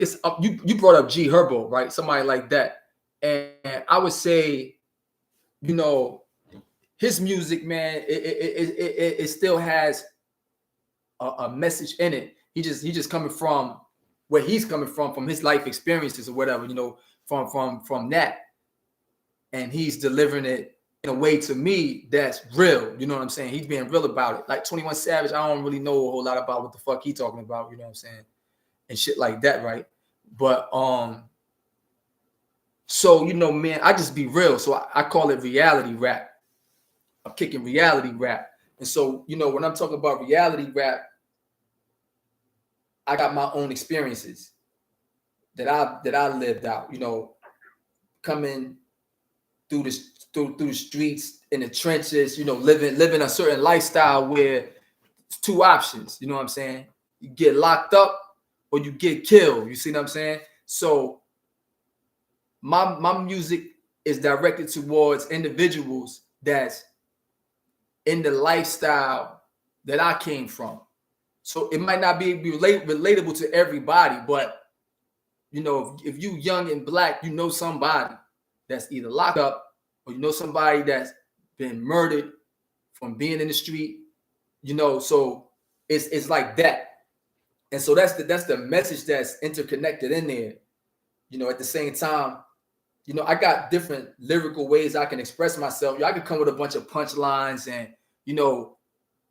it's up. You brought up G Herbo, right? Somebody like that, and I would say, you know, his music, man, it still has a message in it. He just coming from where he's coming from his life experiences or whatever, you know, from that, and he's delivering it in a way to me that's real. You know what I'm saying? He's being real about it. Like 21 Savage, I don't really know a whole lot about what the fuck he talking about. You know what I'm saying? And shit like that, right? But so you know, man, I just be real. So I call it reality rap. I'm kicking reality rap. And so, you know, when I'm talking about reality rap, I got my own experiences that I lived out, you know, coming through the streets in the trenches, you know, living a certain lifestyle where it's two options, you know what I'm saying? You get locked up or you get killed. You see what I'm saying? So my music is directed towards individuals that's in the lifestyle that I came from. So it might not be relatable to everybody, but you know, if you young and black, you know somebody that's either locked up or you know somebody that's been murdered from being in the street, you know. So it's like that. And so that's the message that's interconnected in there. You know, at the same time, you know, I got different lyrical ways I can express myself. I can come with a bunch of punchlines and, you know,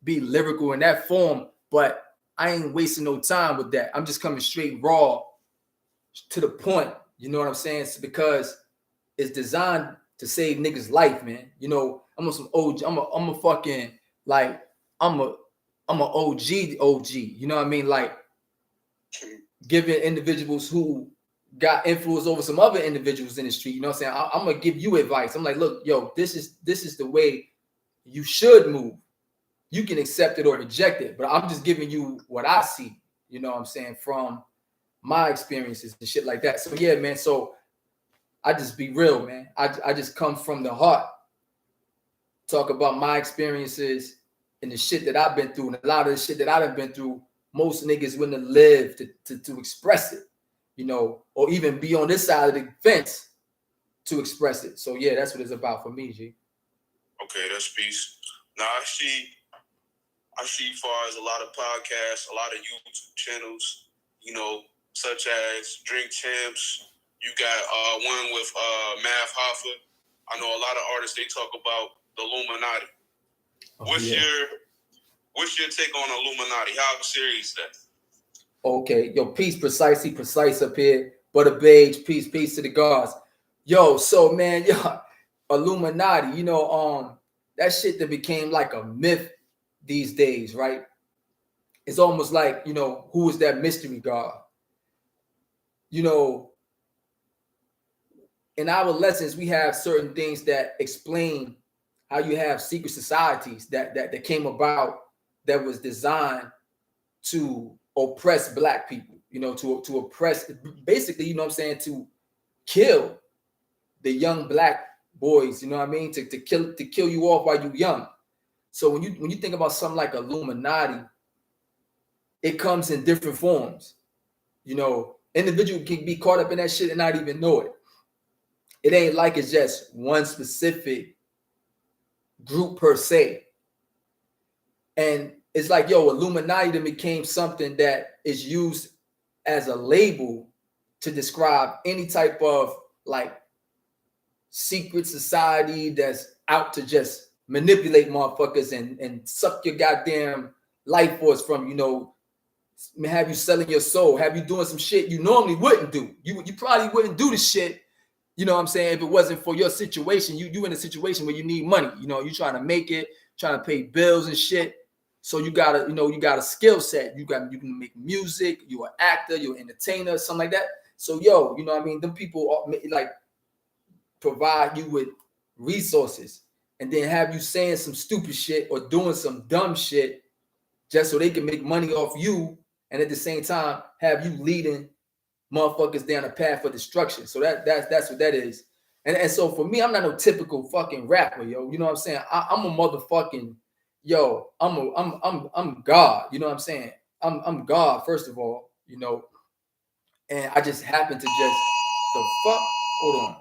be lyrical in that form, but I ain't wasting no time with that. I'm just coming straight raw to the point. You know what I'm saying? It's because it's designed to save niggas' life, man. You know, I'm on some OG. I'm a fucking like I'm a OG. You know what I mean? Like giving individuals who got influence over some other individuals in the street. You know what I'm saying? I'm gonna give you advice. I'm like, look, yo, this is the way you should move. You can accept it or reject it, but I'm just giving you what I see, you know what I'm saying, from my experiences and shit like that. So yeah, man. So I just be real, man. I just come from the heart, talk about my experiences and the shit that I've been through, and a lot of the shit that I've been through. Most niggas wouldn't have lived to express it, you know, or even be on this side of the fence to express it. So yeah, that's what it's about for me, G. Okay, that's peace. Now I see as far as a lot of podcasts, a lot of YouTube channels, you know, such as Drink Champs. You got one with Mav Hoffa. I know a lot of artists, they talk about the Illuminati. What's your take on Illuminati? How serious is that? Okay, yo, peace, precise up here. Butter Beige, peace to the gods. Yo, so man, yo, Illuminati, you know, that shit that became like a myth these days, right? It's almost like, you know, who is that mystery god? You know, in our lessons, we have certain things that explain how you have secret societies that came about that was designed to oppress black people, you know, to oppress, basically, you know what I'm saying, to kill the young black boys, you know what I mean, to kill you off while you're young. So when you think about something like Illuminati, it comes in different forms. You know, individual can be caught up in that shit and not even know it. It ain't like it's just one specific group per se. And it's like, yo, Illuminati then became something that is used as a label to describe any type of like secret society that's out to just manipulate motherfuckers and suck your goddamn life force from, you know, have you selling your soul, have you doing some shit you normally wouldn't do. You probably wouldn't do the shit, you know what I'm saying, if it wasn't for your situation. You in a situation where you need money, you know, you trying to make it, trying to pay bills and shit. So you gotta, you know, you got a skill set. You can make music, you're an actor, you're an entertainer, something like that. So yo, you know what I mean, them people like provide you with resources and then have you saying some stupid shit or doing some dumb shit just so they can make money off you, and at the same time have you leading motherfuckers down a path of destruction. So that's what that is. And so for me, I'm not no typical fucking rapper, yo. You know what I'm saying? I'm a motherfucking, yo, I'm God. You know what I'm saying? I'm God, first of all, you know. And I just happened to just the fuck. Hold on.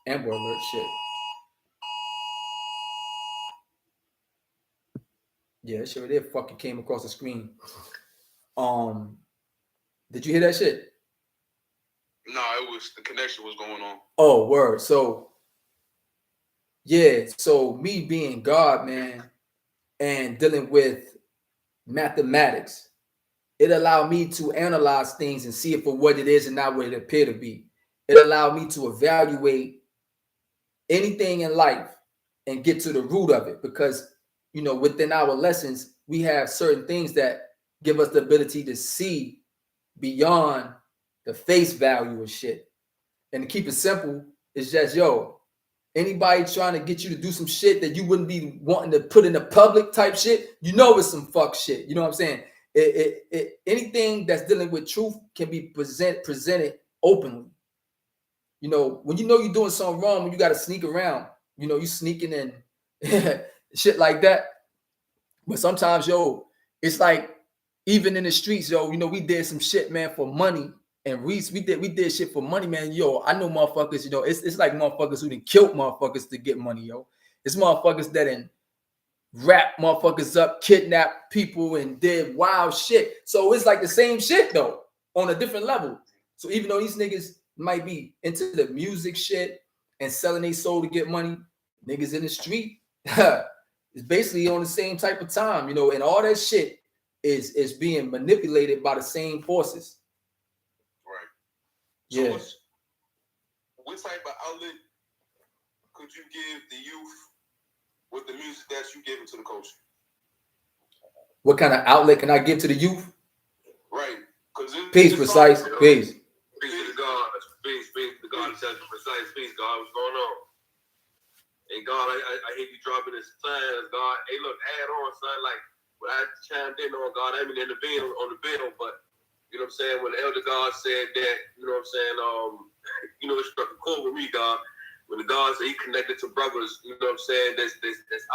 Amber alert shit. Yeah, that shit right there fucking came across the screen. Did you hear that shit? No, it was the connection was going on. Oh, word. So yeah, so me being God, man, and dealing with mathematics, it allowed me to analyze things and see it for what it is and not what it appeared to be. It allowed me to evaluate anything in life and get to the root of it, because you know, within our lessons, we have certain things that give us the ability to see beyond the face value of shit. And to keep it simple, it's just, yo, anybody trying to get you to do some shit that you wouldn't be wanting to put in the public type shit, you know it's some fuck shit. You know what I'm saying? Anything that's dealing with truth can be presented openly. You know you're doing something wrong when you got to sneak around. You know, you sneaking in shit like that. But sometimes, yo, it's like even in the streets, yo, you know, we did some shit, man, for money. And we did shit for money, man. Yo, I know motherfuckers, you know, it's like motherfuckers who done killed motherfuckers to get money, yo. It's motherfuckers that done rap motherfuckers up, kidnap people, and did wild shit. So it's like the same shit though, on a different level. So even though these niggas might be into the music shit and selling their soul to get money, niggas in the street is basically on the same type of time, you know, and all that shit is being manipulated by the same forces. Right. So yeah. What type of outlet could you give the youth with the music that you give into the culture? What kind of outlet can I give to the youth? Right. Peace, precise. Peace. Peace to God. Peace to God. Precise. Peace, God. What's going on? And God, I hate you dropping this signs, God. Hey, look, add on, son. Like, when I chimed in on God, I mean in the bill, on the bill, but you know what I'm saying? When the elder God said that, you know what I'm saying? You know, it struck a chord with me, God. When the God said he connected to brothers, you know what I'm saying? That's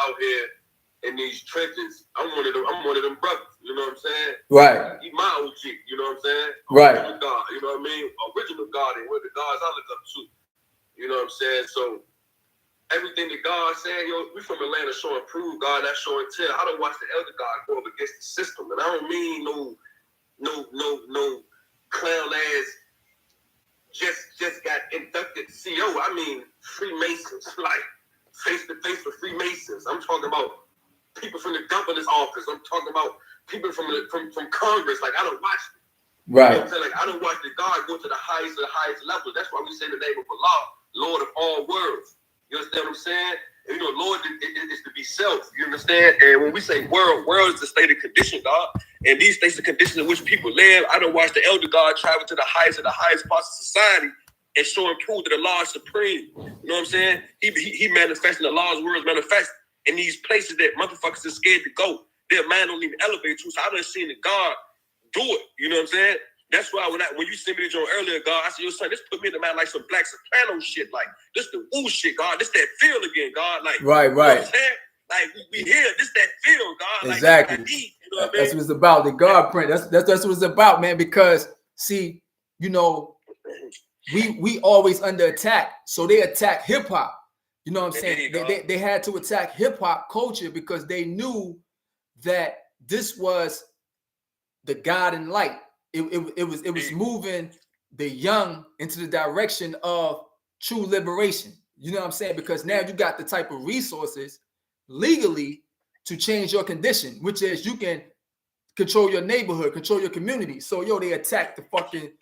out here in these trenches. I'm one of them brothers. You know what I'm saying? Right. He my OG. You know what I'm saying? Right. Original God. You know what I mean? Original God, and what the gods I look up to. You know what I'm saying? So everything that God said, yo, we from Atlanta, show and prove, God, not show and tell. I don't watch the elder God go up against the system, and I don't mean no clown ass just got inducted CO. I mean Freemasons, like face to face with Freemasons. I'm talking about people from the governor's office. I'm talking about people from Congress. Like, I don't watch it. Right. You know what I'm saying? Like, I don't watch the God go to the highest level. That's why we say the name of Allah, Lord of all worlds. You understand what I'm saying? And, you know, Lord is to be self. You understand? And when we say world is the state of condition, God. And these states of condition in which people live, I don't watch the elder God travel to the highest of the highest parts of society and show and prove that Allah is supreme. You know what I'm saying? He manifesting the Allah's words manifest in these places that motherfuckers are scared to go. Their mind don't even elevate to. So I done seen the God do it. You know what I'm saying? That's why when you sent me the joint earlier, God, I said, yo, son, this put me in the mind like some Black Soprano shit. Like, this the woo shit, God. This that feel again, God. Like, right. You know what I'm saying? Like, we here. This that feel, God. Exactly. Like, you know what I mean? That's what it's about. The GodpriNt. That's what it's about, man. Because see, you know, we always under attack. So they attack hip hop. You know what I'm saying? They had to attack hip hop culture because they knew that this was the God and light. It was moving the young into the direction of true liberation. You know what I'm saying? Because now you got the type of resources legally to change your condition, which is you can control your neighborhood, control your community. So yo, they attack the fucking,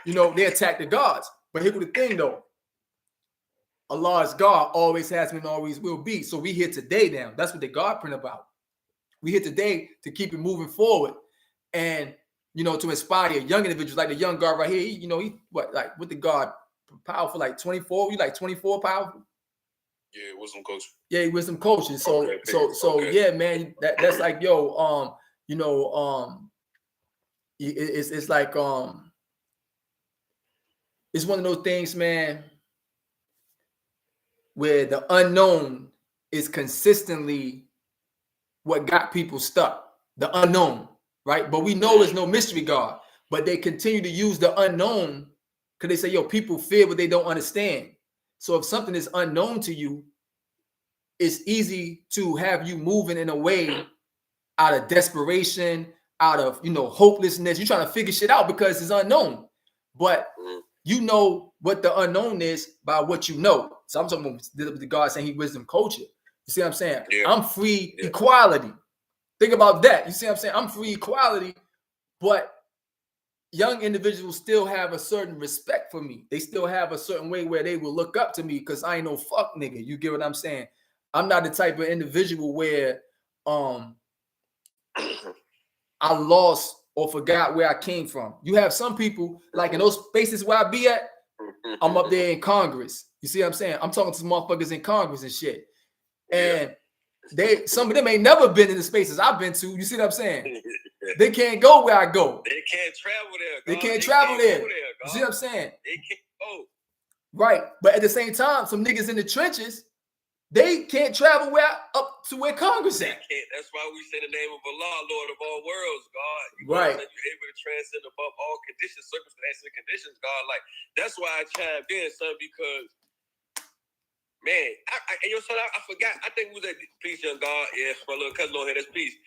you know, they attack the gods. But here's the thing though. Allah is God, always has been, always will be. So we here today now. That's what the GodpriNt about. We here today to keep it moving forward. And you know, to inspire young individuals like the young God right here. You know, he with the God powerful, like 24. You like 24 powerful? Yeah, wisdom coach. Yeah, wisdom coaching. So yeah, man. That's like, yo, you know, it's like it's one of those things, man, where the unknown is consistently what got people stuck. The unknown, right? But we know it's no mystery God. but they continue to use the unknown because they say, yo, people fear what they don't understand. So if something is unknown to you, it's easy to have you moving in a way out of desperation, out of, you know, hopelessness. You're trying to figure shit out because it's unknown. But you know what the unknown is by what you know. So I'm talking about the God saying he wisdom culture. You see what I'm saying? Yeah. I'm free equality. Think about that. You see what I'm saying? I'm free equality, but young individuals still have a certain respect for me. They still have a certain way where they will look up to me because I ain't no fuck nigga. You get what I'm saying? I'm not the type of individual where I lost or forgot where I came from. You have some people, like in those spaces where I be at, I'm up there in Congress. You see what I'm saying? I'm talking to some motherfuckers in Congress and shit. And some of them ain't never been in the spaces I've been to. You see what I'm saying? They can't go where I go. They can't travel there. They can't travel there. You see what I'm saying? They can't go. Right. But at the same time, some niggas in the trenches, they can't travel up to where Congress at. That's why we say the name of Allah, Lord of all worlds, God. Right. You're able to transcend above all conditions, circumstances, and conditions, God. Like, that's why I chimed in, son, because, man, yo, son, I forgot. I think we was at Peace, Young God. Yeah, my little cousin on here, that's Peace.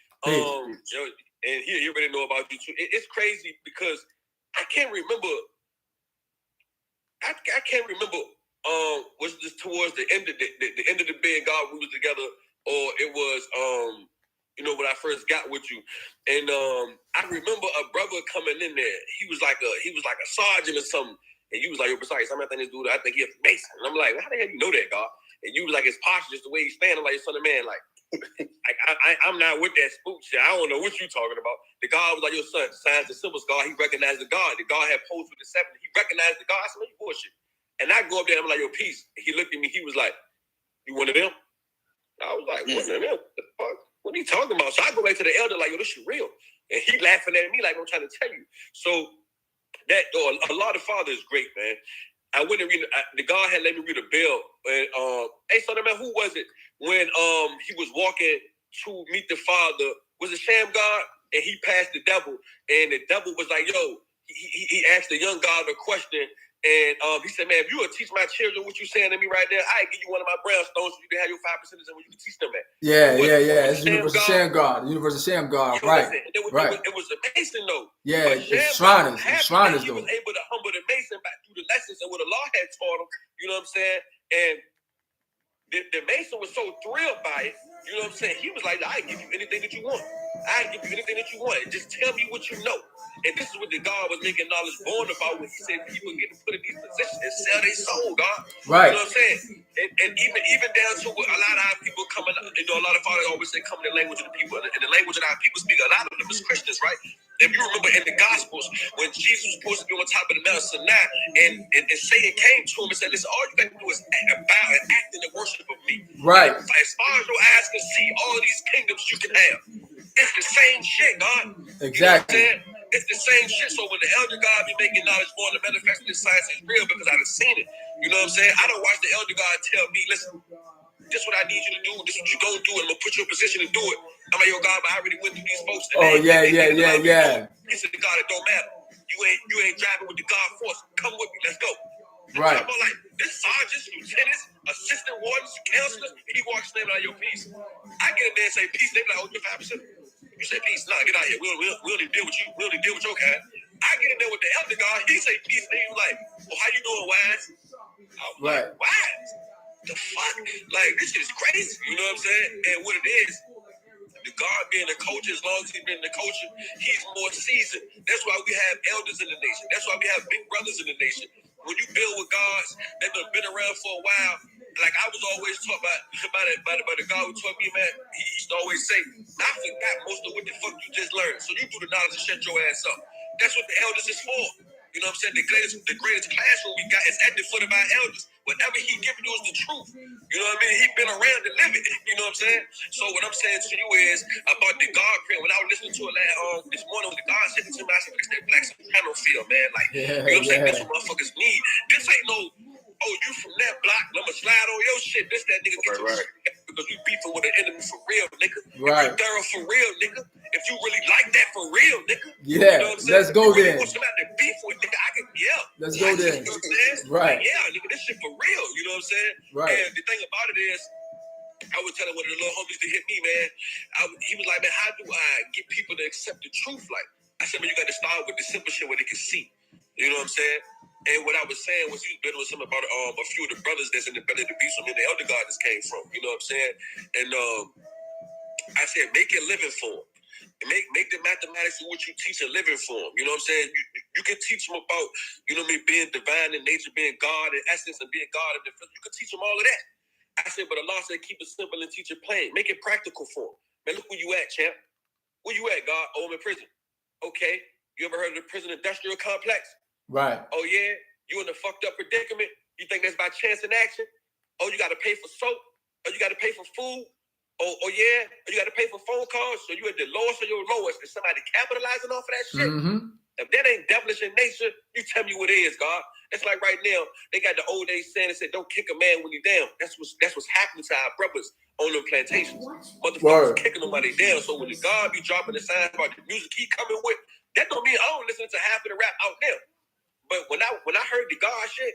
And he already know about you, too. It's crazy because I can't remember. I can't remember. Was this towards the end of the end of the bed, God, we was together, or it was you know, when I first got with you, and I remember a brother coming in there. He was like a sergeant or something, and you was like, yo, besides, I'm not this dude. I think he's Mason, and I'm like, how the hell you know that, God? And you was like, his posture, just the way he's standing, like, son of man, like I'm not with that spook shit. I don't know what you talking about. The God was like, your son, signs and symbols, God. He recognized the God. The God had posed with the 7. He recognized the God. I said, man, you bullshit. And I go up there and I'm like, yo, peace. He looked at me. He was like, you one of them? I was like, one of them? What the fuck? What are you talking about? So I go back to the elder like, yo, this shit real. And he laughing at me like I'm trying to tell you. So that, a lot of father is great, man. I went and read, the God had let me read a bill. And, hey, so man, who was it? When he was walking to meet the Father, was it Sham God? And he passed the devil. And the devil was like, yo, he asked the young God a question. And he said, man, if you would teach my children what you're saying to me right there, I'd give you one of my brownstones so you can have your 5% and you can teach them that. Yeah. It's Universal Sham God. Universal Sham God, right. It was a Mason, though. Yeah, it's Shriners. Shriners, though. He was able to humble the Mason back through the lessons and what the law had taught him. You know what I'm saying? And the Mason was so thrilled by it. You know what I'm saying? He was like, I give you anything that you want. I give you anything that you want. Just tell me what you know. And this is what the God was making knowledge born about when he said people get to put in these positions and sell their soul, God. Right. You know what I'm saying? And even down to what a lot of our people coming, you know, a lot of fathers always say, come in the language of the people. And the language that our people speak, a lot of them is Christians, right? If you remember in the Gospels, when Jesus was supposed to be on top of the Mount Sinai, and Satan came to him and said, listen, all you got to do is bow and act in the worship of me. Right. And as far as your eyes can see, all these kingdoms you can have. It's the same shit, God. Exactly. You know what I'm saying? It's the same shit. So when the elder God be making knowledge born, the manifesting this science is real because I've seen it. You know what I'm saying? I don't watch the elder God tell me, listen, this is what I need you to do. This is what you gonna do, and I'm gonna put you in position to do it. I'm like, yo, God, but I already went through these folks. Oh, yeah. He said, God, it don't matter. You ain't driving with the God force. Come with me. Let's go. Right. I'm like, this sergeants, lieutenants, assistant wardens, counselors, he walks in out of your peace. I get in there and say peace. They be like, oh, you're 5%. You say peace. Nah, get out here. We only deal with you. We only deal with your kind. I get in there with the elder God. He say peace. And he was like, well, how you doing, Wise? I'm like, Wise? The fuck? Like, this shit is crazy. You know what I'm saying? And what it is, the God being a coach, as long as he's been the coach, he's more seasoned. That's why we have elders in the nation. That's why we have big brothers in the nation. When you build with gods that have been around for a while, like I was always taught by the God who taught me, man, he used to always say, I forgot most of what the fuck you just learned. So you do the knowledge and shut your ass up. That's what the elders is for. You know what I'm saying? The greatest classroom we got is at the foot of our elders. Whatever he giving you is the truth. You know what I mean? He been around to live it. You know what I'm saying? So what I'm saying to you is about the GodpriNt. When I was listening to it this morning, when the God said to me, I said, it's that black soprano feel, man. Like, you know what I'm saying? That's what motherfuckers need. This ain't no, oh, you from that block, I'ma slide on your shit. This that nigga get your shit because we beefing with an enemy for real, nigga. Right. If you thorough for real, nigga. If you really like that for real, nigga. Yeah, you know what I'm saying? let's go if you really there. want somebody to beef with, nigga, I can yell. Let's go there. You know what I'm saying? Right. Like, yeah, nigga, this shit for real. You know what I'm saying? Right. And the thing about it is, I was telling one of the little homies to hit me, man. He was like, man, how do I get people to accept the truth? Like, I said, man, you got to start with the simple shit where they can see. You know what I'm saying? And what I was saying was, he was dealing with something about a few of the brothers that's in the belly of the beast from where the elder gardens came from. You know what I'm saying? And I said, make it living form. Make the mathematics of what you teach a living form. You know what I'm saying? You can teach them about, you know what I mean, being divine in nature, being God in essence, and being God in the physical. You can teach them all of that. I said, but Allah said, keep it simple and teach it plain. Make it practical for them. Man, look where you at, champ. Where you at, God? Oh, I'm in prison. Okay. You ever heard of the prison industrial complex? Right. Oh, yeah? You in a fucked up predicament? You think that's by chance and action? Oh, you got to pay for soap? Oh, you got to pay for food? Oh, yeah? Oh, you got to pay for phone calls? So you at the lowest of your lowest. Is somebody capitalizing off of that shit? Mm-hmm. If that ain't devilish in nature, you tell me what it is, God. It's like right now, they got the old days saying, they said, don't kick a man when he's down. That's what's happening to our brothers on them plantations. Motherfuckers kicking them while they down. So when the God be dropping the signs about the music he coming with, that don't mean I don't listen to half of the rap out there. But when I heard the God shit,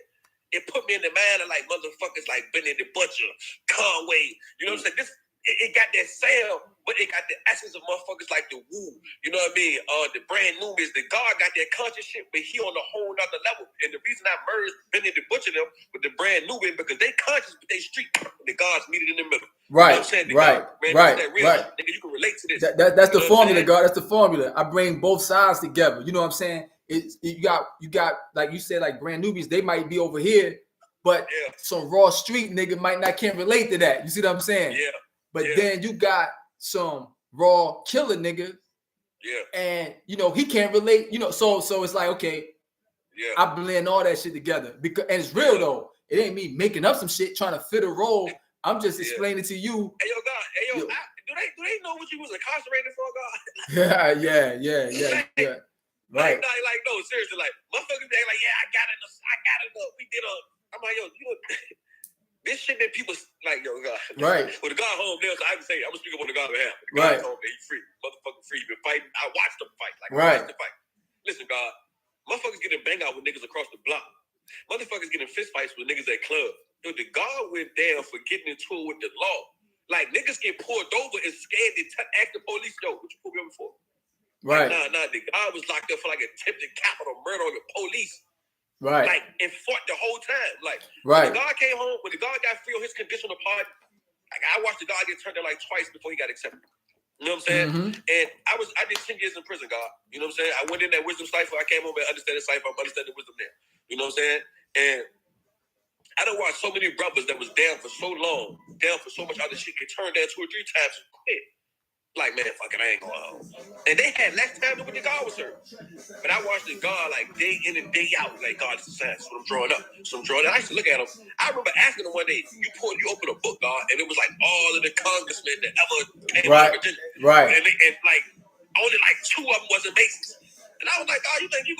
it put me in the mind of like motherfuckers like Benny the Butcher, Conway. You know what I'm saying? It got that sound, but it got the essence of motherfuckers like the Woo. You know what I mean? The brand new is the God got that conscious shit, but he on a whole nother level. And the reason I merged Benny the Butcher them with the brand new is because they conscious, but they street. The God's meeted in the middle. Right. You know what I'm saying? Right. God, man, Right. that real Right. shit, nigga, you can relate to this. That's the formula, God. That's the formula. I bring both sides together. You know what I'm saying? You got like you said, like brand newbies. They might be over here, but some raw street nigga can't relate to that. You see what I'm saying? Yeah. But then you got some raw killer nigga. Yeah. And you know he can't relate. You know, so it's like okay. Yeah. I blend all that shit together because and it's real though. It ain't me making up some shit trying to fit a role. I'm just explaining to you. Hey yo, God. Hey yo, do they know what you was incarcerated for, God? Yeah. Right. Like no, seriously, like motherfuckers they like, yeah, I got enough. We did I'm like, yo, you know, this shit that people like, yo, God. Right. Well, the God home there, so I can say, I'm gonna speak up on the God behalf. The Right. God's home there, he's free. Motherfucker free. Been fighting. I watched them fight. Like right. I watched them fight. Listen, God, motherfuckers getting bang out with niggas across the block. Motherfuckers getting fist fights with niggas at club. Yo, the God went down for getting into it with the law. Like niggas get pulled over and scared to ask the police, yo, what you pulled me over for? Right. Like, nah, the God was locked up for like attempted capital murder on the police. Right. Like, and fought the whole time. Like, right. When the God came home, when the God got free on his conditional pardon, like, I watched the God get turned down like twice before he got accepted. You know what I'm saying? Mm-hmm. And I did 10 years in prison, God. You know what I'm saying? I went in that wisdom cipher. I came home and understood the cipher. I'm understanding wisdom there. You know what I'm saying? And I done watched so many brothers that was down for so long, down for so much other shit, get turned down 2 or 3 times and quit. Like, man, fuck it, I ain't going home. And they had less time than what the God was serving. But I watched the God like day in and day out. Like, God, this is science. That's what I'm drawing up. So I'm drawing up. I used to look at him. I remember asking him one day, you open a book, God, and it was like all of the congressmen that ever came out of Virginia. Right. And like only like 2 of them wasn't Masons. And I was like, God, you think you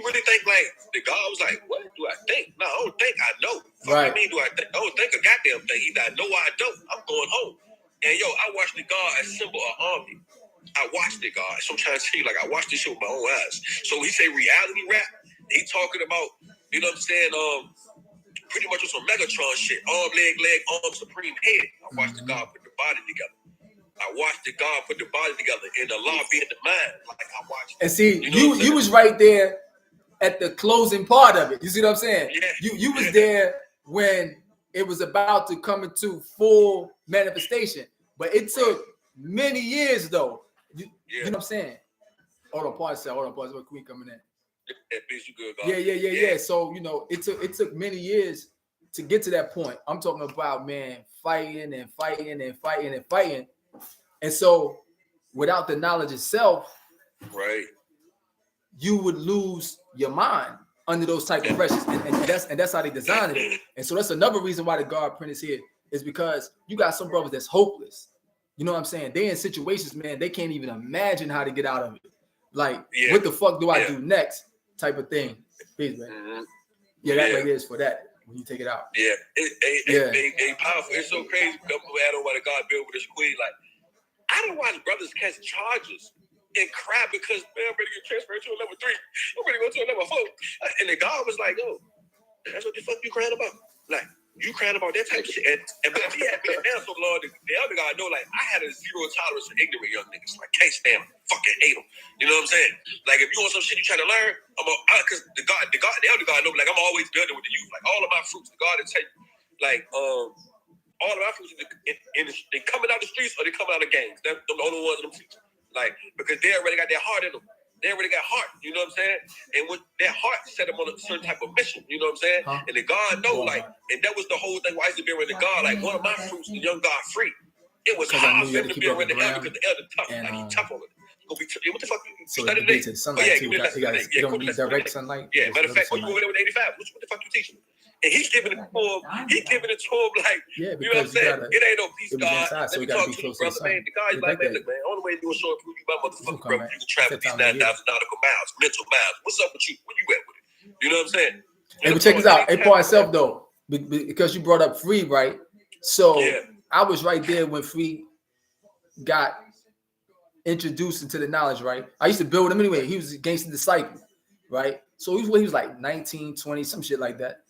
really think like the God was like, what do I think? No, I don't think I know. Fuck you mean do I think? I don't think a goddamn thing. Either I know or I don't. I'm going home. And yo, I watched the God assemble an army. I watched it, God. So I'm trying to tell you, like, I watched this shit with my own eyes. So he say reality rap. He talking about, you know what I'm saying? Pretty much with some Megatron shit. Arm, leg, arm, supreme head. I watched the God put the body together. I watched the God put the body together, and the law being the mind. Like I watched. And see, you was right there at the closing part of it. You see what I'm saying? Yeah. You was there when it was about to come into full manifestation, but it took many years though. You know what I'm saying? Hold on, pause. Queen coming in. Yeah, bitch, you good, God. Yeah. So you know, it took many years to get to that point. I'm talking about fighting. And so, without the knowledge itself, right, you would lose your mind under those type of pressures, and that's how they designed it. And so that's another reason why the GodpriNt is here, is because you got some brothers that's hopeless. You know what I'm saying? They in situations, man, they can't even imagine how to get out of it. Like, what the fuck do I do next? Type of thing. Please, man. Mm-hmm. That right there is for that. When you take it out. Yeah. It powerful. It's so crazy. I don't want to God build with this queen. Like, I don't watch brothers catch charges and cry because man, I'm ready to get transferred to a level 3. I'm ready to go to a level 4. And then God was like, yo, that's what the fuck you crying about? Like, you crying about that type of shit. And but he had been down so long, the other guy know, like, I had a zero tolerance for ignorant young niggas. Like, can't stand them. Fucking hate them. You know what I'm saying? Like, if you want some shit you trying to learn, because the elder God know, like, I'm always building with the youth. Like, all of my fruits, the God will tell you, like, all of my fruits, they coming out the streets or they coming out of gangs. They're the only ones that I'm teaching. Like, because they already got their heart in them. They already got heart, you know what I'm saying? And with their heart set them on a certain type of mission, you know what I'm saying? And the God know, like, and that was the whole thing why I used to be around the God. Like, one of my fruits, the young God free. It was hard for him to be around the elder because the elder tough. Like, he tough on it. What the fuck you study today? To sunlight too. You don't need direct sunlight. Yeah, matter of fact, you over there with 85. What the fuck you teaching? And he's giving it to him. He's giving it to him like, you know what I'm saying? It ain't no peace, God. Let me talk to you, brother, man. The guy's like, man, look, man, only way you do is show prove you my motherfucking brother. You can travel these 9,000 nautical miles, mental miles. What's up with you? Where you at with it? You know what I'm saying? Hey, but check this out. Hey, Paul itself though, because you brought up Free, right? So I was right there when Free got introduced into the knowledge, right? I used to build him anyway. He was a gangster disciple, right? So he was like 19, 20, some shit like that.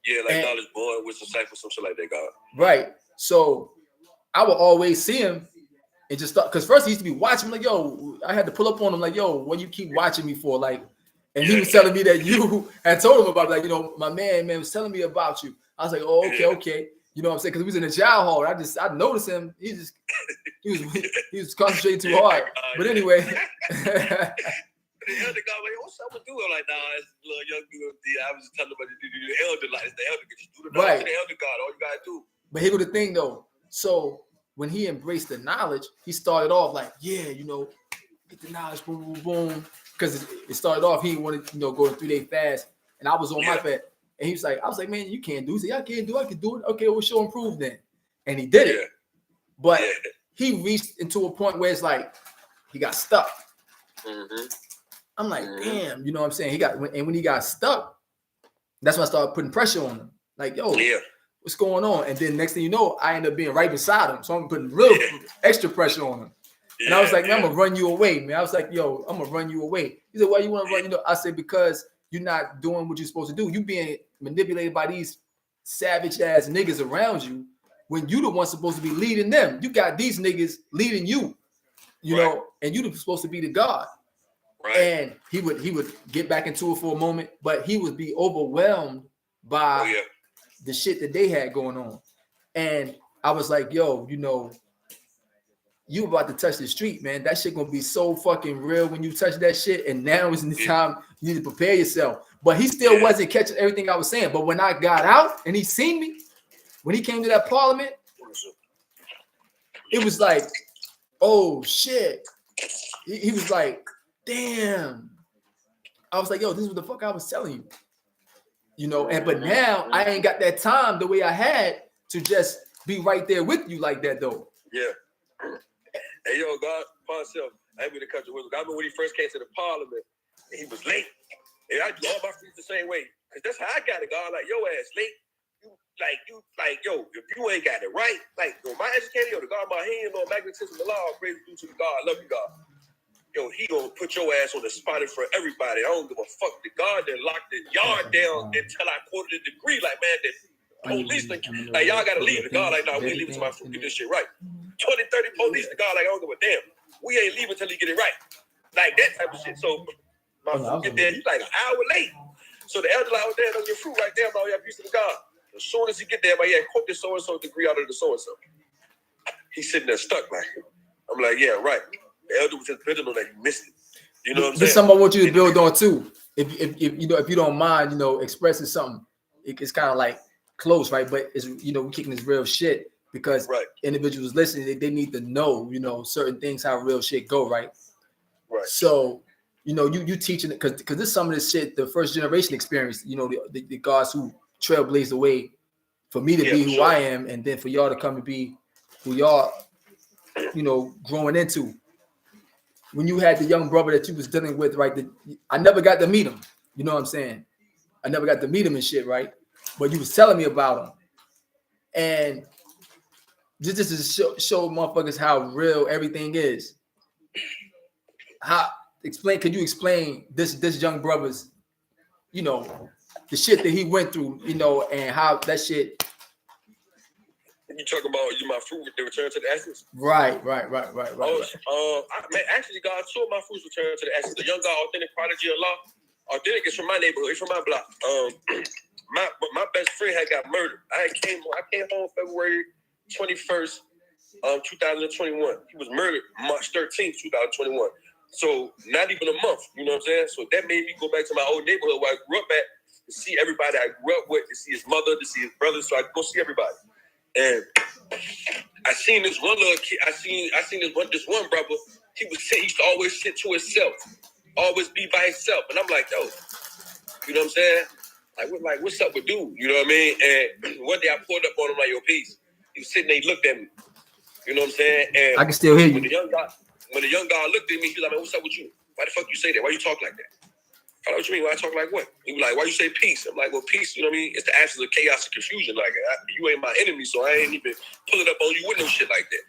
Yeah, like knowledge born with disciple, some shit like that, God. Right. So I would always see him and just thought, because first he used to be watching me like, yo, I had to pull up on him like, yo, what you keep watching me for? Like, and he was telling me that you had told him about, like, you know, my man was telling me about you. I was like, oh, okay. You know what I'm saying? Because he was in the jail hall. I noticed him. He was concentrating too hard. But anyway. The elder God, like, what's up with you? I'm like, nah, it's a little young dude. I was just telling about the elder, like, it's the elder. Just do the knowledge, the elder God. All you gotta do. But here was the thing, though. So when he embraced the knowledge, he started off like, yeah, you know, get the knowledge, boom, boom, boom. Because it started off, he wanted, you know, go a 3-day fast, and I was on my bed, and he was like, I was like, man, you can't do it. He said, I can't do it. I can do it. Okay, we'll show and prove then. And he did it. But he reached into a point where it's like he got stuck. Mm-hmm. I'm like, damn, you know what I'm saying? When he got stuck, that's when I started putting pressure on him. Like, yo, what's going on? And then next thing you know, I end up being right beside him. So I'm putting real extra pressure on him. And I was like, man, I'm gonna run you away, man. I was like, yo, I'm gonna run you away. He said, why you want to run? You know, I said, because you're not doing what you're supposed to do. You being manipulated by these savage ass niggas around you when you the one supposed to be leading them. You got these niggas leading you, you know, and you supposed to be the God. Right. And he would get back into it for a moment, but he would be overwhelmed by the shit that they had going on. And I was like, yo, you know, you about to touch the street, man. That shit gonna be so fucking real when you touch that shit. And now is the time you need to prepare yourself. But he still wasn't catching everything I was saying. But when I got out and he seen me, when he came to that parliament, it was like, oh shit. He was like, damn. I was like, yo, this is what the fuck I was telling you. You know, but now I ain't got that time the way I had to just be right there with you like that though. Yeah. Hey, yo, God, Paul self, I ain't mean to cut you with. I remember when he first came to the parliament, and he was late. And I do all my fruits the same way. Because that's how I got it, God. Like, yo ass late. Yo, if you ain't got it right, like, yo, my educator, yo, the God, my hand on magnetism, the law, praise due to the God, I love you, God. Yo, he gonna put your ass on the spot in front of everybody. I don't give a fuck. The God that locked the yard down until I quoted a degree. Like, man, the police think, like, y'all gotta leave. The God, like, nah, we ain't leaving till my fruit get this shit right. 20, 30 police, the God, like, I don't give a damn. We ain't leaving until he get it right. Like, that type of shit. So, my fruit get there, he's like an hour late. So, the elder, like, oh, damn, on your fruit right there, man, you have used to the God. As soon as he get there, man, yeah, quote this so-and-so degree out of the so-and-so. He's sitting there stuck, like, I'm like, yeah, right. The elder was just building on that, you missed it. You know what I'm saying? This is something I want you to build on, too. If you know, if you don't mind, you know, expressing something, it's kind of like close, right? But it's, you know, we're kicking this real shit. Because individuals listening, they need to know, you know, certain things, how real shit go, right? Right. So, you know, you teaching it because this some of this shit, the first generation experience, you know, the guys who trailblazed the way for me to be who I am, and then for y'all to come and be who y'all, you know, growing into. When you had the young brother that you was dealing with, right? I never got to meet him. You know what I'm saying? I never got to meet him and shit, right? But you was telling me about him, and just to show motherfuckers how real everything is. Could you explain this young brother's, you know, the shit that he went through, you know, and how that shit. You talking about my fruit, the return to the essence? Right. Man, actually, God told my fruits return to the essence. The young God, authentic prodigy of Allah. Authentic is from my neighborhood. He's from my block. My best friend had got murdered. I came home February 21st, 2021. He was murdered March 13th, 2021. So not even a month. You know what I'm saying? So that made me go back to my old neighborhood where I grew up at to see everybody I grew up with, to see his mother, to see his brothers. So I could go see everybody. And I seen this one little kid. I seen this one brother. He used to always sit to himself, always be by himself. And I'm like, yo, you know what I'm saying? Like what's up with dude? You know what I mean? And one day I pulled up on him like, yo, peace. He was sitting there, he looked at me. You know what I'm saying? And I can still hear you. When the young guy looked at me, he was like, man, what's up with you? Why the fuck you say that? Why you talk like that? I don't know what you mean. Why I talk like what? He was like, why you say peace? I'm like, well, peace, you know what I mean? It's the absence of chaos and confusion. Like, you ain't my enemy, so I ain't even pulling up on you with no shit like that.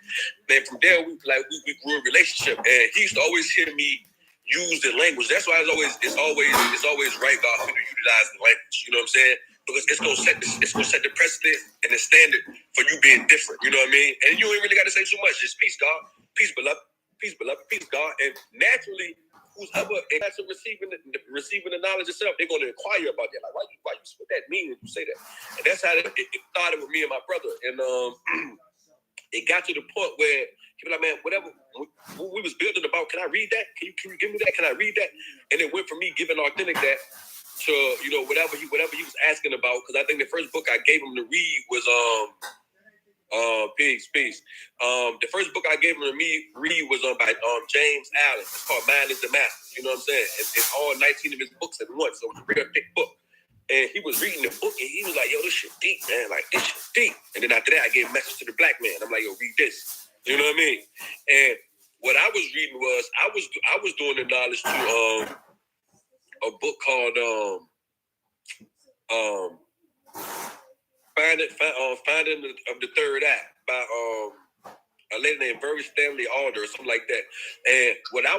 Then from there, we grew a relationship, and he used to always hear me use the language. That's why it's always right, God, for you to utilize the language. You know what I'm saying? Because it's gonna set the precedent and the standard for you being different. You know what I mean? And you ain't really got to say too much. Just peace, God, peace, beloved, peace, God, and naturally. Who's ever receiving the knowledge itself, they're going to inquire about that. Like, why you what that mean when you say that? And that's how it started with me and my brother. And it got to the point where he was like, man, whatever we was building about, can I read that? Can you give me that? Can I read that? And it went from me giving authentic that to, you know, whatever he was asking about. Because I think the first book I gave him to read was peace. The first book I gave him to read was by James Allen. It's called Man is the Master. You know what I'm saying? It's all 19 of his books at once, so it's a real thick book. And he was reading the book, and he was like, yo, this shit deep, man. Like, this shit deep. And then after that, I gave a message to the black man. I'm like, yo, read this. You know what I mean? And what I was reading was, I was doing the knowledge to a book called Finding of the Third Eye by a lady named Verry Stanley Alder or something like that. And what I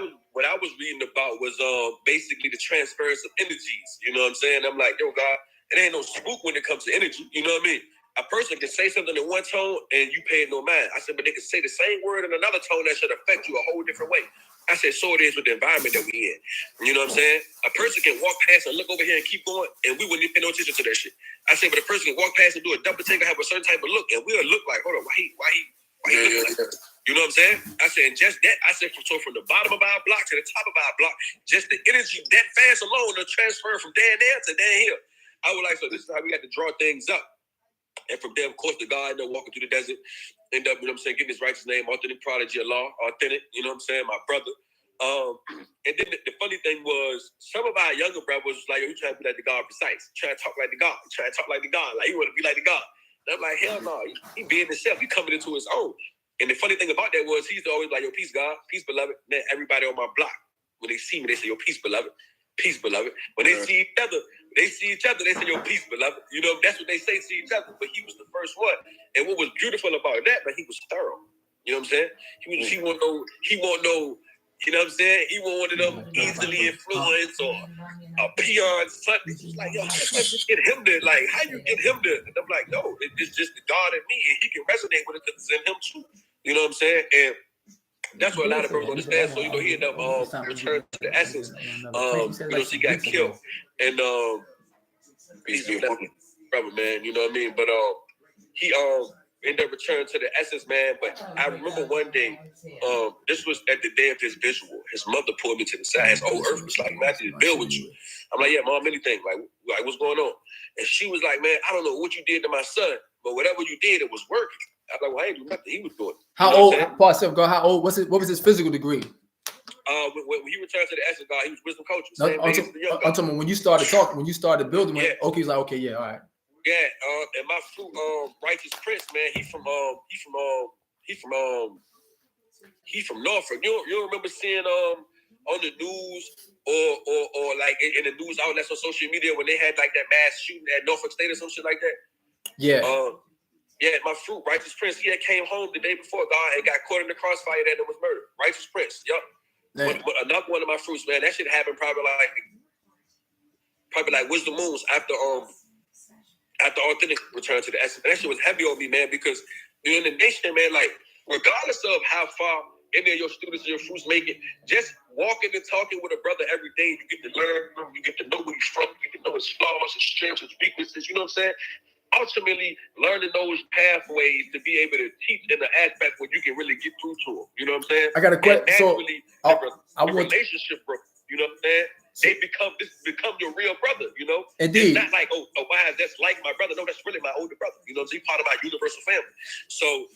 was reading about was basically the transference of energies. You know what I'm saying? I'm like, yo, God, it ain't no spook when it comes to energy. You know what I mean? A person can say something in one tone and you pay it no mind. I said, but they can say the same word in another tone that should affect you a whole different way. I said, so it is with the environment that we in. You know what I'm saying? A person can walk past and look over here and keep going, and we wouldn't pay no attention to that shit. I said, but a person can walk past and do a double take and have a certain type of look, and we'll look like, hold on, why he looking like that? You know what I'm saying? I said, and just that, I said, from the bottom of our block to the top of our block, just the energy that fast alone will transfer from down there to down here. I was like, so this is how we got to draw things up. And from there, of course, the guy ended up walking through the desert, ended up, you know what I'm saying, getting his righteous name, authentic prodigy of Allah, authentic, you know what I'm saying, my brother. And then the funny thing was, some of our younger brothers was like, yo, you trying to be like the God precise, trying to talk like the God, trying to talk like the God, like you want to be like the God. And I'm like, hell no, he being himself, he coming into his own. And the funny thing about that was, he's always like, yo, peace, God, peace, beloved. And then everybody on my block, when they see me, they say, yo, peace, beloved, peace, beloved. When they see each other, they say, yo, peace, beloved. You know, that's what they say to each other. But he was the first one. And what was beautiful about that, he was thorough. You know what I'm saying? He won't know, you know what I'm saying? He won't one of them easily influenced or a peon Sunday. He's like, yo, how you get him to, like, how you get him to? And I'm like, no, it's just the God in me, and he can resonate with it because it's in him too. You know what I'm saying? And that's what a lot of people understand. So, you know, he ended up returning to the essence. You know, she got killed. And he's a brother, man, you know what I mean? But he ended up returning to the essence, man. But I remember one day, this was at the day of his visual. His mother pulled me to the side. His whole earth was like, man, I need to deal with you. I'm like, yeah, mom, anything. Like, what's going on? And she was like, man, I don't know what you did to my son, but whatever you did, it was working. I'm like, well, I ain't doing nothing. He was doing it. How old? Pause. Go. How old? What was his physical degree? When he returned to the essence, God, he was wisdom coaching. I'm talking when you started talking, when you started building. Yeah. Okay, he's like, okay, yeah, all right. Yeah, and my fruit, righteous prince, man, he from Norfolk. You don't remember seeing on the news or like in the news outlets on social media when they had like that mass shooting at Norfolk State or some shit like that? Yeah. Yeah, my fruit, righteous prince, he had came home the day before God and got caught in the crossfire and was murdered. Righteous prince, yup. But another one of my fruits, man, that shit happened probably like wisdom moons after authentic return to the essence. And that shit was heavy on me, man, because in the nation, man, like regardless of how far any of your students and your fruits make it, just walking and talking with a brother every day, you get to learn, you get to know where he's from, you get to know his flaws, his strengths, his weaknesses, you know what I'm saying? Ultimately, learning those pathways to be able to teach in the aspect where you can really get through to them. You know what I'm saying? I got a question. So the relationship, bro. You know what I'm saying? They become your real brother. You know, indeed. It's not like why that's like my brother. No, that's really my older brother. You know, he's part of our universal family. So,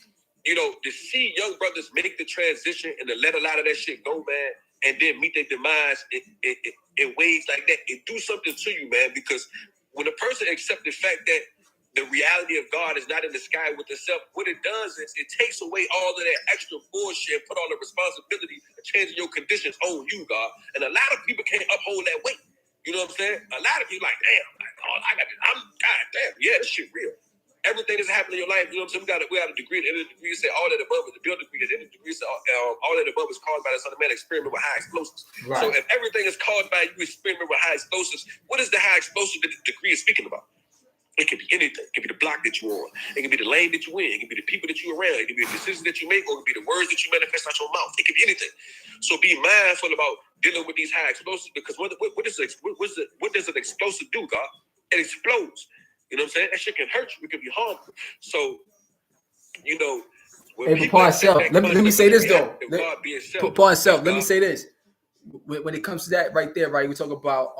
you know, to see young brothers make the transition and to let a lot of that shit go, man, and then meet their demise in ways like that, it do something to you, man. Because when a person accepts the fact that the reality of God is not in the sky with itself, what it does is it takes away all of that extra bullshit, put all the responsibility of changing your conditions on you, God. And a lot of people can't uphold that weight. You know what I'm saying? A lot of people like, damn, God damn, yeah, this shit real. Everything that's happening in your life, you know what I'm saying? We got a degree, and the degree say all that above is the build degree, and then the degree say all that above is caused by the Son of Man experiment with high explosives. Right. So if everything is caused by you experiment with high explosives, what is the high explosive that the degree is speaking about? It can be anything. It can be the block that you're on. It can be the lane that you're in. It can be the people that you're around. It can be the decisions that you make, or it can be the words that you manifest out your mouth. It can be anything. So be mindful about dealing with these high explosives, because what does an explosive do, God? It explodes. You know what I'm saying? That shit can hurt you. It can be harmful. So, you know, hey, upon self, let me say this though. Upon self, let me say this. When it comes to that right there, right, we talk about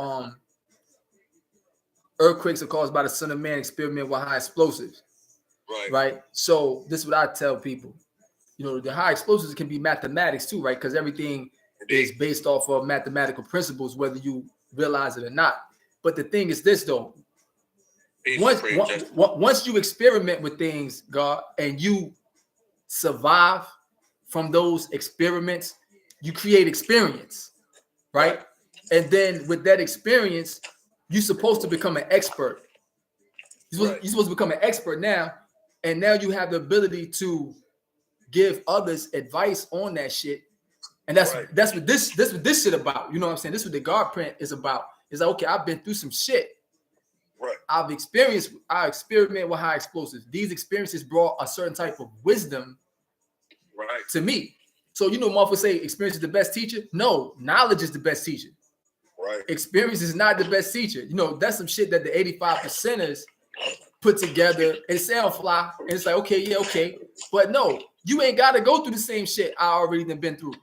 earthquakes are caused by the Son of Man experiment with high explosives. Right. So this is what I tell people. You know, the high explosives can be mathematics too, right? Because everything is based off of mathematical principles, whether you realize it or not. But the thing is this though. Once you experiment with things, God, and you survive from those experiments, you create experience, right? And then with that experience, you're supposed to become an expert. You're supposed to become an expert now, and now you have the ability to give others advice on that shit. And that's what this shit about. You know what I'm saying? This is what the GodpriNt is about. It's like, okay, I've been through some shit. Right. I experiment with high explosives. These experiences brought a certain type of wisdom to me. So, you know, motherfuckers say experience is the best teacher. No, knowledge is the best teacher. Right. Experience is not the best teacher. You know, that's some shit that the 85%ers put together and sound fly. And it's like, okay. But no, you ain't got to go through the same shit I already done been through.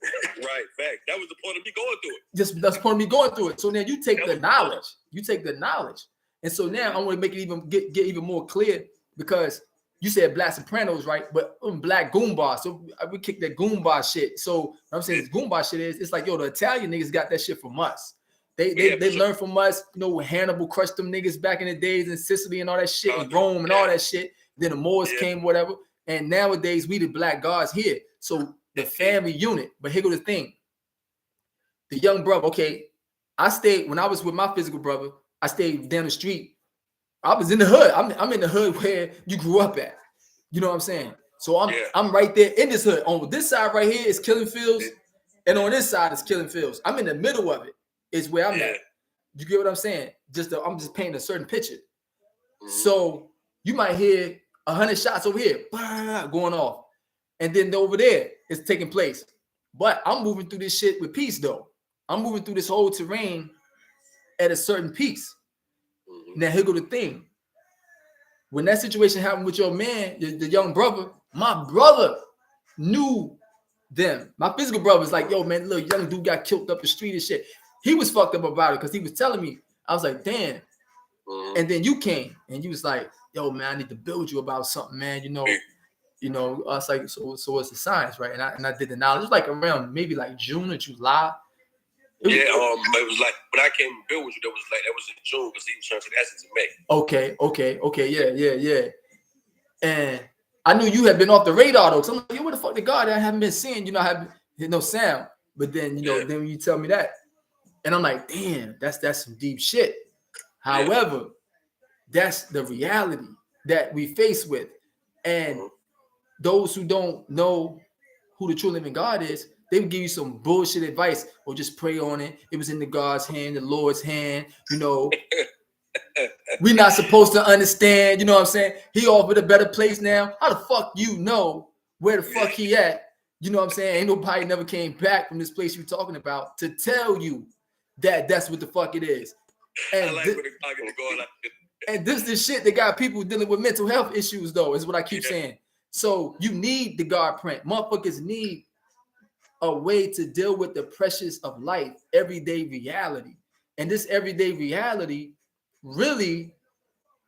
Right, fact. That was the point of me going through it. That's the point of me going through it. So now you take the knowledge. You take the knowledge. And so now I want to make it even get even more clear, because you said Black Sopranos, right? But Black Goomba. So we kick that Goomba shit. So what I'm saying is Goomba shit is, it's like, yo, the Italian niggas got that shit from us. They learned from us, you know, when Hannibal crushed them niggas back in the days in Sicily and all that shit, and Rome and all that shit. Then the Moors came, whatever. And nowadays we the black guards here. So the family unit. But here go the thing. The young brother, okay, I stayed, when I was with my physical brother, I stayed down the street. I was in the hood. I'm in the hood where you grew up at. You know what I'm saying? So I'm right there in this hood. On this side right here is Killing Fields, and on this side is Killing Fields. I'm in the middle of it. Is where I'm at. You get what I'm saying? I'm just painting a certain picture. So you might hear 100 shots over here going off, and then over there it's taking place. But I'm moving through this shit with peace, though. I'm moving through this whole terrain at a certain peace. Now here go the thing. When that situation happened with your man, the young brother, my brother knew them. My physical brother was like, yo, man, look, young dude got killed up the street and shit. He was fucked up about it because he was telling me. I was like, damn. And then you came and you was like, yo, man, I need to build you about something, man. You know, I was like, so it's the science, right? And I did the knowledge. It was like around maybe like June or July. It was like when I came to build with you, that was in June, because he was trying to the essence in May. Okay, yeah. And I knew you had been off the radar though. So I'm like, yo, what the fuck the God I haven't been seeing, you know, I haven't heard no sound. But then, you know, then when you tell me that, and I'm like, damn, that's some deep shit. However, that's the reality that we face with. And those who don't know who the true living God is, They would give you some bullshit advice, or just pray on it. It was in the God's hand, the Lord's hand. You know, we're not supposed to understand. You know what I'm saying? He offered a better place now. How the fuck you know where the fuck he at? You know what I'm saying? Ain't nobody never came back from this place you're talking about to tell you that that's what the fuck it is. And I like when it's talking to God like this. And this is the shit that got people dealing with mental health issues, though, is what I keep saying. So you need the GodpriNt. Motherfuckers need a way to deal with the pressures of life, everyday reality. And this everyday reality really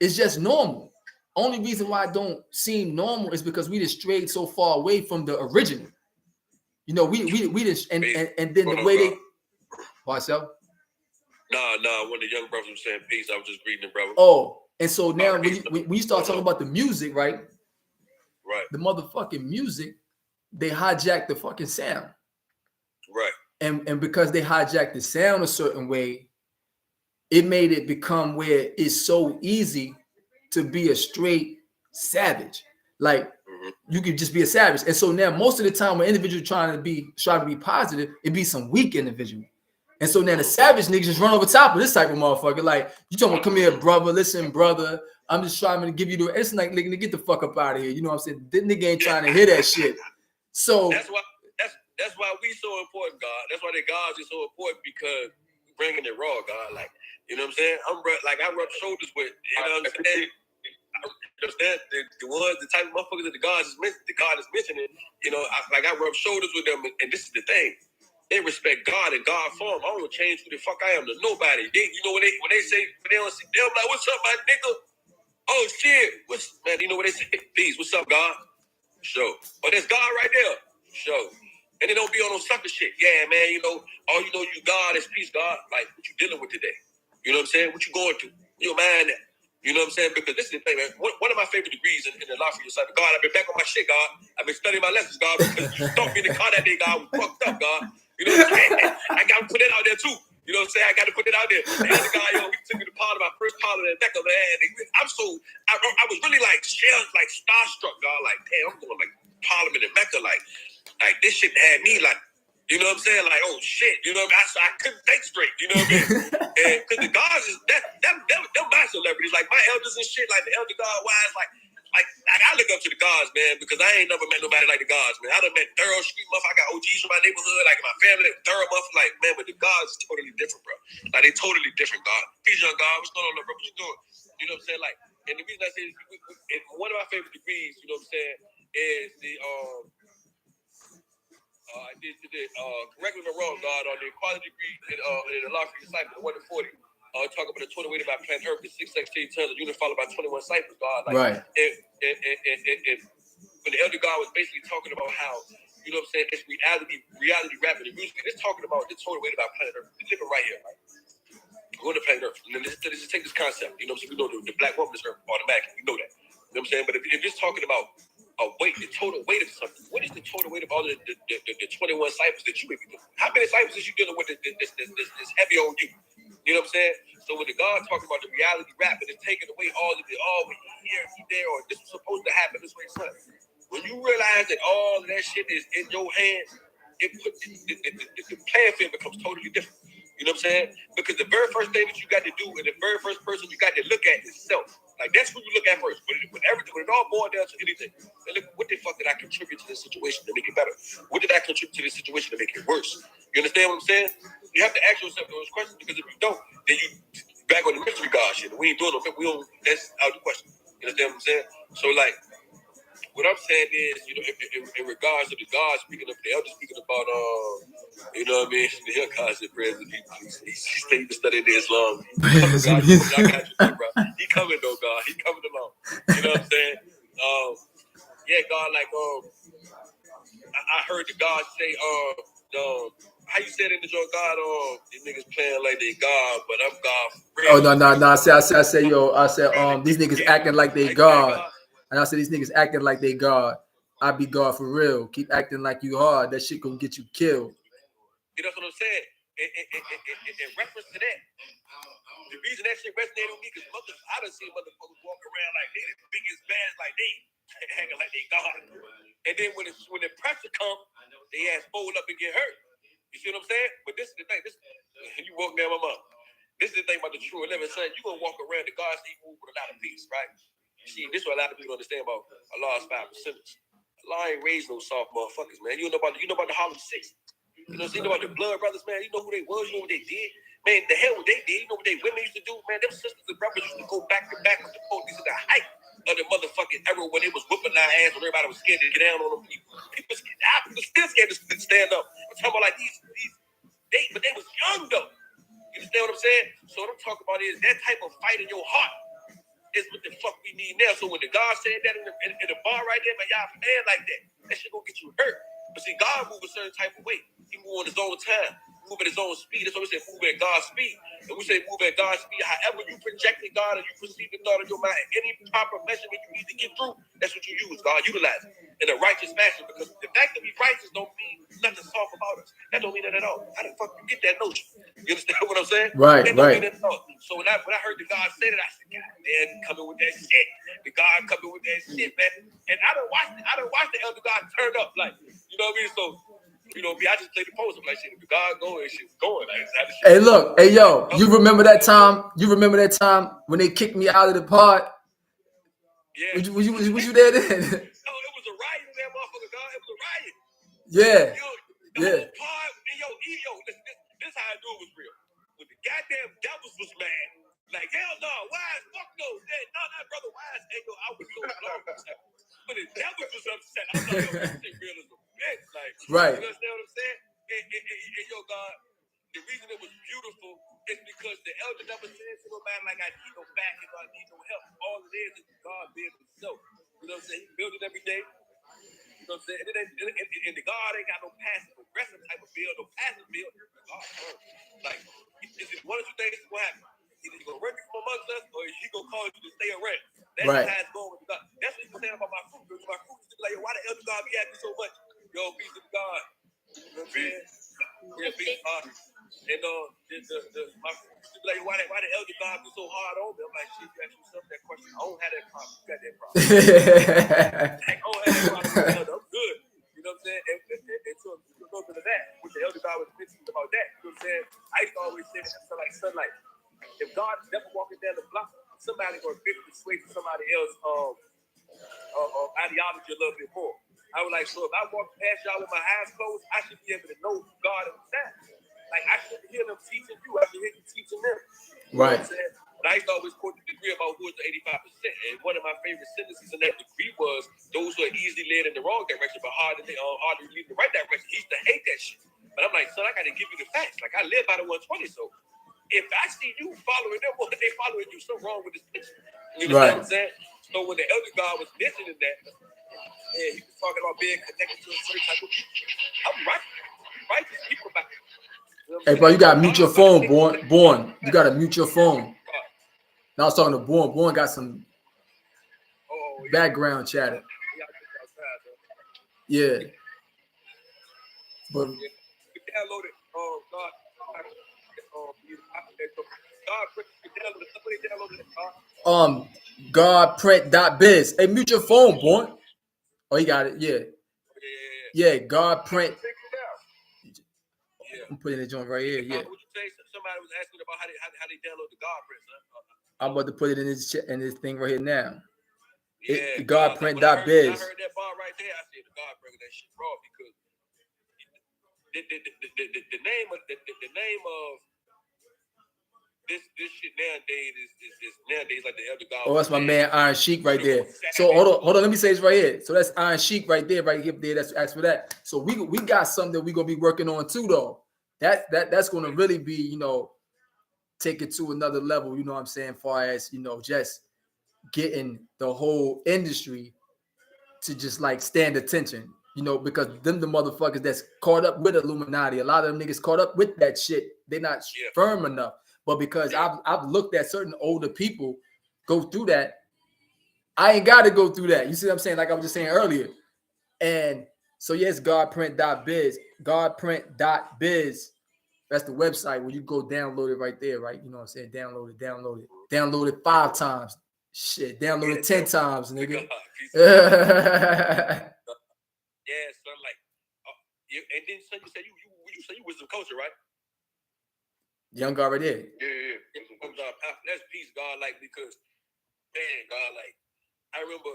is just normal. Only reason why it don't seem normal is because we just strayed so far away from the original. You know, we just and then the way they myself. Nah, one of the young brothers was saying peace. I was just greeting the brother. Oh, and so now when you start talking about the music, right? Right. The motherfucking music, they hijack the fucking sound. Right. And because they hijacked the sound a certain way, it made it become where it's so easy to be a straight savage. Like you could just be a savage. And so now most of the time when individuals try to be positive, it be some weak individual. And so now the savage niggas just run over top of this type of motherfucker. Like, you talking about, come here, brother. Listen, brother. I'm just trying to give you the. It's like, nigga, get the fuck up out of here. You know what I'm saying? This nigga ain't trying to hear that shit. So that's why we so important, God. That's why the gods is so important, because we bringing it raw, God. Like, you know what I'm saying? I rub shoulders with. You know what I'm saying? You understand the type of motherfuckers that the God is mentioning. You know, I rub shoulders with them, and this is the thing. They respect God and God form. I don't change who the fuck I am to nobody. You know when they say, they don't see, they're like, what's up, my nigga? Oh shit, man? You know what they say? Peace. What's up, God? Sure. Oh, there's God right there. Sure. And they don't be on no sucker shit. Yeah, man. You know, you God is peace, God. Like, what you dealing with today? You know what I'm saying? What you going through? You mind that? You know what I'm saying? Because this is the thing, man. One of my favorite degrees in the life of your son. God, I've been back on my shit, God. I've been studying my lessons, God, because you stumped me in the car that day, God. We fucked up, God. You know what I'm saying? I got to put that out there, too. You know what I'm saying? I got to put it out there. The other guy, he took me to my first parliament at Mecca, man. I was really like starstruck, God. Like, damn, I'm going like parliament in Mecca. Like this shit had me like, you know what I'm saying? Like, oh shit, you know what I mean? I couldn't think straight, you know what I mean? And because the gods is them my celebrities, like my elders and shit, like the elder God Wize, like I look up to the gods, man, because I ain't never met nobody like the gods, man. I done met thorough street muff. I got OGs from my neighborhood, like my family, thorough muff, like, man, but the gods is totally different, bro. Like, they totally different, God. Peace, young God. What's going on, bro? What you doing? You know what I'm saying? Like, and the reason I say this, one of my favorite degrees, you know what I'm saying, is the I did correct me if I'm wrong, God, on the equality degree in the law for your disciple, 1 to 40. Talk about the 20 weighted by planet Earth, the 616 tons of unit followed by 21 cyphers, God. Like, right. And when the elder God was basically talking about how, you know what I'm saying, it's reality rap and music. It's talking about the total weighted by planet Earth. We're living right here, right? Go to planet Earth. And then let's take this concept. You know what I'm saying? We know the black woman is Earth automatically. We know that. You know what I'm saying? But if it's talking about a weight, the total weight of something, what is the total weight of all the 21 cyphers that you may be doing? How many cyphers is you dealing with this heavy on you? You know what I'm saying? So when the God talking about the reality rap and it's taking away all of it, here, there, or this is supposed to happen this way, son. When you realize that all of that shit is in your hands, it puts the playing field becomes totally different. You know what I'm saying? Because the very first thing that you got to do and the very first person you got to look at is self. Like, that's who you look at first. When it all boils down to anything, look, what the fuck did I contribute to this situation to make it better? What did I contribute to this situation to make it worse? You understand what I'm saying? You have to ask yourself those questions, because if you don't, then you back on the mystery God shit. We ain't doing no, that's out of the question. You understand what I'm saying? So, like, what I'm saying is, you know, in regards to the God speaking of the elder speaking about, you know what I mean? The young God said, president, he stayed to study this long. He coming, God. I got you, bro. He coming though, God. He coming along. You know what I'm saying? Yeah, God, like, I heard the God say, how you said in the joke, God, these niggas playing like they God, but I'm God for real. Oh no. I said, these niggas acting like they God. And I said, these niggas acting like they God. I be God for real. Keep acting like you hard. That shit gonna get you killed. You know what I'm saying? In reference to that, the reason that shit resonated with me, because I done seen motherfuckers walk around like they the biggest bad, like they hanging like they God. And then when the pressure comes, they ass fold up and get hurt. You see what I'm saying? But this is the thing. You walk down my mom. This is the thing about the true 11 son. You're going to walk around the God see move with a lot of peace, right? See, this is what a lot of people understand about Allah's 5%. Allah ain't raised no soft motherfuckers, man. You know about the Harlem Six. You know about the Blood Brothers, man. You know who they was. You know what they did. Man, the hell what they did. You know what they women used to do, man. Them sisters and brothers used to go back to back with the police at the height of the motherfucking era when they was whipping our ass and everybody was scared to get down on them. People still scared to stand up. I'm talking about like but they was young though. You understand what I'm saying? So what I'm talking about is that type of fight in your heart is what the fuck we need now. So when the God said that in the bar right there, man, y'all playing like that shit gonna get you hurt. But see, God move a certain type of way. He move on his own time, move at his own speed. That's why we say move at God's speed. And we say move at God's speed. However you projected God and you perceive the thought of your mind, any proper measurement you need to get through, that's what you use. God utilize it in a righteous fashion. Because the fact that we righteous don't mean nothing soft about us. That don't mean that at all. How the fuck you get that notion? You understand what I'm saying? Right, that don't right. mean that at all. So when I heard the God say that, I said, God damn, he coming with that shit. The God coming with that shit, man. And I don't watch the elder God turn up like, you know what I mean? So, you know, I just play the post. I'm like, shit, if the God going, shit's going. Like, hey, look, hey, yo, you remember that time? You remember that time when they kicked me out of the pod? Yeah. Was you there then? No, it was a riot in that motherfucker, God. It was a riot. Yeah. The whole pod, yo, listen, this how I knew it was real. When the goddamn devils was mad, like, hell no, Wise, fuck no, that brother Wise, hey, yo, I was so long. But the devils was upset. I'm like, yo, this shit real as a bitch. Like, right. You understand what I'm saying? And yo, God, the reason it was beautiful is because the elder never said to no man like I need no back and I need no help. All it is God built himself. You know what I'm saying? He built it every day. You know what I'm saying? And the God ain't got no passive aggressive type of build, no passive build. God, like, is it one or two things that will happen? Either he's gonna run you from amongst us or he's gonna cause you to stay around. That's right. how it's going with God. That's what he was saying about my fruit. My fruit is like, yo, why the elder God be happy so much? Yo, peace to God. You know what I'm saying? Yeah, peace. And my fruit used to be like, why the elder God be so hard on me? I'm like, shit, you ask yourself that question. I don't have that problem. You got that problem. I don't have that problem. I'm good. You know what I'm saying? And so a little bit of that, which the elder God was mentioning about that. You know what I'm saying? I used to always say that like sunlight. If God is never walking down the block, somebody gonna eventually sway to somebody else ideology a little bit more. I was like, so if I walk past y'all with my eyes closed, I should be able to know God understands. Like I should hear them teaching you, I should hear you teaching them. You right. know what I'm saying? But I used to always quote the degree about who is the 85%. And one of my favorite sentences in that degree was those who are easily led in the wrong direction, but hard to lead in the right direction. He used to hate that shit. But I'm like, son, I gotta give you the facts. Like I live by the 120, so if I see you following them, well, they following you, something wrong with this picture. You know what I'm saying? So when the elder God was mentioning that, and he was talking about being connected to a certain type of people, I'm righteous people back. You know hey, bro, you gotta mute your phone, Born. You gotta mute your phone. Now I was talking to Born. Born got some background chatter. Yeah. But download it. GodpriNt.biz. Hey, mute your phone, Born. Oh, he got it. Yeah. Yeah, GodpriNt. I'm putting the joint right here. Yeah. Somebody was asking about how they download the GodpriNt. I'm about to put it in this thing right here now. Yeah, GodpriNt.biz. I heard that bar right there. I said the God bringing that shit raw because the name of this shit nowadays is nowadays like the elder God. Oh, that's my man Iron Sheik right there. So hold on. Let me say this right here. So that's Iron Sheik right there. That's ask for that. So we got something that we're gonna be working on too, though. That's gonna really be, you know, take it to another level. You know what I'm saying? Far as, you know, just getting the whole industry to just like stand attention, you know, because them the motherfuckers that's caught up with Illuminati. A lot of them niggas caught up with that shit. They're not firm enough. But because I've looked at certain older people go through that, I ain't got to go through that. You see what I'm saying? Like I was just saying earlier. And so yes, GodpriNt.biz, GodpriNt.biz. That's the website where you go download it right there, right? You know what I'm saying? Download it. Download it 5 times. Shit, download it 10 times, nigga. Yeah, son, like And then son, you said you say you wisdom culture, right? Young God right there. Yeah. That's peace, God. Like, because man, God, like, I remember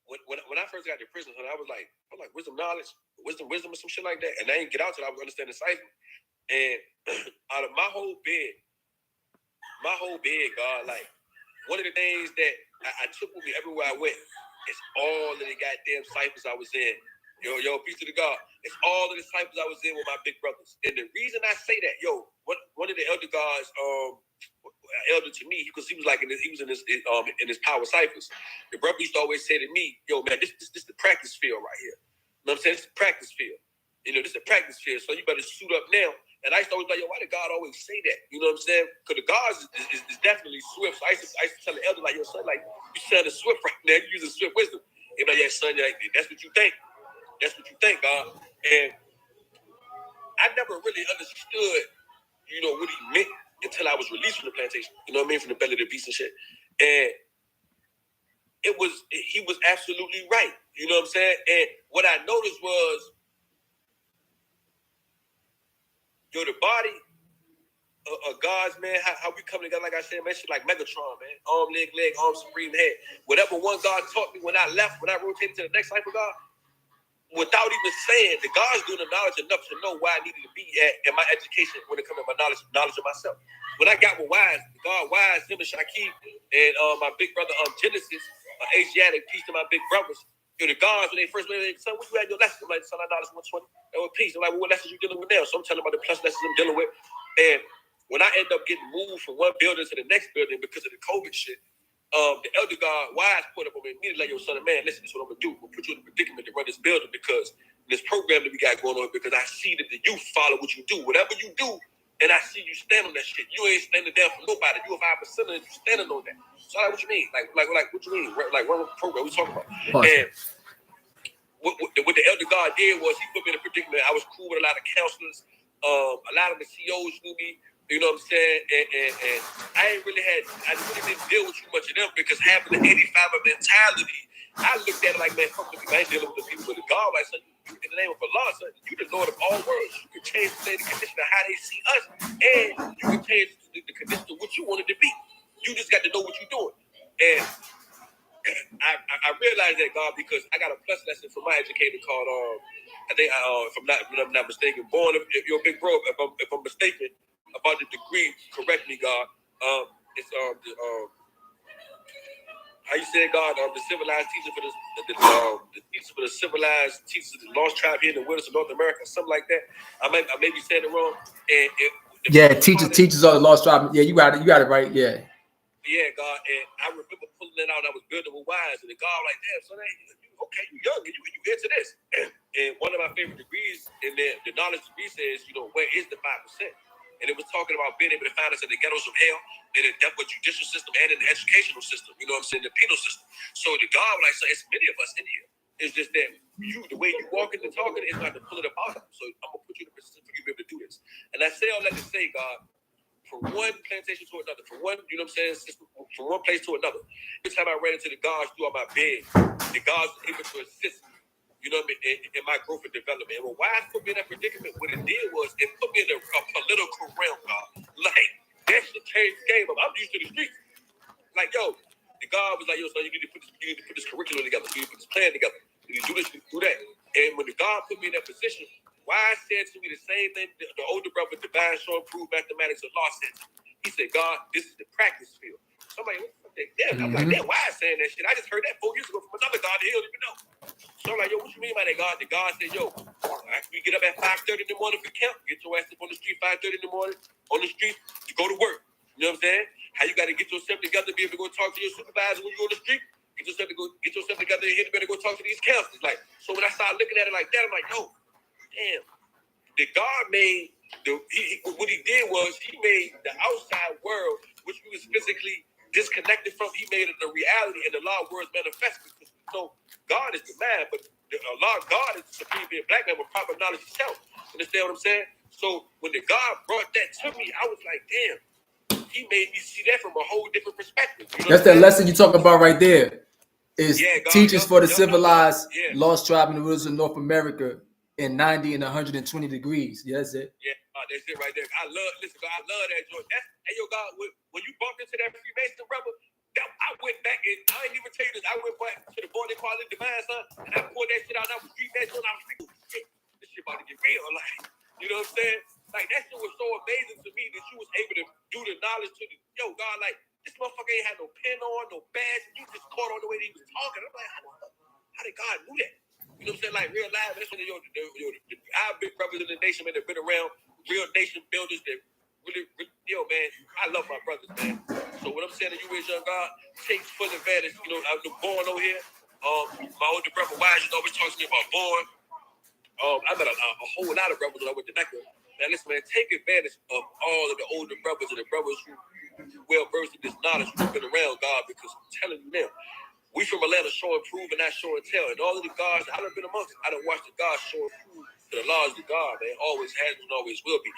when I first got to prison, I was like wisdom, knowledge, wisdom, or some shit like that. And I didn't get out till I was understanding cipher. And out of my whole bed, God, like, one of the things that I took with me everywhere I went is all of the goddamn ciphers I was in. Yo, peace to the God. It's all of the ciphers I was in with my big brothers. And the reason I say that, one of the elder gods, elder to me, because he was like in his power ciphers. The brother used to always say to me, yo, man, this the practice field right here. You know what I'm saying? It's the practice field. You know, this is the practice field. So you better suit up now. And I used to always like, yo, why did God always say that? You know what I'm saying? Because the gods is definitely swift. So I used to tell the elder, like, yo, son, like, you sound swift right now. You using swift wisdom. He'd be like, yeah, son, like, that's what you think. That's what you think, God. And I never really understood, you know, what he meant until I was released from the plantation. You know what I mean? From the belly of the beast and shit. And he was absolutely right. You know what I'm saying? And what I noticed was, yo, the body of God's, man, how we come together, like I said, man, shit like Megatron, man. Arm, leg, arm, supreme, head. Whatever one God taught me when I left, when I rotated to the next life of God, without even saying, the God's doing the knowledge enough to know where I needed to be at in my education when it comes to my knowledge of myself. When I got with Wize, God Wize, him and Shaki, and my big brother Genesis, Asiatic, peace to my big brothers. You know, the gods, when they first went, son, what you had your lesson? I'm like, son, I knowledge 120. And with peace. I'm like, well, what lessons you dealing with now? So I'm telling them about the plus lessons I'm dealing with. And when I end up getting moved from one building to the next building because of the COVID shit, the elder God Wize put up on me immediately, like, yo, son of man, listen, this is what I'm gonna do. We'll put you in a predicament to run this building because this program that we got going on, because I see that the youth follow what you do. Whatever you do, and I see you stand on that shit. You ain't standing down for nobody. You a 5% and you standing on that. So like, what you mean? Like what you mean? Like what program we talking about? And what the elder God did was he put me in a predicament. I was cool with a lot of counselors. A lot of the CEOs knew me. You know what I'm saying? And I really didn't deal with too much of them because having the 85er mentality, I looked at it like, man, fuck the people. I ain't dealing with the people, but the God, like, son, in the name of Allah, son, you the Lord of all worlds. You can change the condition of how they see us, and you can change the condition of what you wanted to be. You just got to know what you're doing. And I realized that, God, because I got a plus lesson from my educator called, I think, if I'm not mistaken, Born, if you're a big bro, if I'm mistaken about the degree, correct me, God. It's how you say, God, the civilized teacher for the teacher for the civilized teachers of the lost tribe here in the wilderness of North America, something like that. I may be saying it wrong. And teachers of the lost tribe. Yeah, you got it right. Yeah. Yeah, God, and I remember pulling it out. I was building with Wize, and the God like, damn, so okay, you young, and you into this. And one of my favorite degrees in the knowledge degree says, you know, where is the 5%? And it was talking about being able to find us in the ghettos of hell, in the depth of judicial system, and in the educational system. You know what I'm saying? The penal system. So the God like, so it's many of us in here. It's just that the way you walking and talking is not to pull it up out of. So I'm gonna put you in a position for you to be able to do this. And I say all that to say, God, from one plantation to another, from one, you know what I'm saying, from one place to another. Every time I ran into the gods throughout my bed, the gods were able to assist me, you know what I mean, in my growth and development. And when Wize put me in that predicament, what it did was it put me in a political realm, God. Like, that shit changed the game. I'm used to the streets. Like, yo, the God was like, yo, son, you need to put this curriculum together. You need to put this plan together. You need to do this, you need to do that. And when the God put me in that position, Wize said to me the same thing the older brother, Divine Show Improved Mathematics of Law said. He said, God, this is the practice field. So I'm like, what the fuck? Damn, I'm like, damn, Wize saying that shit. I just heard that 4 years ago from another God that he don't even know. So I'm like, yo, what you mean by that, God? The God said, yo, we get up at 5:30 in the morning for camp. Get your ass up on the street 5:30 in the morning. On the street, you go to work. You know what I'm saying? How you got to get yourself together, be able to go talk to your supervisor when you're on the street. Get yourself together and hit the better go talk to these counselors. Like, so when I started looking at it like that, I'm like, yo, damn. The God made what he did was he made the outside world, which we was physically disconnected from. He made it the reality, and the law of words manifested. So God is the man, but God is the supreme being black man with proper knowledge himself. Understand what I'm saying? So when the God brought that to me, I was like, damn. He made me see that from a whole different perspective. You know That's that lesson you talk about right there. Is teachers for the civilized lost tribe in the wilderness of North America. in 90 and 120 degrees. Yeah, that's it. Yeah, that's it right there. I love that joint. Hey, yo, God, when you bumped into that Freemason brother, I went back and I ain't even tell you this. I went back to the boy they call it Divine Son, and I pulled that shit out. And I was reading that shit, and I was like, oh, shit, this shit about to get real. Like, you know what I'm saying? Like, that shit was so amazing to me that you was able to do the knowledge to the, yo, God, like, this motherfucker ain't had no pin on, no badge, and you just caught on the way that he was talking. I'm like, how did God do that? You know what I'm saying? Like, real life, that's when our big brothers in the nation, man, that been around, real nation builders that really, yo, man, I love my brothers, man. So what I'm saying to you is, young God, take full advantage. You know, I'm born over here. My older brother Wize always talks to me about born. I met a whole lot of brothers when I went to Mecca. Man, listen, man, take advantage of all of the older brothers and the brothers who well versed in this knowledge who've been around God, because I'm telling you now, we from Atlanta show and prove and not show and tell. And all of the gods I done been amongst, I done watched the gods show and prove to the laws of God, man. Always has and always will be.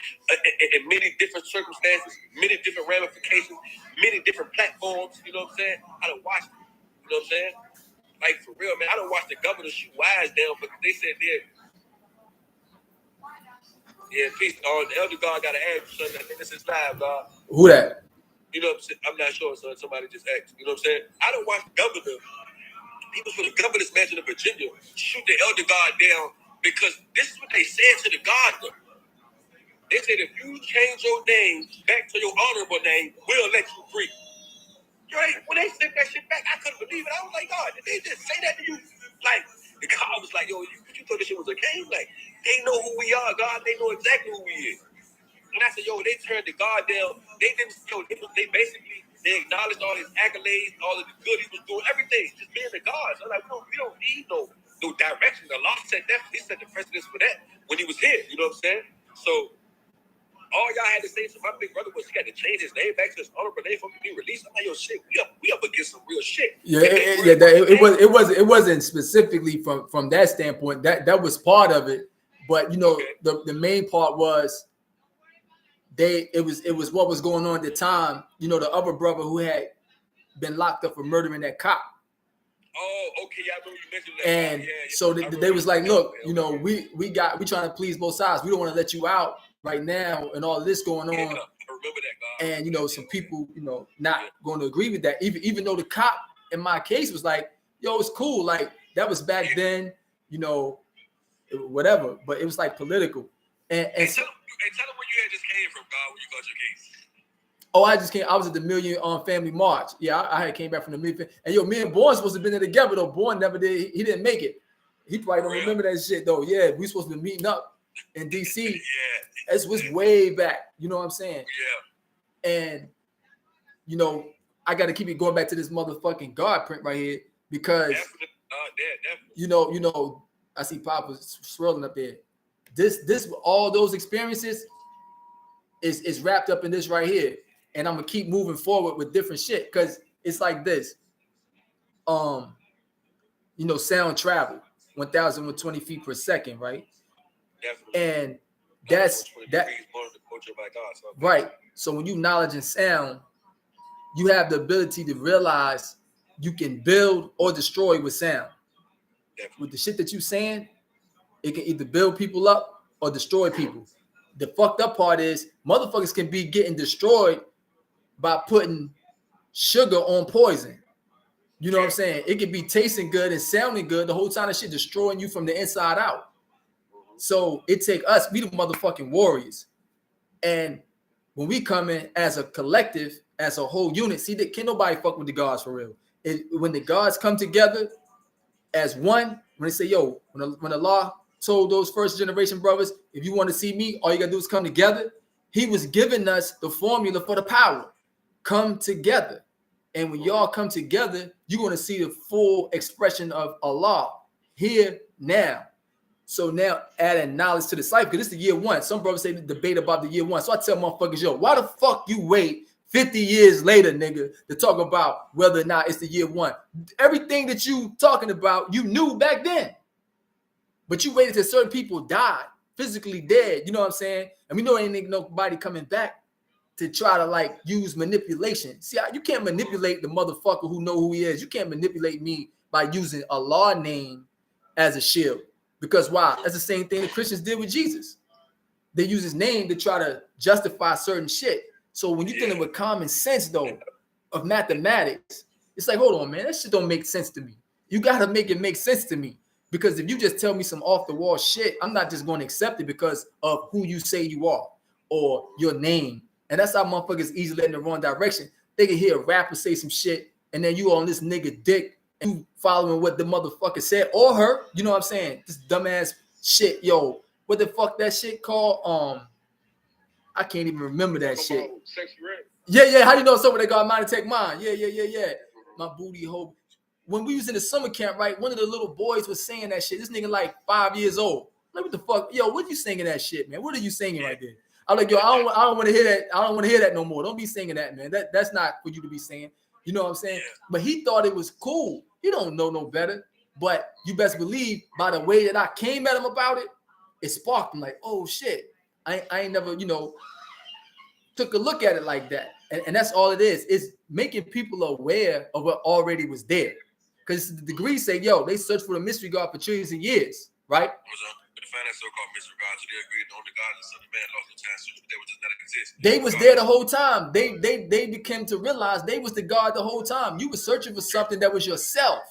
In many different circumstances, many different ramifications, many different platforms, you know what I'm saying? I done watched it. You know what I'm saying? Like, for real, man, I done watched the governor shoot Wize down, but they said peace. The elder God got to add you something. I think this is live, God. Who that? You know what I'm saying? I'm not sure, son. Somebody just asked. You know what I'm saying? I don't watch the governor. He was for the governor's mansion in Virginia shoot the elder God down because this is what they said to the God. They said, if you change your name back to your honorable name, we'll let you free. Right? When they sent that shit back, I couldn't believe it. I was like, God, did they just say that to you? Like, the God was like, yo, you thought this shit was a game? Like, they know who we are, God. They know exactly who we is. And I said, yo, they turned the God down. They didn't, they basically, they acknowledged all his accolades, all of the good he was doing, everything, just being the God. So like, we don't need no direction. The law said that. He set the precedence for that when he was here. You know what I'm saying? So all y'all had to say to my big brother was he got to change his name back to his honorable name for him to be released. I'm like, yo, shit, we up against some real shit. Yeah, it wasn't specifically from that standpoint. That was part of it, but you know, the main part was it was what was going on at the time. You know, the other brother who had been locked up for murdering that cop. Oh, okay, yeah, I know you mentioned that. And so they was like, look, you know, we trying to please both sides. We don't want to let you out right now, and all of this going on. I remember that, God. And you know, some people, you know, not going to agree with that. Even though the cop in my case was like, yo, it's cool. Like, that was back then, you know, whatever. But it was like political. And tell them where you had just came from, God, when you got your case. Oh, I just came. I was at the Million Family March. Yeah, I had came back from the Million. And yo, me and Bourne supposed to have been there together though. Bourne never did. He didn't make it. He probably don't remember that shit though. Yeah, we supposed to be meeting up in DC. Yeah, it was way back. You know what I'm saying? Yeah. And you know, I got to keep it going back to this motherfucking GodpriNt right here because definitely. You know, I see Papa swirling up there. This all those experiences is wrapped up in this right here. And I'm gonna keep moving forward with different shit because it's like this. You know, sound travel 1,020 feet per second, right? Definitely. And that's that. Right. So when you knowledge and sound, you have the ability to realize you can build or destroy with sound. Definitely. With the shit that you saying, it can either build people up or destroy people. The fucked up part is motherfuckers can be getting destroyed by putting sugar on poison. You know what I'm saying? It can be tasting good and sounding good the whole time. That shit destroying you from the inside out. So it take us, we the motherfucking warriors. And when we come in as a collective, as a whole unit, see that can't nobody fuck with the gods for real. When the gods come together as one, when they say, yo, when Allah told those first generation brothers, if you want to see me, all you gotta do is come together. He was giving us the formula for the power. Come together. And when y'all come together, you're going to see the full expression of Allah here now. So now adding knowledge to the cypher, because this is the year one. Some brothers say the debate about the year one. So I tell motherfuckers, yo, why the fuck you wait 50 years later, nigga, to talk about whether or not it's the year one? Everything that you talking about, you knew back then. But you waited till certain people died, physically dead. You know what I'm saying? And we know ain't nobody coming back to try to like use manipulation. See, you can't manipulate the motherfucker who know who he is. You can't manipulate me by using Allah's name as a shield. Because why? That's the same thing the Christians did with Jesus. They use his name to try to justify certain shit. So when you're dealing with common sense, though, of mathematics, it's like, hold on, man, that shit don't make sense to me. You gotta make it make sense to me. Because if you just tell me some off-the-wall shit, I'm not just going to accept it because of who you say you are or your name. And that's how motherfuckers easily let in the wrong direction. They can hear a rapper say some shit, and then you on this nigga dick and you following what the motherfucker said or her. You know what I'm saying? This dumbass shit, yo. What the fuck that shit called? I can't even remember that shit. Yeah. How you know someone that got mine to take mine? Yeah. My booty hole. When we was in the summer camp, right? One of the little boys was saying that shit. This nigga like 5 years old. Like, what the fuck? Yo, what are you singing that shit, man? What are you singing right there? I'm like, yo, I don't want to hear that. I don't want to hear that no more. Don't be singing that, man. That's not for you to be singing. You know what I'm saying? But he thought it was cool. He don't know no better. But you best believe by the way that I came at him about it, it sparked him like, oh shit. I ain't never, took a look at it like that. And that's all it is. It's making people aware of what already was there. Because the degrees say, yo, they searched for the mystery God for trillions of years, right? They was there the whole time. They became to realize they was the God the whole time. You were searching for something that was yourself.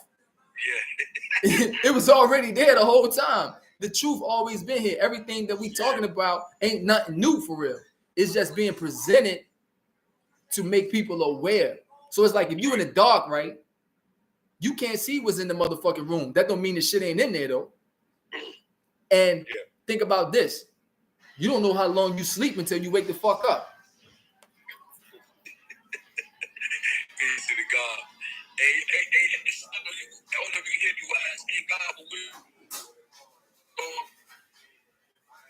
Yeah. It was already there the whole time. The truth always been here. Everything that we talking about ain't nothing new for real. It's just being presented to make people aware. So it's like if you in the dark, right? You can't see what's in the motherfucking room. That don't mean the shit ain't in there though. And think about this. You don't know how long you sleep until you wake the fuck up. Peace to the God. Hey, I don't know if you can hear me, Wize. Hey, God, but we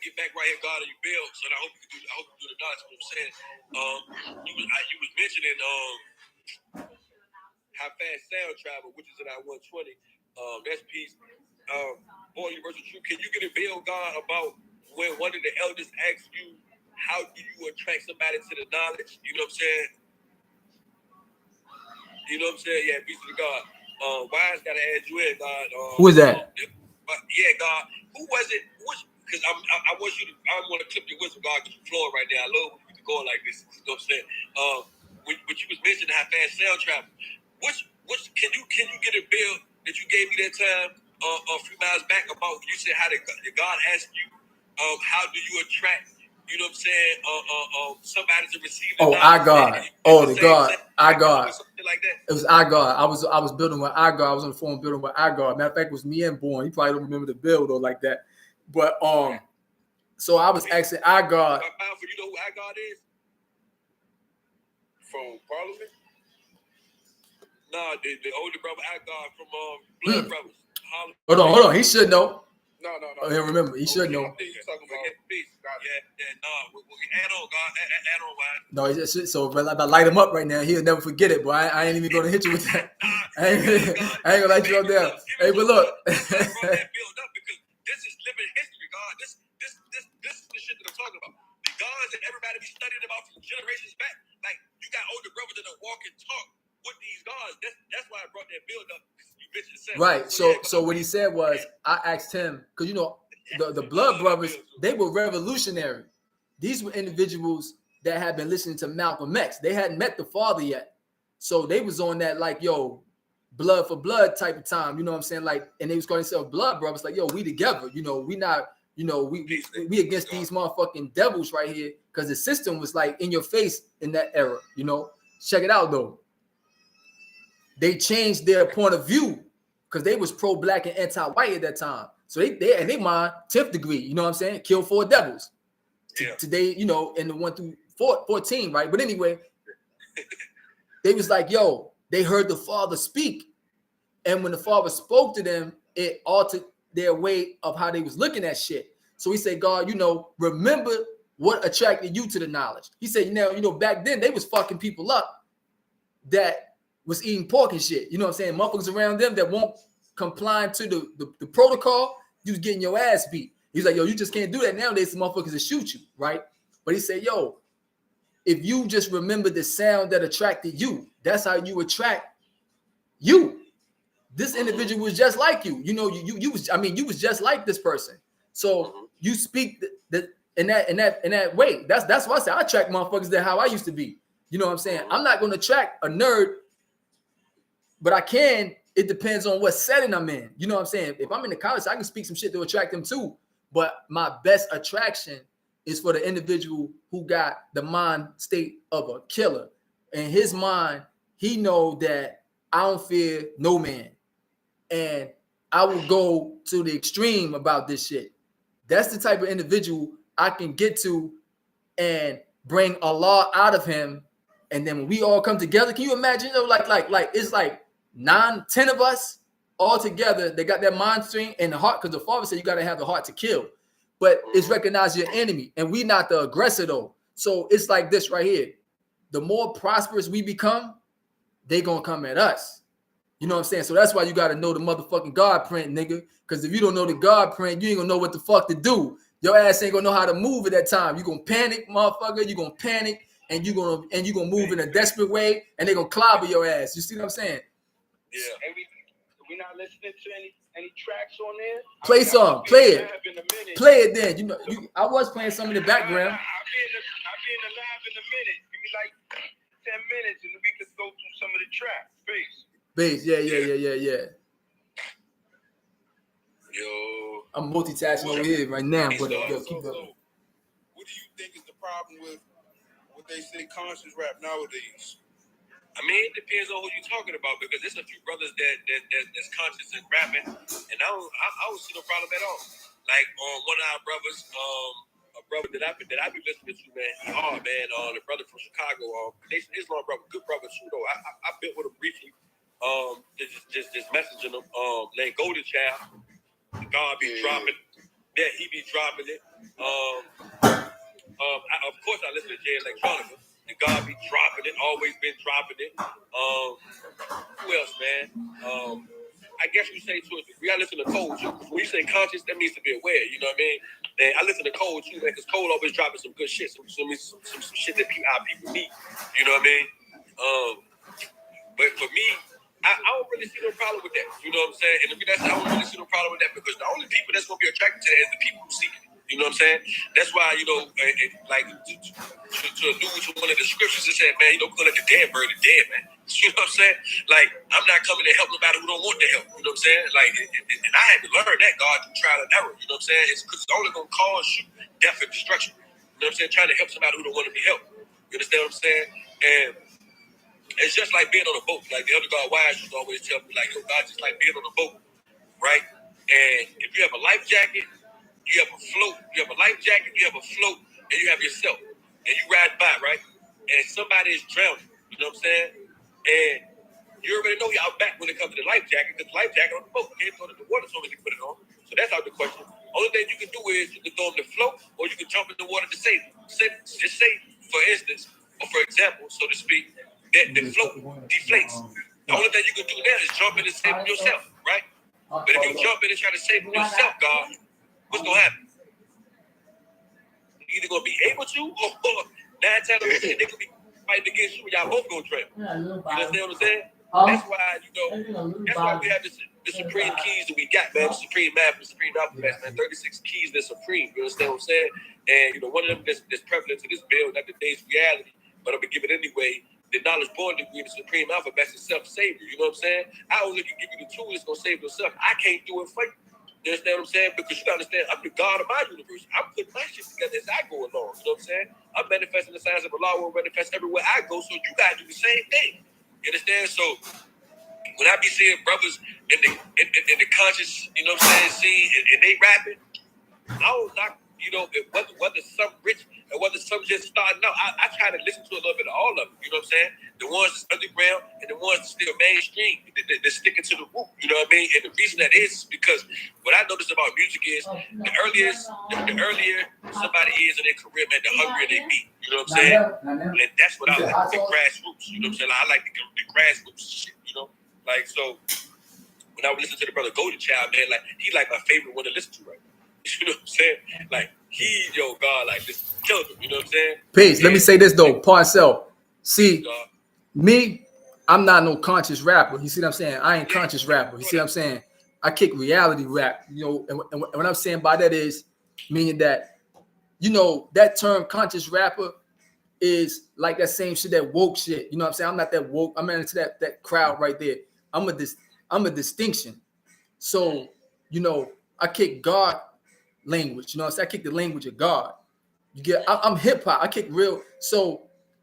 get back right here, God, and you build. So I hope you do the dots. What I'm saying. You was mentioning how fast sound travel, which is in our 120. That's peace. Boy, universal truth. Can you get a bill, God, about when one of the elders asks you, how do you attract somebody to the knowledge? You know what I'm saying? Yeah, peace to the God. Wize got to add you in, God. Who is that? God. Who was it? Because I want to clip your wisdom, God, because you're flowing right now. I love when you going like this. You know what I'm saying? When you was mentioning how fast sound travel, which can you get a bill that you gave me that time a few miles back about? You said how God asked you, how do you attract? You know what I'm saying? Somebody to receive. Our God. The God. Our God. Something like that. It was our God. I was building with our God. I was on the phone building with our God. Matter of fact, it was me and Born. He probably don't remember the build or like that. But so I was asking our God. You know who our God is? From Parliament? Nah, the older brother, our God from Blood Brothers. Hold on. He should know. No. He'll remember. He should know. He's talking about peace. We'll add on, God. Add on, Wize. No, he just so if I light him up right now, he'll never forget it. But I ain't even gonna hit you with that. I ain't gonna light you up there. Hey, but look. Build up because this is living history, God. This is the shit that I'm talking about. The gods that everybody be studying about from generations back. Like you got older brothers that walk and talk with these gods. That's why I brought that build up. Right. So what he said was, I asked him, because the Blood Brothers, they were revolutionary. These were individuals that had been listening to Malcolm X. They hadn't met the father yet. So they was on that like, yo, blood for blood type of time. You know what I'm saying? Like, and they was calling themselves Blood Brothers, like, yo, we together. We not, we against these motherfucking devils right here. Because the system was like in your face in that era. Check it out though. They changed their point of view because they was pro-black and anti-white at that time. So they and they mind 10th degree, you know what I'm saying? Kill 4 devils. Today, in the 1 through 14, right? But anyway, they was like, yo, they heard the Father speak. And when the Father spoke to them, it altered their way of how they was looking at shit. So he said, God, remember what attracted you to the knowledge. He said, back then they was fucking people up that was eating pork and shit. You know what I'm saying? Motherfuckers around them that won't comply to the protocol, you was getting your ass beat. He's like, yo, you just can't do that nowadays. The motherfuckers will shoot you, right? But he said, yo, if you just remember the sound that attracted you, that's how you attract you. this individual was just like you. You know, you was, I mean, you was just like this person. So you speak in that way. That's why I say I track motherfuckers that how I used to be. You know what I'm saying? I'm not gonna track a nerd, but I can. It depends on what setting I'm in. You know what I'm saying? If I'm in the college, I can speak some shit to attract them too. But my best attraction is for the individual who got the mind state of a killer. In his mind, he know that I don't fear no man. And I will go to the extreme about this shit. That's the type of individual I can get to and bring Allah out of him. And then when we all come together, can you imagine, you know, like it's like 9, 10 of us all together. They got that mind stream and the heart, because the Father said you got to have the heart to kill. But it's recognize your enemy, and we not the aggressor though. So it's like this right here. The more prosperous we become, they gonna come at us. You know what I'm saying? So that's why you gotta know the motherfucking GodpriNt, nigga. Because if you don't know the GodpriNt, you ain't gonna know what the fuck to do. Your ass ain't gonna know how to move at that time. You gonna panic, motherfucker. You gonna panic, and you gonna move in a desperate way, and they gonna clobber your ass. You see what I'm saying? Yeah. And we not listening to any tracks on there. Play some, play it. Play it then. You know, I was playing some in the background. I'll be in the live in a minute. Give me like 10 minutes and we can go through some of the tracks. Bass, yeah. Yo, I'm multitasking over here right now, but yo, keep So, going. what do you think is the problem with what they say conscious rap nowadays? I mean, it depends on who you're talking about, because there's a few brothers that's conscious and rapping, and I don't see no problem at all. Like one of our brothers, a brother that I be listening to, man, he hard, man. The brother from Chicago, Nation Islam brother, good brother too, though. I built with him briefly. Just messaging him. Named Golden Child. God be dropping. Yeah, he be dropping it. Of course, I listen to Jay Electronica. The God be dropping it. Always been dropping it. Who else, man? I guess you say to a degree, I listen to Cole too. When you say conscious, that means to be aware. You know what I mean? And I listen to Cole too, man, because Cole always dropping some good shit, some shit that people need. You know what I mean? But for me, I don't really see no problem with that. You know what I'm saying? And I don't really see no problem with that, because the only people that's going to be attracted to that is the people who seek it. You know what I'm saying? That's why, you know, like to allude to one of the scriptures, it said, man, you know, we're going to let the dead bury the dead, man. You know what I'm saying? Like, I'm not coming to help nobody who don't want the help. You know what I'm saying? Like, and I had to learn that, God, through trial and error. You know what I'm saying? It's because it's only going to cause you death and destruction. You know what I'm saying? Trying to help somebody who don't want to be helped. You understand what I'm saying? And it's just like being on a boat. Like the other God Wize used to always tell me, like, yo, God, just like being on a boat, right? And if you have a life jacket, you have a float, you have a life jacket, you have a float, and you have yourself. And you ride by, right? And somebody is drowning, you know what I'm saying? And you already know you're out back when it comes to the life jacket, because the life jacket on the boat, you can't throw it in the water so you can put it on. So that's out the question. Only thing you can do is you can throw them to float, or you can jump in the water to save them. Just say, for instance, or for example, so to speak, that the float deflates. The only thing you can do now is jump in and save them yourself, right? But if you jump in and try to save them yourself, God, what's going to happen? You're either going to be able to, or 9 times out of 10, they could be fighting against you, and y'all both going to drown. You understand what I'm saying? That's why, you know, that's why we have the supreme keys that we got, man. The supreme map, the supreme alphabet, man. 36 keys that's supreme. You understand what I'm saying? And, you know, one of them that's prevalent to this bill, not today's reality, but I'm going to give it anyway. The knowledge born degree, the supreme alphabet is self-savior. You know what I'm saying? I only can give you the tool that's going to save yourself. I can't do it for you. You understand what I'm saying? Because you got to understand, I'm the God of my universe. I'm putting my shit together as I go along. You know what I'm saying? I'm manifesting the signs of Allah, will manifest everywhere I go, so you got to do the same thing. You understand? So when I be seeing brothers in the conscious, you know what I'm saying, scene, and they rapping, I don't knock, you know, whether some rich and whether some just starting out. I try to listen to a little bit of all of them. You know what I'm saying? The ones that's underground and the ones that's still mainstream. They're sticking to the root. You know what I mean? And the reason that is because what I notice about music is the earlier somebody is in their career, man, the hungrier they be. You know what I'm saying? And that's what I like, the grassroots. You know what I'm saying? Like, I like the grassroots shit. You know, like so. When I would listen to the brother Golden Child, man, like he like my favorite one to listen to right now. You know what I'm saying? Like God, like this killed him. You know what I'm saying? Peace. Let me say this though, Parcel. See, me, I'm not no conscious rapper. You see what I'm saying? I ain't conscious rapper. You see what I'm saying? I kick reality rap. You know, and what I'm saying by that is meaning that, you know, that term conscious rapper is like that same shit, that woke shit. You know what I'm saying? I'm not that woke. I'm into that crowd right there. I'm a distinction. So, you know, I kick God language. You know what I'm saying? I kick the language of God. You get, I'm hip hop. I kick real. So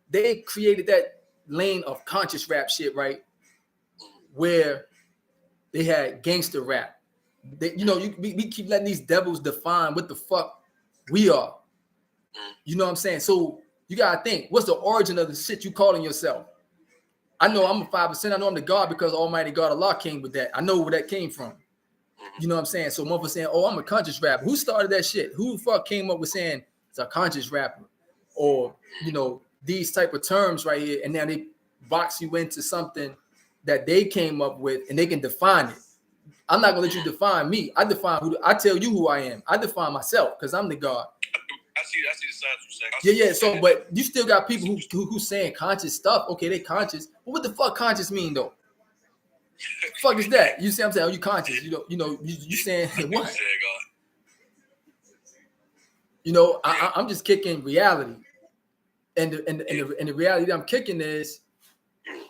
they created that lane of conscious rap shit, right? Where they had gangster rap. They, you know, we keep letting these devils define what the fuck we are. You know what I'm saying? So you gotta think, what's the origin of the shit you calling yourself? I know I'm a 5%. I know I'm the God because Almighty God Allah came with that. I know where that came from. You know what I'm saying? So motherfuckers saying, oh, I'm a conscious rapper. Who started that shit? Who the fuck came up with saying it's a conscious rapper? Or, you know, these type of terms right here, and now they box you into something that they came up with and they can define it. I'm not gonna let you define me. I tell you who I am. I define myself because I'm the God. I see the signs you're saying. Yeah. So, but you still got people who saying conscious stuff. Okay, they conscious. But what the fuck conscious mean though? Fuck is that? You see what I'm saying? Are you conscious? You saying what? You know, I'm just kicking reality. And the reality that I'm kicking is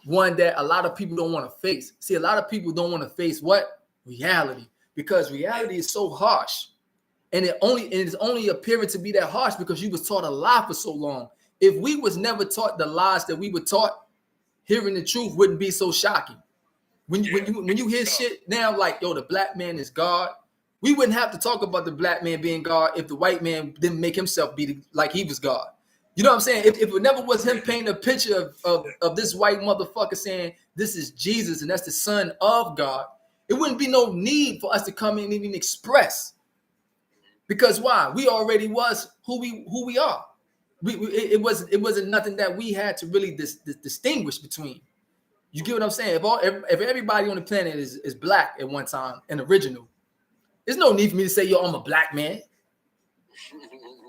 one that a lot of people don't want to face. See, a lot of people don't want to face what? Reality. Because reality is so harsh. And it's only appearing to be that harsh because you was taught a lie for so long. If we was never taught the lies that we were taught, hearing the truth wouldn't be so shocking. When you hear shit now like, yo, the black man is God, we wouldn't have to talk about the black man being God if the white man didn't make himself be like he was God. You know what I'm saying? If it never was him painting a picture of this white motherfucker saying this is Jesus and that's the son of God, it wouldn't be no need for us to come in and even express. Because why? We already was who we are. It wasn't nothing that we had to really distinguish between. You get what I'm saying? If everybody on the planet is black at one time and original, there's no need for me to say, yo, I'm a black man.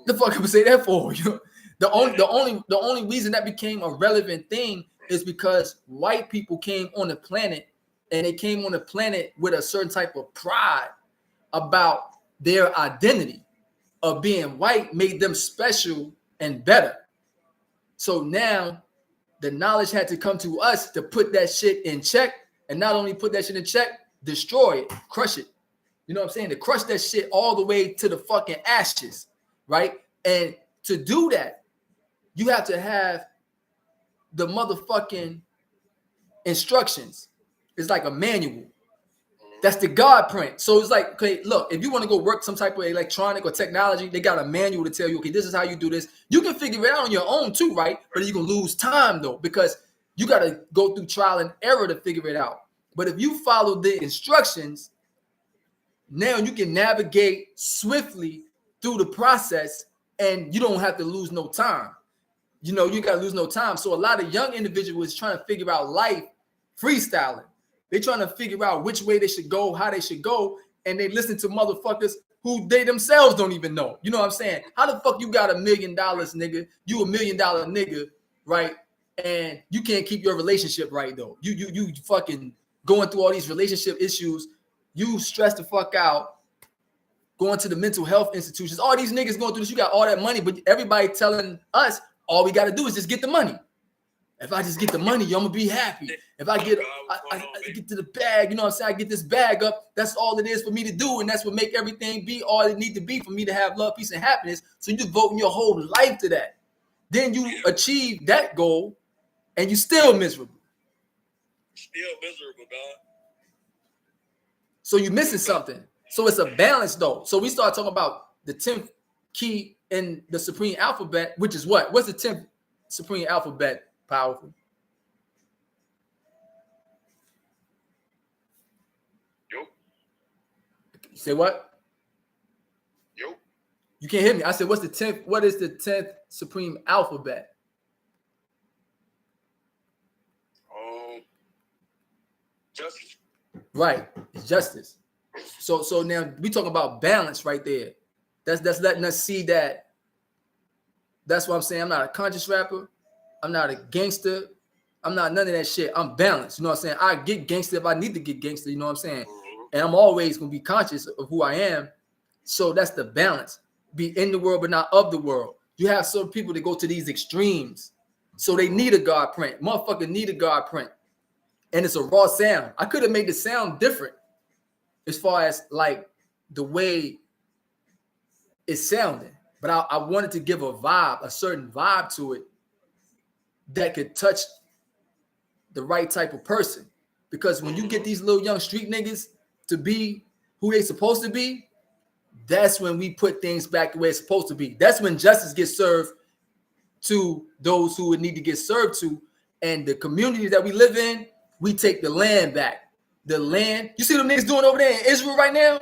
The fuck I would say that for? You know? The only reason that became a relevant thing is because white people came on the planet and they came on the planet with a certain type of pride about their identity of being white, made them special and better. So now the knowledge had to come to us to put that shit in check, and not only put that shit in check, destroy it, crush it. You know what I'm saying? To crush that shit all the way to the fucking ashes, right? And to do that, you have to have the motherfucking instructions. It's like a manual. That's the GodpriNt. So it's like, okay, look, if you want to go work some type of electronic or technology, they got a manual to tell you, okay, this is how you do this. You can figure it out on your own too, right? But you can lose time though, because you got to go through trial and error to figure it out. But if you follow the instructions, now you can navigate swiftly through the process and you don't have to lose no time. You know, you got to lose no time. So a lot of young individuals trying to figure out life freestyling. They trying to figure out which way they should go, how they should go, and they listen to motherfuckers who they themselves don't even know. You know what I'm saying? How the fuck you got $1 million, nigga? You $1 million nigga, right? And you can't keep your relationship right though. You fucking going through all these relationship issues. You stress the fuck out, going to the mental health institutions. All these niggas going through this. You got all that money, but everybody telling us all we got to do is just get the money. If I just get the money, I'm gonna be happy. If I get to the bag, you know what I'm saying? I get this bag up. That's all it is for me to do, and that's what make everything be all it need to be for me to have love, peace, and happiness. So you devoting your whole life to that. Then you achieve that goal, and you still miserable. Still miserable, God. So you're missing something. So it's a balance, though. So we start talking about the 10th key in the supreme alphabet, which is what? What's the 10th supreme alphabet? Powerful. Yo. You say what? Yo. You can't hear me. I said, what's the 10th? What is the 10th supreme alphabet? Justice. Right. It's justice. So now we talk about balance right there. That's letting us see that. That's what I'm saying. I'm not a conscious rapper. I'm not a gangster. I'm not none of that shit. I'm balanced. You know what I'm saying? I get gangster if I need to get gangster. You know what I'm saying? And I'm always gonna be conscious of who I am. So that's the balance. Be in the world, but not of the world. You have some people that go to these extremes. So they need a GodpriNt. Motherfucker need a GodpriNt. And it's a raw sound. I could have made the sound different as far as like the way it's sounding. But I wanted to give a vibe, a certain vibe to it that could touch the right type of person. Because when you get these little young street niggas to be who they supposed to be, that's when we put things back the way it's supposed to be. That's when justice gets served to those who would need to get served to. And the communities that we live in, we take the land back. The land. You see them niggas doing over there in Israel right now?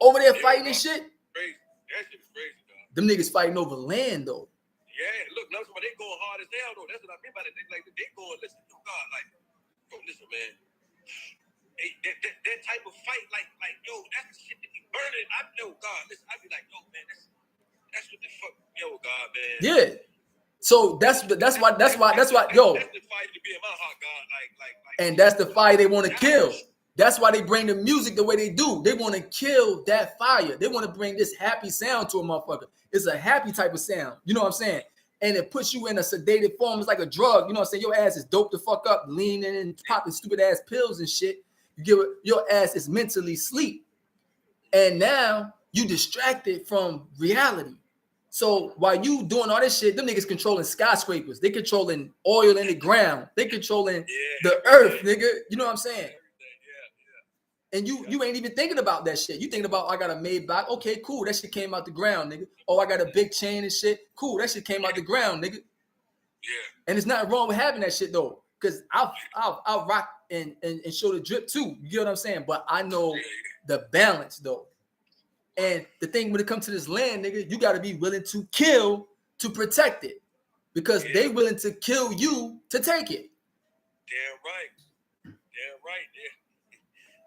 Over there fighting and shit? Crazy. That shit is crazy, dog. Them niggas fighting over land, though. Yeah, look, no, they going hard as hell, though. That's what I mean by it. They going, listen, oh God, like, yo, listen, man. That type of fight, like, yo, that's the shit that be burning. I know, God, listen, I be like, yo, man, that's what the fuck, yo, God, man. Yeah. So that's why, yo. That's the fire to be in my heart, God, like. And that's the fire they want to kill. That's why they bring the music the way they do. They want to kill that fire. They want to bring this happy sound to a motherfucker. It's a happy type of sound. You know what I'm saying? And it puts you in a sedated form. It's like a drug. You know what I'm saying? Your ass is dope the fuck up, leaning and popping stupid ass pills and shit. You give it, your ass is mentally asleep. And now you distracted from reality. So while you doing all this shit, them niggas controlling skyscrapers. They controlling oil in the ground. They controlling the earth, nigga. You know what I'm saying? And you ain't even thinking about that shit. You thinking about, I got a Maybach. Okay, cool. That shit came out the ground, nigga. Oh, I got a big chain and shit. Cool. That shit came out the ground, nigga. Yeah. And it's nothing wrong with having that shit though. Cause I'll rock and show the drip too. You get what I'm saying? But I know the balance though. And the thing when it comes to this land, nigga, you gotta be willing to kill to protect it. Because they willing to kill you to take it. Damn right. Damn right. Yeah.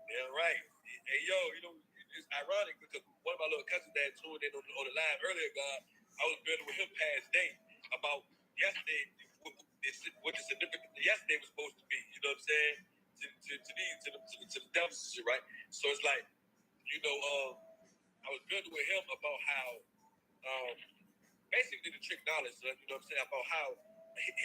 Damn right. Hey, yo, you know, it's ironic because one of my little cousins that tuned in on the live earlier, God, I was building with him past day about yesterday, what the significance of yesterday was supposed to be, you know what I'm saying? To the devils and shit, right? So it's like, you know, I was building with him about how, basically the trick knowledge, you know what I'm saying, about how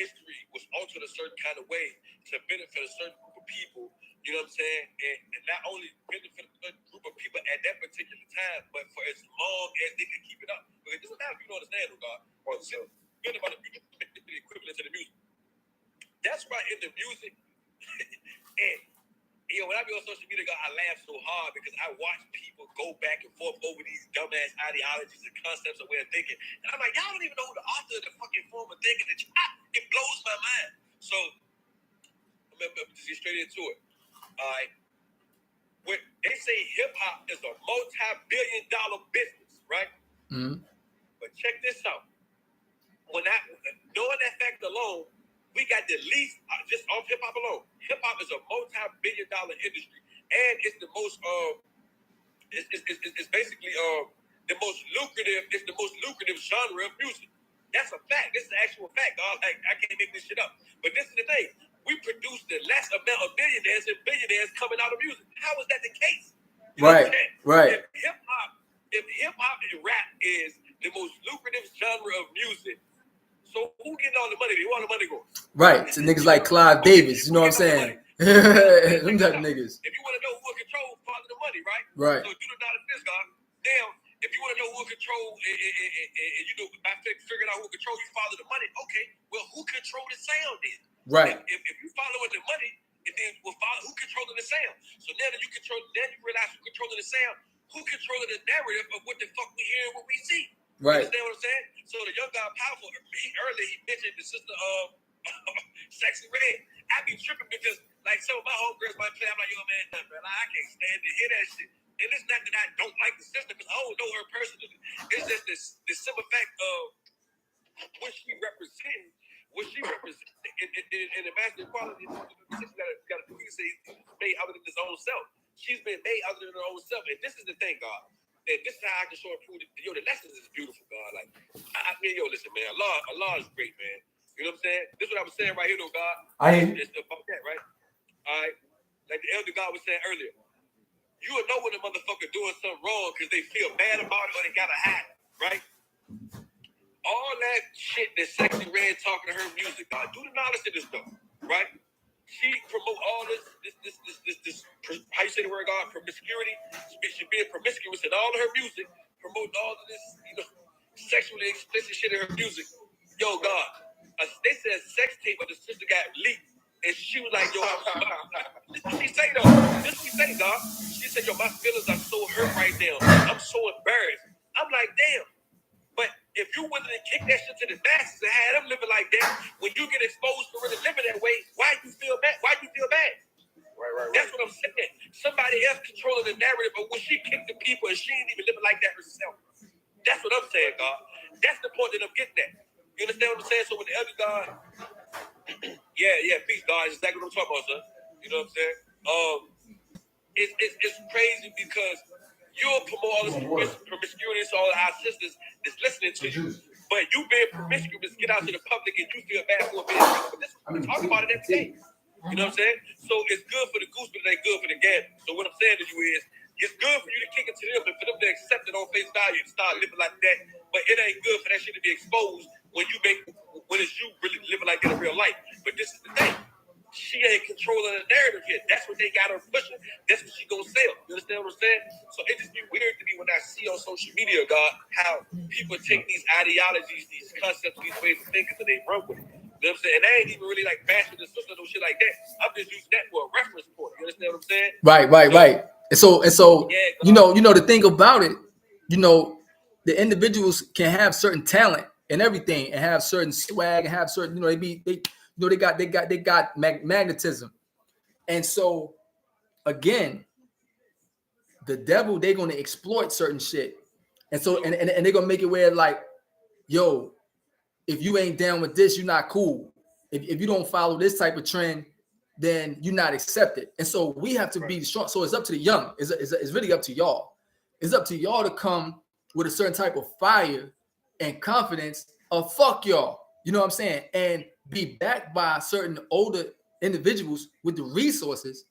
history was altered a certain kind of way to benefit a certain group of people, you know what I'm saying, and not only benefit a certain group of people at that particular time, but for as long as they could keep it up. Because it doesn't matter if you don't understand, God, or good about the equivalent to the music. That's why in the music, and you know, when I be on social media, God, I laugh so hard because I watch people go back and forth over these dumbass ideologies and concepts of way of thinking. And I'm like, y'all don't even know who the author of the fucking form of thinking. It blows my mind. So, I'm going to just get straight into it. All right. When they say hip-hop is a multi-billion-dollar business, right? Mm-hmm. But check this out. Knowing that fact alone, we got the least, just off hip-hop alone. Hip-hop is a multi-billion-dollar industry. And it's the most, it's basically the most lucrative genre of music. That's a fact. This is an actual fact, dog. Like, I can't make this shit up. But this is the thing. We produce the less amount of millionaires and billionaires coming out of music. How is that the case? You know what I'm saying? Right. If hip-hop and rap is the most lucrative genre of music, so who getting all the money? Who all the money going? Right. To niggas like Clive Davis, you know what I'm saying? Them type of niggas. If you want to know who will control, follow the money, right? Right. So do the dollar fist, God. Damn, if you want to know who will control and you know, I figured out who will control, you follow the money. Okay, well, who control the sound then? Right. If you following the money, and then we'll follow who controlling the sound. So now that you realize who controlling the sound, who controlling the narrative of what the fuck we hear and what we see. Right. You understand what I'm saying? So the young guy powerful, earlier he mentioned the sister of Sexy Red. I be tripping because like some of my homegirls might play. I'm like, yo man, I can't stand to hear that shit. And it's not that I don't like the sister because I don't know her personally. It's just the simple fact of what she represents. What she represents in the masculine quality, she's got to do. You say made other than his own self. She's been made other than her own self, and this is the thing, God. And this is how I can show and prove that, yo, the lessons is beautiful, God. Like, I mean, yo, listen, man, Allah is great, man. You know what I'm saying? This is what I was saying right here, though, God. It's about that, right? All right. Like the elder God was saying earlier. You will know when a motherfucker doing something wrong because they feel bad about it or they gotta hide it, right? All that shit that Sexy Red talking to her music, God, do the knowledge of this stuff, right? She promote all this, how you say the word, God, promiscuity. She being promiscuous in all of her music, promoting all of this, sexually explicit shit in her music. Yo, God, they said sex tape of the sister got leaked, and she was like, yo, this what she say though. This what she say, God. She said, yo, my feelings are so hurt right now. I'm so embarrassed. I'm like, damn. But if you willing to kick that shit to the masses and have them living like that, when you get exposed to really living that way, why you feel bad? Why you feel bad? Right. That's what I'm saying. Somebody else controlling the narrative, but when she kicked the people and she ain't even living like that herself. That's what I'm saying, God. That's the point that I'm getting at. You understand what I'm saying? So when the other God, peace, God, is exactly what I'm talking about, son. You know what I'm saying? It's crazy because you'll promote all this promiscuity to all our sisters that's listening to you. But you being promiscuous, get out to the public and you feel bad for being promiscuous. We talk about it every day. You know what I'm saying? So it's good for the goose, but it ain't good for the gander. So what I'm saying to you is, it's good for you to kick it to them, but for them to accept it on face value and start living like that. But it ain't good for that shit to be exposed when it's you really living like that in real life. But this is the thing. She ain't controlling the narrative here. That's what they got her pushing. That's what she gonna sell. You understand what I'm saying? So it just be weird to me when I see on social media, God, how people take these ideologies, these concepts, these ways of thinking, and they run with it. You know what I'm saying? And I ain't even really like bashing the sister or shit like that. I'm just using that for a reference point. You understand what I'm saying? Right. And so yeah, the thing about it, the individuals can have certain talent and everything, and have certain swag, and have certain, they got magnetism. And so again, the devil, they're gonna exploit certain shit. And so and they're gonna make it where like, yo, if you ain't down with this, you're not cool. If you don't follow this type of trend, then you're not accepted. And so we have to be strong. So it's up to the young. It's really up to y'all. It's up to y'all to come with a certain type of fire and confidence of fuck y'all. You know what I'm saying? And be backed by certain older individuals with the resources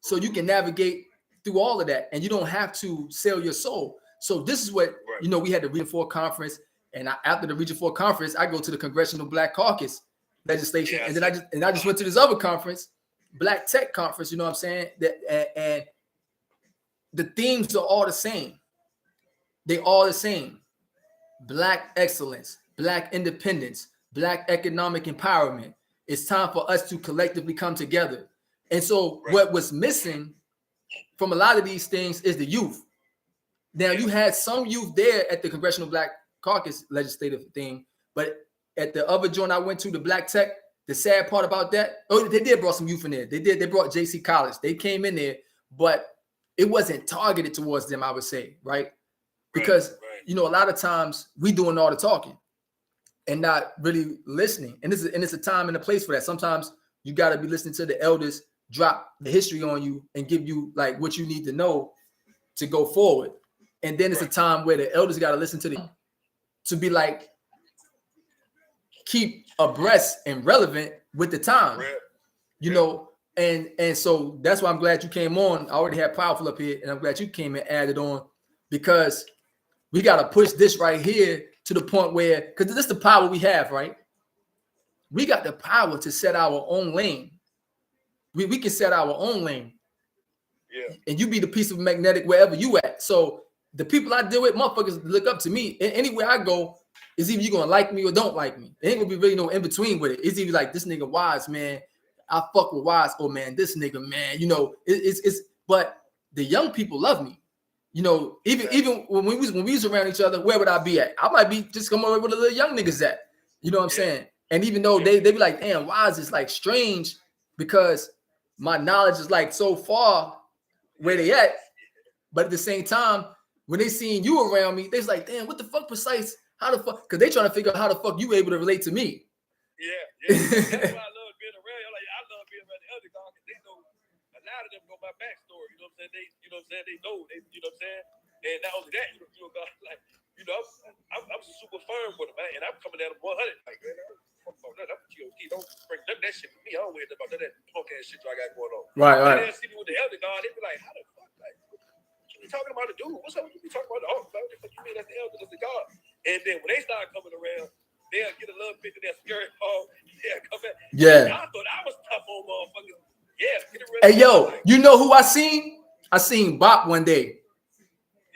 so you can navigate through all of that. And you don't have to sell your soul. So this is what, we had the Region 4 conference. And after the Region 4 conference, I go to the Congressional Black Caucus legislation. And then I just went to this other conference, Black Tech Conference, you know what I'm saying? And the themes are all the same. They all the same. Black excellence, Black independence, Black economic empowerment. It's time for us to collectively come together. And so what was missing from a lot of these things is the youth. Now, you had some youth there at the Congressional Black Caucus legislative thing, but at the other joint I went to, the Black Tech, the sad part about that, they did brought some youth in there. They brought JC College. They came in there, but it wasn't targeted towards them, I would say, right? Because a lot of times we doing all the talking and not really listening. And it's a time and a place for that. Sometimes you got to be listening to the elders drop the history on you and give you like what you need to know to go forward. And then it's a time where the elders got to listen to be like, keep abreast and relevant with the time, and so that's why I'm glad you came on. I already had Powerful up here, and I'm glad you came and added on, because we got to push this right here to the point where, because this is the power we have, right? We got the power to set our own lane. We can set our own lane. Yeah. And you be the piece of magnetic wherever you at. So the people I deal with, motherfuckers look up to me. Anywhere I go, is either you gonna like me or don't like me. There ain't gonna be really no in between with it. It's either like, this nigga Wise, man, I fuck with Wise. Oh man, this nigga, man, it's. But the young people love me. Even when we was around each other, where would I be at? I might be just come over with the little young niggas at. You know what I'm saying? And even though they be like, damn, Wise is like strange because my knowledge is like so far where they at, but at the same time, when they seeing you around me, they's like, damn, what the fuck precise? How the fuck? Because they trying to figure out how the fuck you able to relate to me. Yeah. That's why I love being around. I love being around the other guys because they know a lot of them know my backstory. You know what I'm saying? They know. You know what I'm saying? And not only that, God, like, I'm super firm with them, man, and I'm coming at them 100. Like, man, fuck about nothing. I'm GOD. Don't bring none of that shit to me. I don't worry about none of that punk ass shit I got going on. Right. And they'll see me with the elder God. They be like, how the fuck? Like, what you talking about the dude? What's up? You be talking about the uncle? What the fuck you mean that's the elder? That's the God. And then when they start coming around, they'll get a little bit of that spirit. They'll come back. Yeah. I thought I was tough on motherfuckers. Yeah. Get it real. Hey, yo, you know who I seen? I seen Bop one day.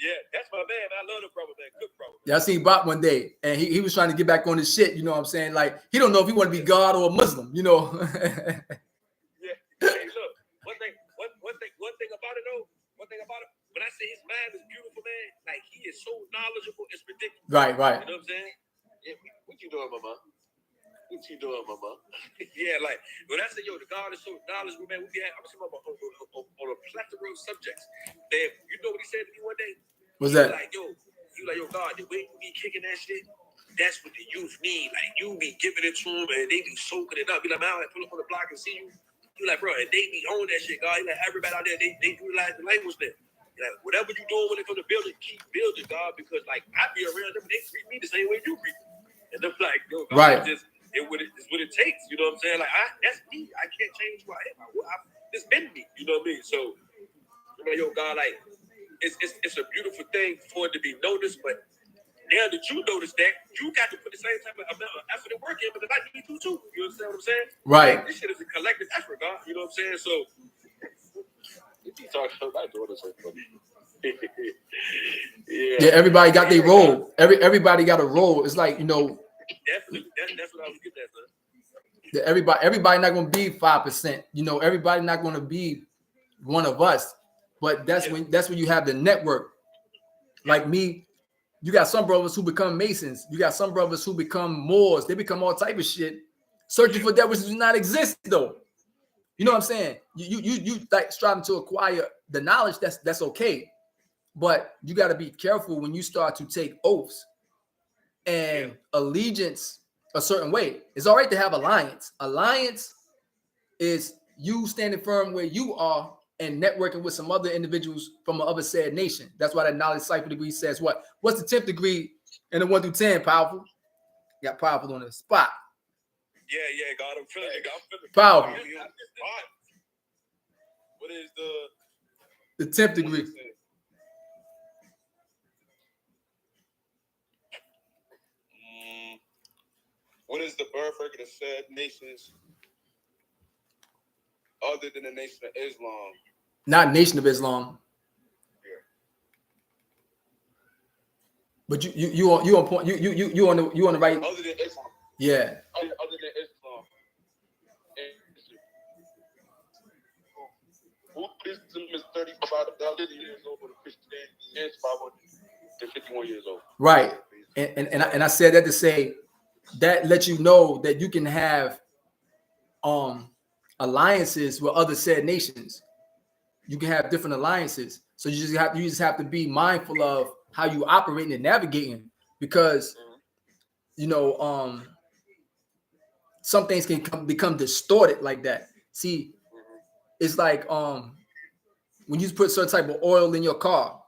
Yeah, that's my man. I love the brother, man. Good brother. Yeah, I seen Bop one day, and he was trying to get back on his shit. You know what I'm saying? Like, he don't know if he want to be God or a Muslim, you know. Yeah. Hey, look, one thing about it though, when I say his mind is beautiful, man, like he is so knowledgeable, it's ridiculous. Right. You know what I'm saying? Yeah, what you doing, mama? Yeah, like when I say, yo, the God is so knowledgeable, man, I'm talking about on a plethora of subjects. Man, you know what he said to me one day? What's that? Yo, God, the way you be kicking that shit, that's what the youth need. Like, you be giving it to them, and they be soaking it up. Be like, man, I pull up on the block and see you. You like, bro, and they be on that shit, God. You like, everybody out there, they utilize the language there. Like, whatever you doing when it comes to building, keep building, God, because, like, I be around them, they treat me the same way you treat me. And they're like, yo, God, right. it's what it takes. You know what I'm saying? Like, that's me. I can't change who I am. It's been me. You know what I mean? So, you know, yo, God, like, it's a beautiful thing for it to be noticed, but now that you notice that, you got to put the same type of effort and work in, because I need to too. You understand what I'm saying? Right. Like, this shit is a collective effort, God. You know what I'm saying? So, you talking about doing this so funny. Yeah, everybody got their role. Everybody got a role. It's like, you know. Definitely. That's what I was getting at, son. Everybody not going to be 5%. You know, everybody not going to be one of us. But that's when you have the network. Like me, you got some brothers who become Masons. You got some brothers who become Moors. They become all type of shit, searching for that which does not exist, though. You know what I'm saying? You like striving to acquire the knowledge. That's okay, but you got to be careful when you start to take oaths and allegiance a certain way. It's all right to have alliance. Alliance is you standing firm where you are and networking with some other individuals from the other said nation. That's why that knowledge cipher degree says what? What's the 10th degree in the 1 through 10, powerful? Got powerful on the spot. Yeah, God, I'm feeling it. Powerful. What is the 10th degree? What is the birth record of said nations other than the Nation of Islam? Not Nation of Islam. Yeah. But you on point. You on the right. Other than Islam. Yeah. Other than Islam. Buddhism is 35,000 years old, and Christianity is 551 years old. Right. And I said that to say that lets you know that you can have alliances with other said nations. You can have different alliances. So you just have to be mindful of how you operating and navigating, because you know some things can become distorted like that. See, it's like when you put certain type of oil in your car,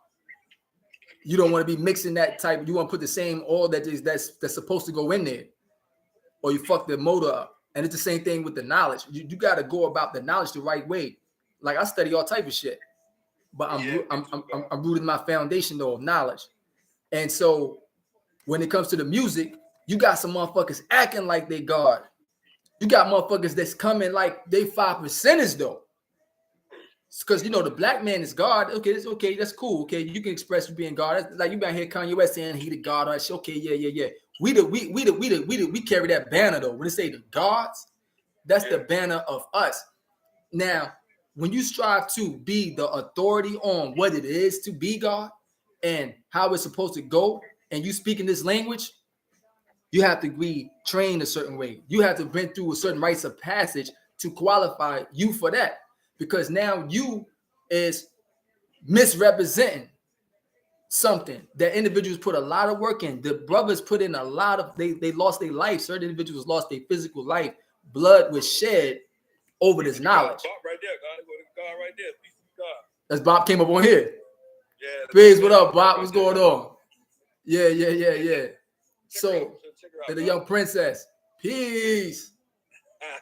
you don't want to be mixing that type. You want to put the same oil that's supposed to go in there, or you fuck the motor up. And it's the same thing with the knowledge. You got to go about the knowledge the right way. Like I study all type of shit, but I'm rooted in my foundation though of knowledge. And so when it comes to the music, you got some motherfuckers acting like they God. You got motherfuckers that's coming like they 5%ers though. Because you know the black man is God. Okay, it's okay. That's cool. Okay, you can express you being God. That's like you been here Kanye West saying he the God. Okay, yeah. We carry that banner though. When they say the gods, that's the banner of us. Now, when you strive to be the authority on what it is to be God and how it's supposed to go, and you speak in this language, you have to be trained a certain way. You have to bring through a certain rites of passage to qualify you for that. Because now you is misrepresenting something that individuals put a lot of work in. The brothers put in a lot of, they lost their life. Certain individuals lost their physical life. Blood was shed over this knowledge. Bob right there, God right there. Peace to God. As Bob came up on here. Yeah. Biz, what up, Bob? What's going on? Yeah. So, the young princess. Peace.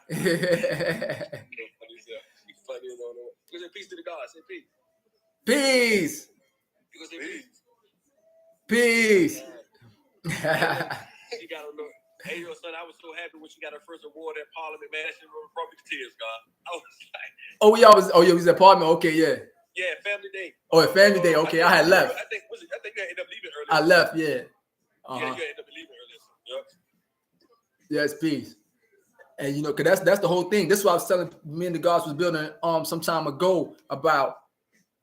Peace to the God. Say peace. Peace. You gonna say peace? Peace. She got on the. Hey, yo, son, I was so happy when she got her first award at Parliament, man. That shit brought me to tears, God. I was like, we was at Parliament. Okay, yeah. Yeah, Family Day. Oh, at Family Day. Okay, I had left. I think you ended up leaving early. I left, yeah. Yeah, you ended up leaving early. Yep. Yes, peace. And you know, cause that's the whole thing. This is what I was telling me and the guys was building some time ago about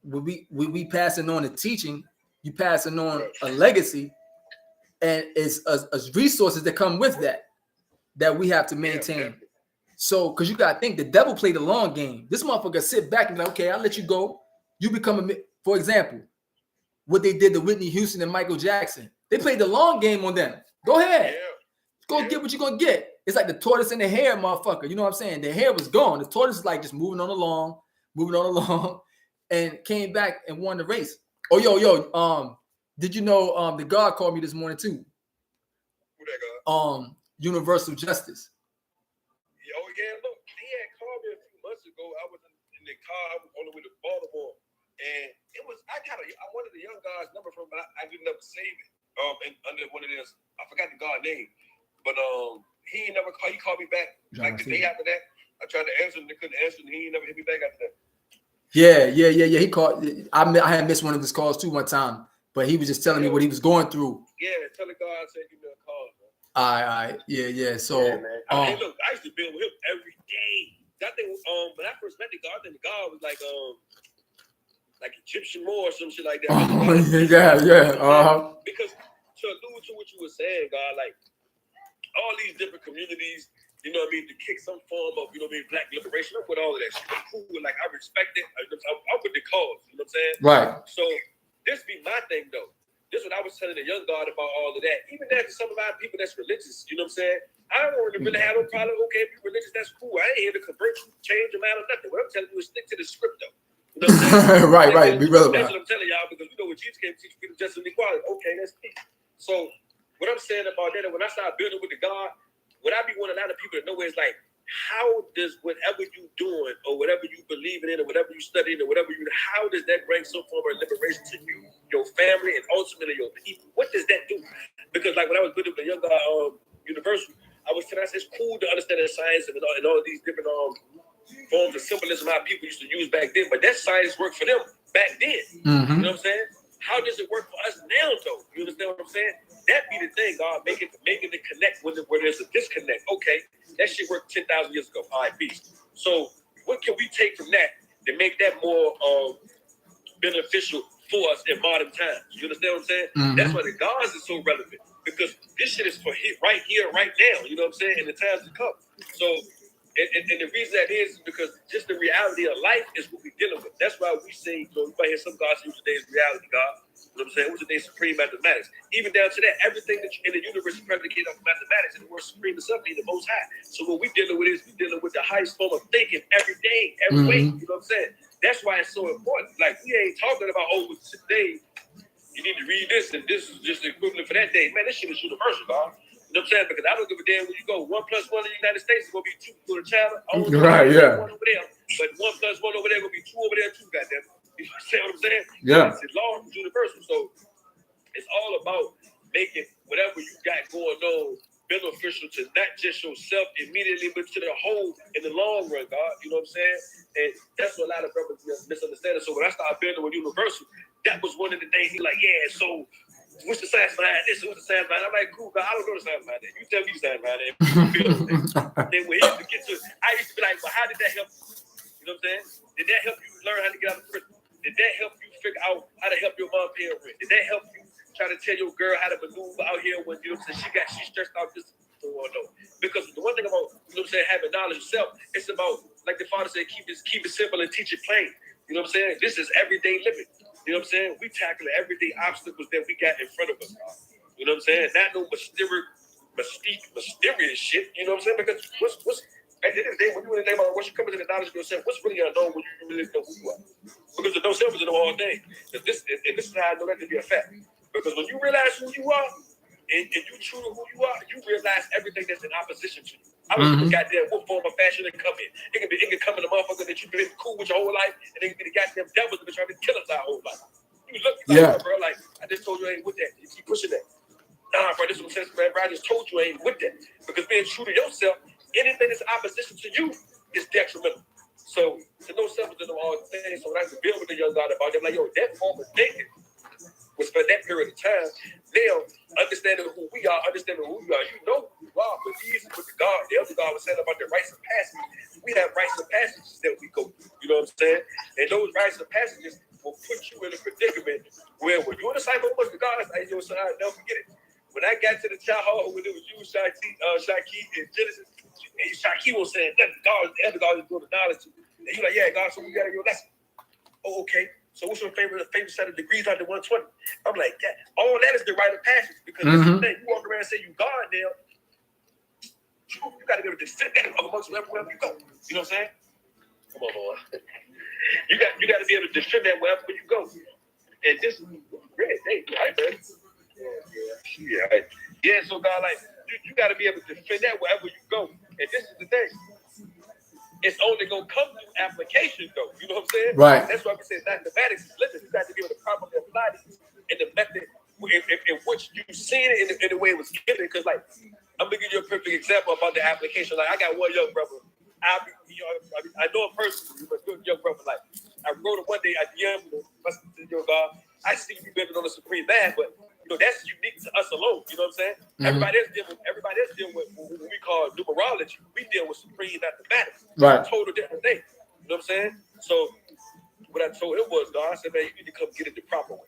we passing on the teaching, you passing on a legacy, and it's resources that come with that we have to maintain. Yeah. So, because you gotta think the devil played the long game. This motherfucker sit back and be like, okay, I'll let you go. You become for example, what they did to Whitney Houston and Michael Jackson. They played the long game on them. Go ahead. Go get what you're gonna get. It's like the tortoise and the hare, motherfucker. You know what I'm saying? The hare was gone. The tortoise is like just moving on along, and came back and won the race. Oh, yo, did you know the God called me this morning too? Who that God? Universal Justice. Oh yeah, look, he had called me a few months ago. I was in the car, I was on the way to Baltimore, and I wanted the young guy's number from him, but I didn't ever save it. And under one of this, I forgot the God name, but he ain't never called. He called me back like the day after that. I tried to answer him, they couldn't answer, and he ain't never hit me back after that. Yeah. He called. I had missed one of his calls too one time, but he was just telling me what he was going through. Yeah, tell the God I said give me a call. All right. Yeah. So, hey, look, I used to build with him every day. That thing, when I first met the God, then the God was like Egyptian Moor or some shit like that. Yeah. Because to allude to what you were saying, God, like all these different communities, you know what I mean, to kick some form of, you know what I mean, black liberation. I'm with all of that shit. I'm cool with, like, I respect it. I'm with the cause, you know what I'm saying? Right. So this be my thing though. This is what I was telling the young God about all of that. Even that to some of our people that's religious, you know what I'm saying? I don't really have no problem. Okay, if you're religious, that's cool. I ain't here to convert you, change them out or nothing. What I'm telling you is stick to the script though. You know what I'm saying? right. Be relevant. That's what I'm telling y'all, because we know what Jesus came to teach freedom, justice, and equality. Okay, that's peace. So what I'm saying about that, and when I start building with the God, what I be wanting a lot of people to know is like, how does whatever you doing or whatever you believe in or whatever you studying or whatever how does that bring some form of liberation to you, your family, and ultimately your people? What does that do? Because like when I was building with the young guy, Universal, I said it's cool to understand the science and all of these different forms of symbolism our people used to use back then, but that science worked for them back then. Mm-hmm. You know what I'm saying? How does it work for us now, though? You understand what I'm saying? That be the thing, God, making the connect where there's a disconnect. Okay, that shit worked 10,000 years ago. All right, peace. So what can we take from that to make that more beneficial for us in modern times? You understand what I'm saying? Mm-hmm. That's why the gods is so relevant, because this shit is for right here, right now. You know what I'm saying? In the times to come. So, and the reason that is because just the reality of life is what we're dealing with. That's why we say, you might hear some gods use today's reality, God. You know what I'm saying? What's today's supreme mathematics? Even down to that, everything that in the universe is predicated off mathematics, and the word supreme is something the most high. So what we're dealing with is we're dealing with the highest form of thinking every day, every way. You know what I'm saying? That's why it's so important. Like, we ain't talking about, today you need to read this, and this is just the equivalent for that day. Man, this shit is universal, dog. You know what I'm saying? Because I don't give a damn where you go. 1 + 1 in the United States is going to be 2 for the China. Right, yeah. 1 over there. But 1 + 1 over there going to be 2 over there too, goddamn. You understand what I'm saying? Yeah. It's law is universal. So it's all about making whatever you got going on beneficial to not just yourself immediately, but to the whole in the long run, God. You know what I'm saying? And that's what a lot of brothers misunderstand. So when I started building with Universal, that was one of the things he like, yeah, so what's the science behind this? What's the science behind that? I'm like, cool, God, I don't know the science behind that. You tell me the science behind that. Then when he used to get to, I used to be like, well, how did that help you? You know what I'm saying? Did that help you learn how to get out of prison? Did that help you figure out how to help your mom pay her rent? Did that help you try to tell your girl how to maneuver out here when, you know what I'm saying, she's stressed out this? Or no? Because the one thing about, you know what I'm saying, having knowledge yourself, it's about, like the father said, keep it simple and teach it plain. You know what I'm saying? This is everyday living. You know what I'm saying? We tackle everyday obstacles that we got in front of us. You know what I'm saying? Not no mysterious shit. You know what I'm saying? Because what's at the end of the day, when you really think about once you come into the knowledge of yourself, what's really unknown when you really know who you are? Because the no self is the know all thing. And this is how I know that to be a fact. Because when you realize who you are, and you true to who you are, you realize everything that's in opposition to you. I don't give a goddamn what form of fashion it come in. It can come in a motherfucker that you've been cool with your whole life, and it can be the goddamn devils that been trying to kill us our whole life. You look like, bro, like, I just told you I ain't with that. You keep pushing that. Nah, bro, this is what I'm saying, man, bro. I just told you I ain't with that. Because being true to yourself, anything that's opposition to you is detrimental. So, to know self is to know all things. So when I can build with the young God about them, like, yo, that form of thinking was for that period of time. Now, understanding who we are, understanding who we are, you know who you are, but these with the God, the other God was saying about the rites of passage. We have rites of passages that we go through. You know what I'm saying? And those rites of passages will put you in a predicament where when you're a disciple of the God, I yo, son, I'll never forget it. When I got to the child hall, when it was you, Shaki, and Genesis, and Shaki was saying that God, the other God is doing the knowledge to you. And you're like, yeah, God, so we got your lesson. Oh, okay. So what's your favorite set of degrees out of 120? I'm like, that. All that is the rite of passage. Because this is the thing. You walk around and say you God now, you got to be able to defend that amongst wherever you go. You know what I'm saying? Come on, boy. You got to be able to defend that wherever you go. And this is great. Hey, right, man. Yeah, right. Yeah, so God, like, you got to be able to defend that wherever you go. And this is the thing. It's only going to come through application, though. You know what I'm saying? Right. That's why we say mathematics is living. You got to be able to properly apply these in the method in which you've seen it in the way it was given. Because, like, I'm going to give you a perfect example about the application. Like, I got one young brother. I know a person, but young brother. Like, I wrote it one day at the end. God, I see you building on the supreme math, but that's unique to us alone. You know what I'm saying? Everybody else dealing with what we call numerology. We deal with supreme mathematics. Right. Total different thing. You know what I'm saying? So what I told him was, God, I said, man, you need to come get it the proper way.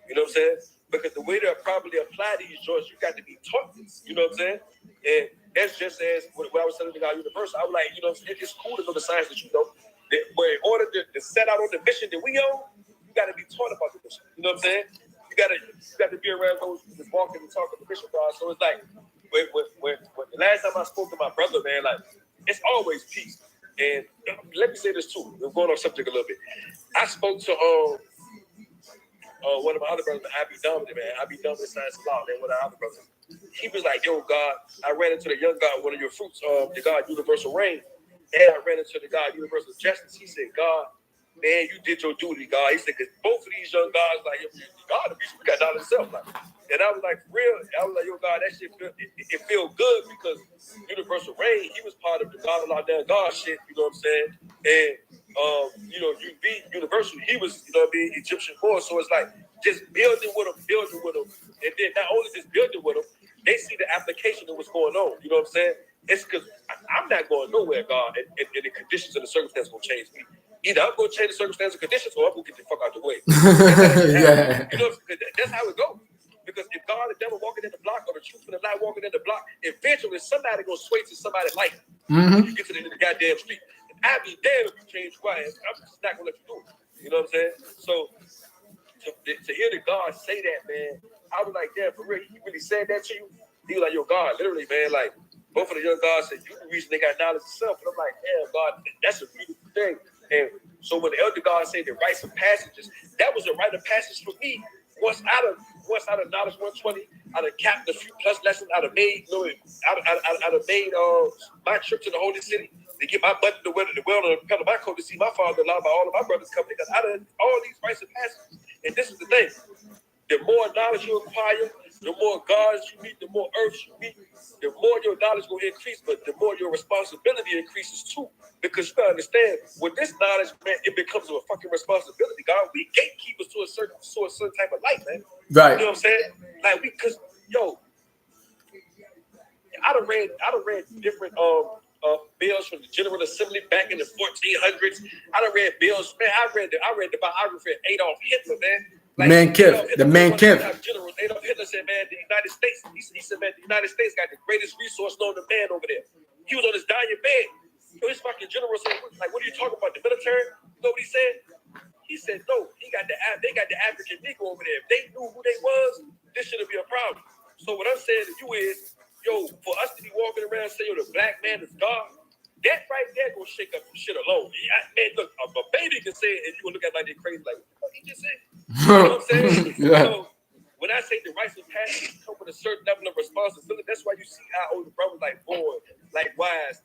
You know what I'm saying? Because the way to properly apply these joints, you got to be taught this. You know what I'm saying? And that's just as when I was telling the guy universal, I was like, it's cool to know the science that you know. But in order to set out on the mission that we own, you got to be taught about the mission. You know what I'm saying? You got to be around those who just walking and talking the mission, bro. So it's like, when the last time I spoke to my brother, man, like, it's always peace. And let me say this too. We're going off subject a little bit. I spoke to one of my other brothers, I be dominant, man. I be dominant science of law, man. One of the other brothers. He was like, yo, God, I ran into the young God, one of your fruits, the God universal reign. And I ran into the God universal justice. He said, God, man, you did your duty, God. He said, because both of these young guys, like, God, we got down himself. Like. And I was like, for real, I was like, yo, God, that shit, it feel good because universal reign, he was part of the God of down God shit, you know what I'm saying? And, you be universal, he was, Egyptian born. So it's like, just building with him. And then not only just building with him, they see the application of what's going on. You know what I'm saying? It's because I'm not going nowhere, God, and the conditions and the circumstances will change me. Either I'm going to change the circumstances and conditions, or I'm going to get the fuck out the way. Yeah. That's how it goes. Because if God and the devil walking in the block, or the truth and the lie walking in the block, eventually somebody going to sway to somebody's life. When you get to the end of the goddamn street. And I'd be damned if you change who I am. I'm just not going to let you do it. You know what I'm saying? So to hear the God say that, man, I was like, damn, for real, he really said that to you? He was like, yo, God, literally, man, like, both of the young gods said, you the reason they got knowledge of self. And I'm like, damn, God, that's a beautiful thing. And so when the elder God said the rites of passages, that was a rite of passage for me. Once out of knowledge 120, I'd have capped a few plus lessons. I'd have made, my trip to the holy city to get my butt to the well and the pedal my coat to see my father-in-law by all of my brothers coming because out of all these rites of passages. And this is the thing. The more knowledge you acquire, the more gods you meet, the more earths you meet, the more your knowledge will increase, but the more your responsibility increases too. Because you gotta understand, with this knowledge, man, it becomes a fucking responsibility. God, we gatekeepers to a certain type of life, man. Right. You know what I'm saying? Like I done read different bills from the General Assembly back in the 1400s. I done read bills, man. I read the biography of Adolf Hitler, man. Like, the man Kemp. General Adolf Hitler said, man, the United States, he said, man, the United States got the greatest resource known to man over there. He was on his dying bed. So his fucking general said, like, what are you talking about? The military? You know what he said? He said, no, they got the African Negro over there. If they knew who they was, this shouldn't be a problem. So what I'm saying to you is, for us to be walking around saying, the black man is God, that right there gonna shake up some shit alone. Man, look, a baby can say it, and you gonna look at it like they're crazy, like, what the fuck he just said? You know what I'm saying? Yeah. So when I say the rites of passage come with a certain level of responsibility. That's why you see our older brothers like Boyd, like Wise,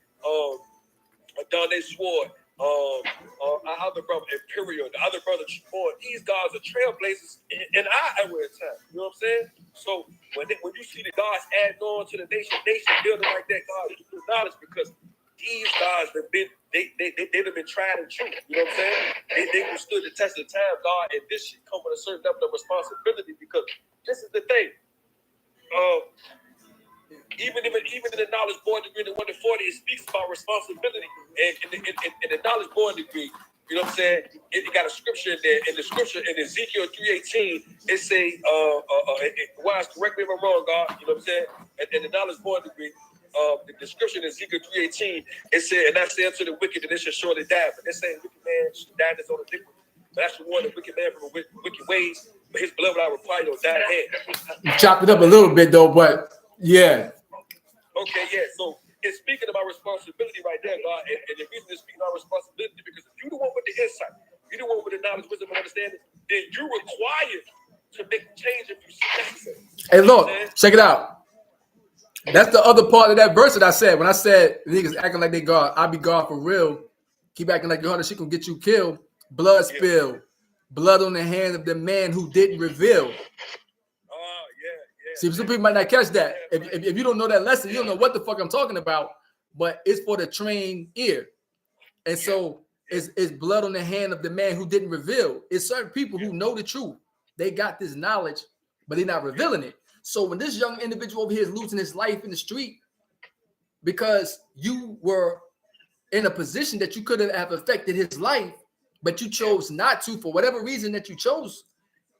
Donde Sword, our other brother Imperial, the other brother Boyd. These guys are trailblazers in our era of time. You know what I'm saying? So when you see the guys adding on to the nation building like that, God, you do knowledge because these guys have been they've been tried and true. You know what I'm saying? They withstood the test of time, God, and this shit come with a certain level of responsibility because this is the thing. Even in the knowledge born degree, the 1 to 40, it speaks about responsibility. And in the knowledge born degree, you know what I'm saying? It got a scripture in there. In the scripture in Ezekiel 3:18, it say, Wise, correct me if I'm wrong, God. You know what I'm saying? In the knowledge born degree, the description in Ezekiel 3:18, it said, and I say unto the wicked that they shall surely die. But they're saying wicked man should die in his own iniquity. But that's the one, the wicked man from the wicked ways. But his blood will I require to die ahead. You chopped it up a little bit though, but yeah. Okay, yeah. So it's speaking about responsibility right there, God. And the reason it's speaking about responsibility because if you're the one with the insight, you're the one with the knowledge, wisdom, and understanding, then you're required to make change if you see necessary. Hey, look, check it out. That's the other part of that verse that I said. When I said niggas acting like they God, I be God for real. Keep acting like your heart, she can get you killed. Blood spill, blood on the hand of the man who didn't reveal. See, some people might not catch that. If you don't know that lesson, you don't know what the fuck I'm talking about. But it's for the trained ear. And so it's blood on the hand of the man who didn't reveal. It's certain people who know the truth. They got this knowledge, but they're not revealing it. So when this young individual over here is losing his life in the street because you were in a position that you could have affected his life, but you chose not to for whatever reason that you chose,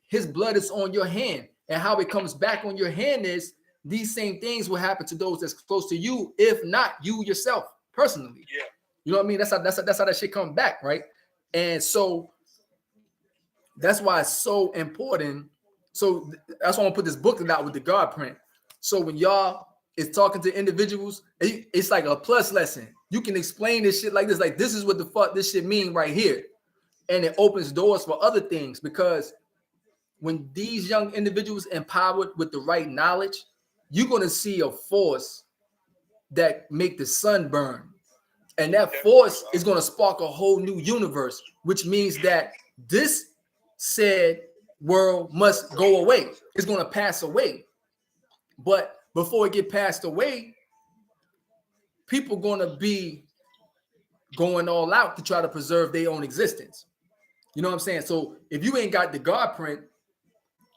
his blood is on your hand. And how it comes back on your hand is these same things will happen to those that's close to you, if not you yourself personally. Yeah. You know what I mean? That's how that shit comes back, right? And so that's why it's so important. So that's why I'm gonna put this booklet out with the GodpriNt. So when y'all is talking to individuals, it's like a plus lesson. You can explain this shit like this, like this is what the fuck this shit mean right here. And it opens doors for other things because when these young individuals empowered with the right knowledge, you're going to see a force that make the sun burn. And that force is going to spark a whole new universe, which means that this said world must go away. It's going to pass away. But before it get passed away, people going to be going all out to try to preserve their own existence. You know what I'm saying? So if you ain't got the GodpriNt,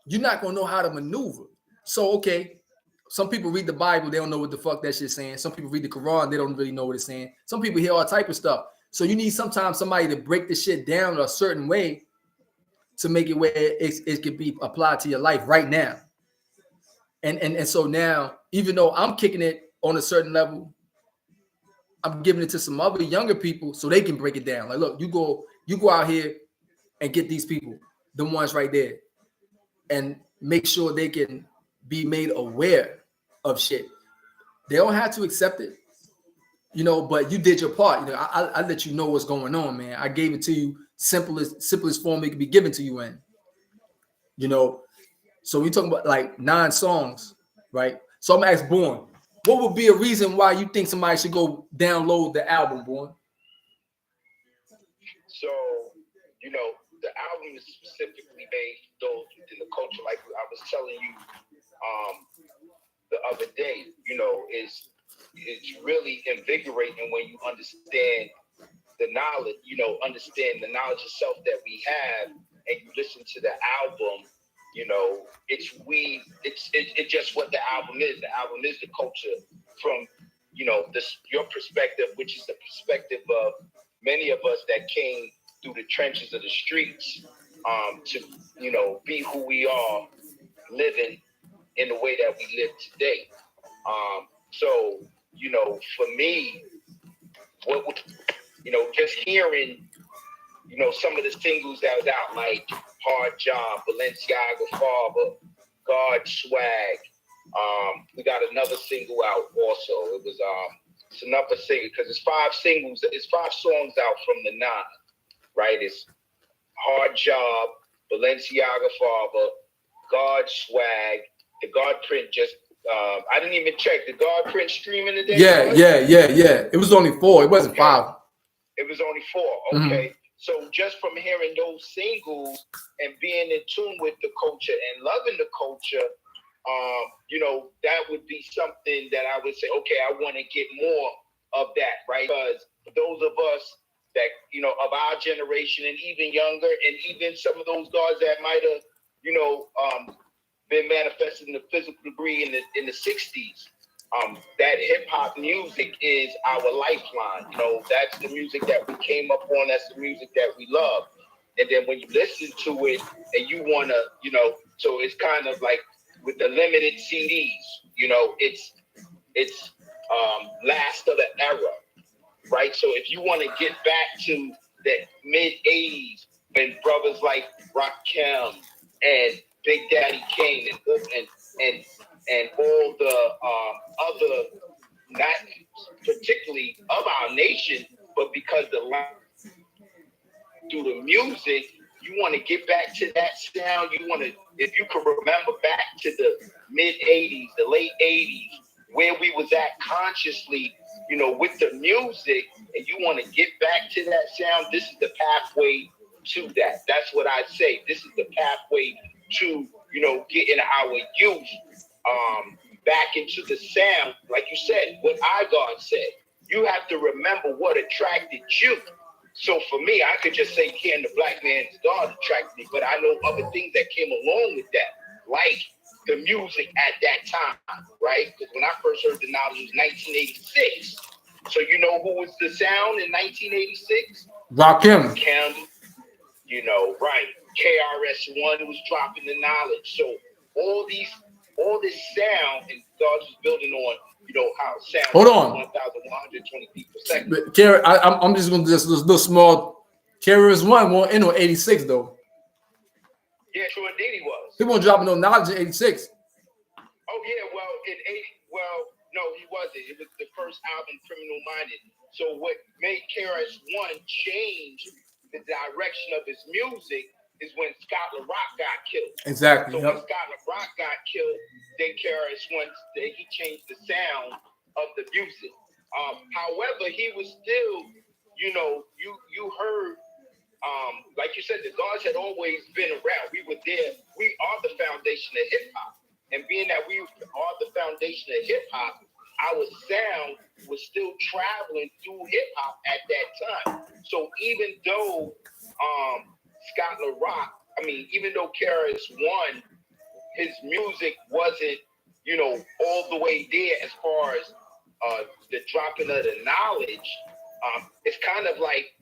you're not going to know how to maneuver. So, okay, some people read the Bible, they don't know what the fuck that shit's saying. Some people read the Quran, they don't really know what it's saying. Some people hear all type of stuff. So you need sometimes somebody to break the shit down a certain way to make it where it can be applied to your life right now. And so now, even though I'm kicking it on a certain level, I'm giving it to some other younger people so they can break it down. Like, look, you go out here and get these people, the ones right there, and make sure they can be made aware of shit. They don't have to accept it, you know, but you did your part. You know, I let you know what's going on, man. I gave it to you simplest form it could be given to you in. You know, so we talking about like 9 songs, right? So I'm asking Born, what would be a reason why you think somebody should go download the album, Born? So, you know, the album is specifically made for those within the culture. Like I was telling you the other day, you know, it's really invigorating when you understand the knowledge, you know, understand the knowledge of self that we have, and you listen to the album, you know, it's just what the album is. The album is the culture from, you know, your perspective, which is the perspective of many of us that came through the trenches of the streets to, you know, be who we are, living in the way that we live today. So, you know, for me, you know, just hearing, you know, some of the singles that was out, like Hard Job, Balenciaga Farber, God Swag. We got another single out also. It was it's another single because it's 5 singles. It's 5 songs out from the 9, right? It's Hard Job, Balenciaga Farber, God Swag, the GodpriNt just. I didn't even check the GodpriNt streaming today. Yeah. It was only 4. It wasn't 5. It was only 4. Okay. So just from hearing those singles and being in tune with the culture and loving the culture, you know, that would be something that I would say, okay, I want to get more of that, right? Because for those of us that, you know, of our generation and even younger, and even some of those guys that might have, you know, been manifested in the physical degree in the 60s, that hip hop music is our lifeline. You know, that's the music that we came up on. That's the music that we love. And then when you listen to it and you want to, you know, so it's kind of like with the limited CDs, you know, it's last of the era, right? So if you want to get back to the mid 80s when brothers like Rakim and Big Daddy Kane and all the other, not particularly of our nation, but because through the music, you want to get back to that sound. You want to, if you can remember back to the mid 80s, the late 80s, where we was at consciously, you know, with the music, and you want to get back to that sound, this is the pathway to that. That's what I say. This is the pathway to, you know, getting our youth back into the sound. Like you said, what God said, you have to remember what attracted you. So for me, I could just say, can the black man's God attract me? But I know other things that came along with that, like the music at that time, right? Because when I first heard the knowledge, it was 1986. So you know who was the sound in 1986? Rakim. You know, right. KRS-One was dropping the knowledge. So all this sound, and God was building on, you know, how sound. Hold on. 1,120 feet per second. I'm just going to just this little small. KRS-One won't end on 86 though. Yeah, sure indeed he was. He won't drop no knowledge in 86. Oh yeah, well in 80, no, he wasn't. It was the first album, Criminal Minded. So what made KRS-One change the direction of his music is when Scott LaRock got killed. Exactly. So when Scott LaRock got killed, then KRS-One, he changed the sound of the music. However, he was still, you know, you heard, like you said, the gods had always been around. We were there. We are the foundation of hip hop. And being that we are the foundation of hip hop, our sound was still traveling through hip hop at that time. So even though Scott LaRock, even though KRS-One, his music wasn't, you know, all the way there as far as the dropping of the knowledge, it's kind of like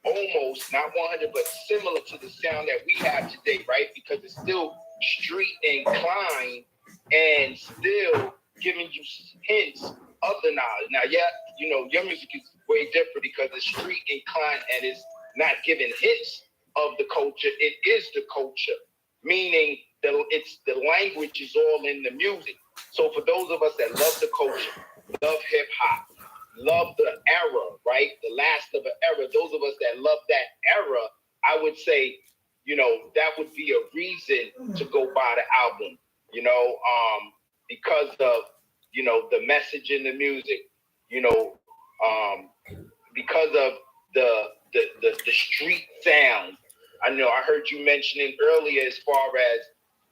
almost not 100, but similar to the sound that we have today, right? Because it's still street inclined and still giving you hints of the knowledge. Now, yeah, you know, your music is way different because it's street inclined and it's not giving hints of the culture. It is the culture, meaning that it's the language is all in the music. So for those of us that love the culture, love hip hop, love the era, right? The last of an era. Those of us that love that era, I would say, you know, that would be a reason to go buy the album, you know, because of, you know, the message in the music, you know, because of the street sound. I know I heard you mentioning earlier as far as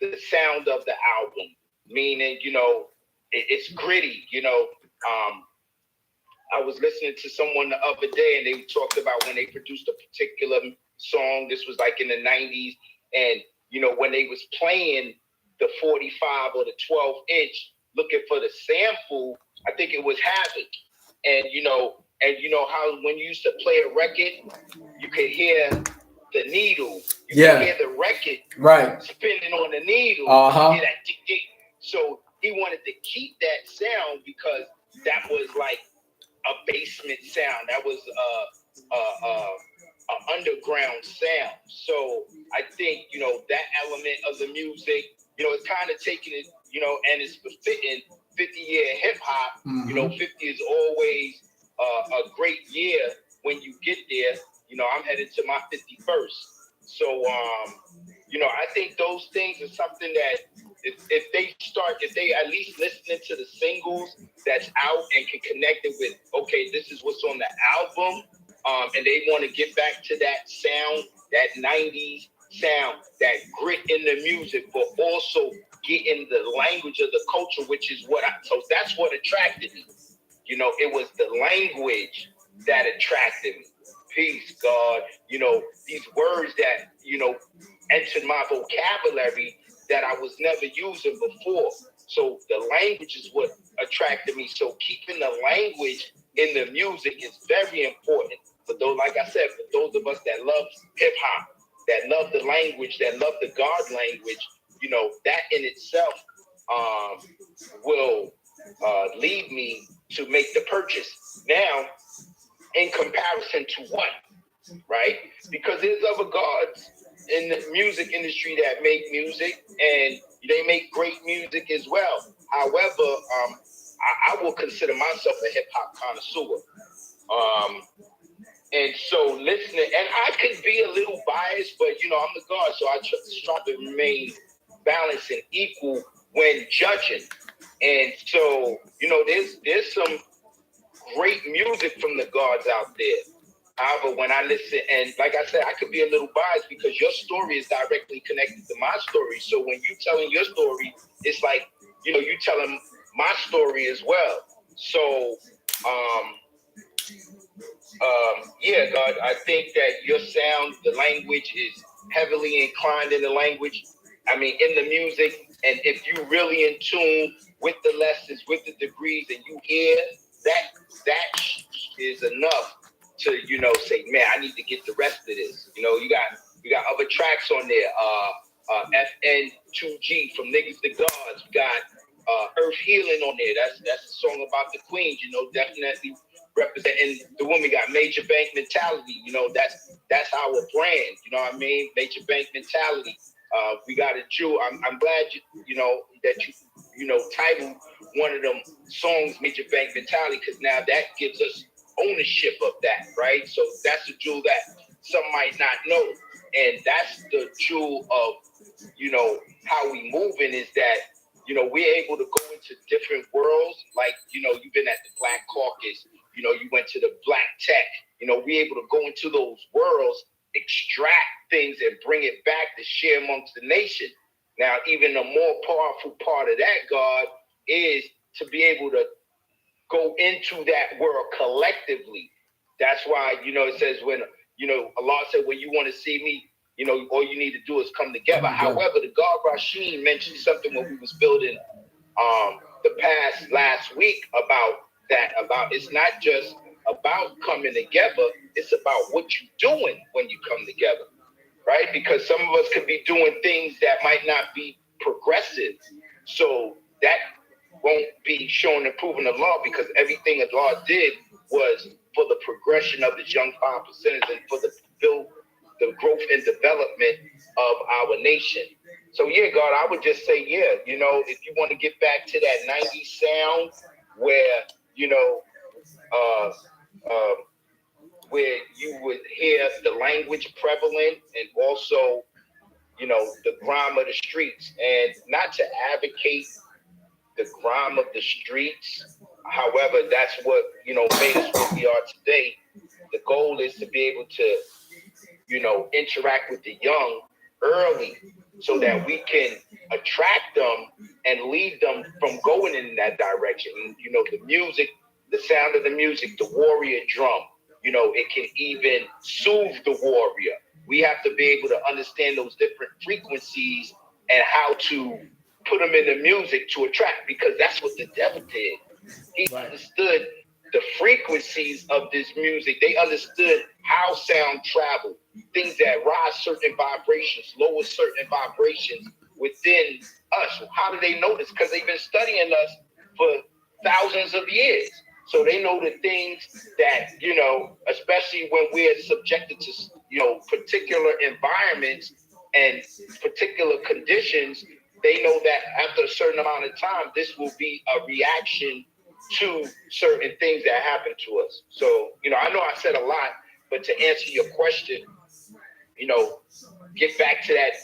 the sound of the album, meaning, you know, it's gritty, you know. I was listening to someone the other day and they talked about when they produced a particular song. This was like in the 90s. And, you know, when they was playing the 45 or the 12-inch, looking for the sample, I think it was Havoc. And you know how when you used to play a record, you could hear the needle. You could hear the record spinning on the needle. You hear that tick, tick. So he wanted to keep that sound because that was like a basement sound. That was an underground sound. So I think, you know, that element of the music, you know, it's kind of taking it, you know, and it's befitting 50-year hip hop. Mm-hmm. You know, 50 is always a great year when you get there. You know, I'm headed to my 51st. So, I think those things are something that if they at least listening to the singles that's out and can connect it with, okay, this is what's on the album, and they want to get back to that sound, that 90s sound, that grit in the music, but also getting the language of the culture, which is so that's what attracted me. It was the language that attracted me. Peace, God. These words that, entered my vocabulary that I was never using before. So the language is what attracted me. So keeping the language in the music is very important. For those, like I said, for those of us that love hip hop, that love the language, that love the God language, that in itself will lead me to make the purchase. Now, in comparison to what, right? Because there's other gods in the music industry that make music, and they make great music as well. However, I will consider myself a hip hop connoisseur. And so listening, and I could be a little biased, but I'm the God, so I try to remain balanced and equal when judging. And so, there's some great music from the gods out there. However, when I listen, and like I said, I could be a little biased because your story is directly connected to my story. So when you telling your story, it's like, you telling my story as well. So, yeah, God, I think that your sound, the language is heavily inclined in the language. I mean, in the music. And if you really in tune with the lessons, with the degrees, and you hear that is enough to, say, man, I need to get the rest of this. You got other tracks on there. FN2G from Niggas to Gods. You got Earth Healing on there. That's a song about the Queens, definitely representing the woman. Got Major Bank Mentality. That's our brand. You know what I mean? Major Bank Mentality. We got a Jew. I'm glad that you titled one of them songs Major Bank Mentality, because now that gives us ownership of that, right? So that's a jewel that some might not know, and that's the jewel of how we moving, is that we're able to go into different worlds. Like you've been at the Black Caucus, you went to the Black Tech. We're able to go into those worlds, extract things, and bring it back to share amongst the nation. Now, even a more powerful part of that, God, is to be able to go into that world collectively. That's why, it says when, Allah said, when you want to see me, all you need to do is come together. However, the God Rasheen mentioned something when we was building last week about it's not just about coming together, it's about what you're doing when you come together, right? Because some of us could be doing things that might not be progressive. So that won't be showing and proving the law, because everything that law did was for the progression of this young 5%ers and for the growth and development of our nation. So yeah, God, I would just say, yeah, if you want to get back to that 90s sound where, where you would hear the language prevalent, and also, the grime of the streets, and not to advocate the grime of the streets. However, that's what, made us what we are today. The goal is to be able to, interact with the young early, so that we can attract them and lead them from going in that direction. The music, the sound of the music, the warrior drum, it can even soothe the warrior. We have to be able to understand those different frequencies and how to put them in the music to attract, because that's what the devil did. He understood the frequencies of this music. They understood how sound traveled, things that rise certain vibrations, lower certain vibrations within us. How do they know this? Because they've been studying us for thousands of years. So they know the things that, especially when we're subjected to, particular environments and particular conditions, they know that after a certain amount of time, this will be a reaction to certain things that happen to us. So, I know I said a lot, but to answer your question, get back to that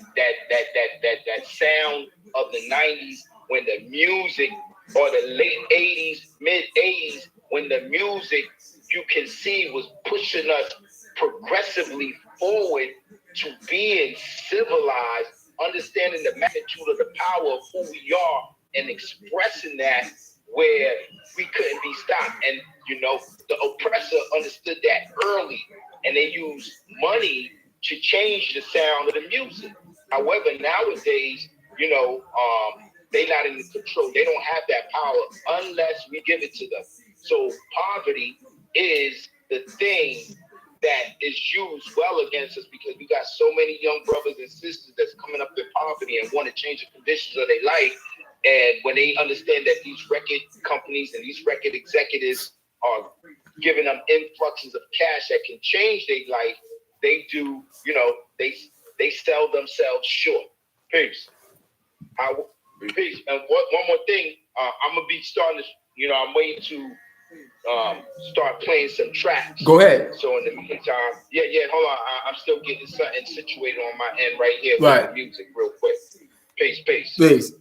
sound of the 90s when the music, or the late 80s, mid 80s, when the music you can see was pushing us progressively forward to being civilized, understanding the magnitude of the power of who we are and expressing that where we couldn't be stopped. And, you know, the oppressor understood that early, and they used money to change the sound of the music. However, nowadays, you know, they're not in control. They don't have that power unless we give it to them. So poverty is the thing that is used well against us, because we got so many young brothers and sisters that's coming up in poverty and want to change the conditions of their life. And when they understand that these record companies and these record executives are giving them influxes of cash that can change their life, they do, you know, they sell themselves short. Peace. Peace. And one more thing, I'm gonna be starting to, you know, I'm waiting to start playing some tracks. Go ahead. So in the meantime, hold on, I'm still getting something situated on my end right here Right. with the music real quick. Peace. Peace.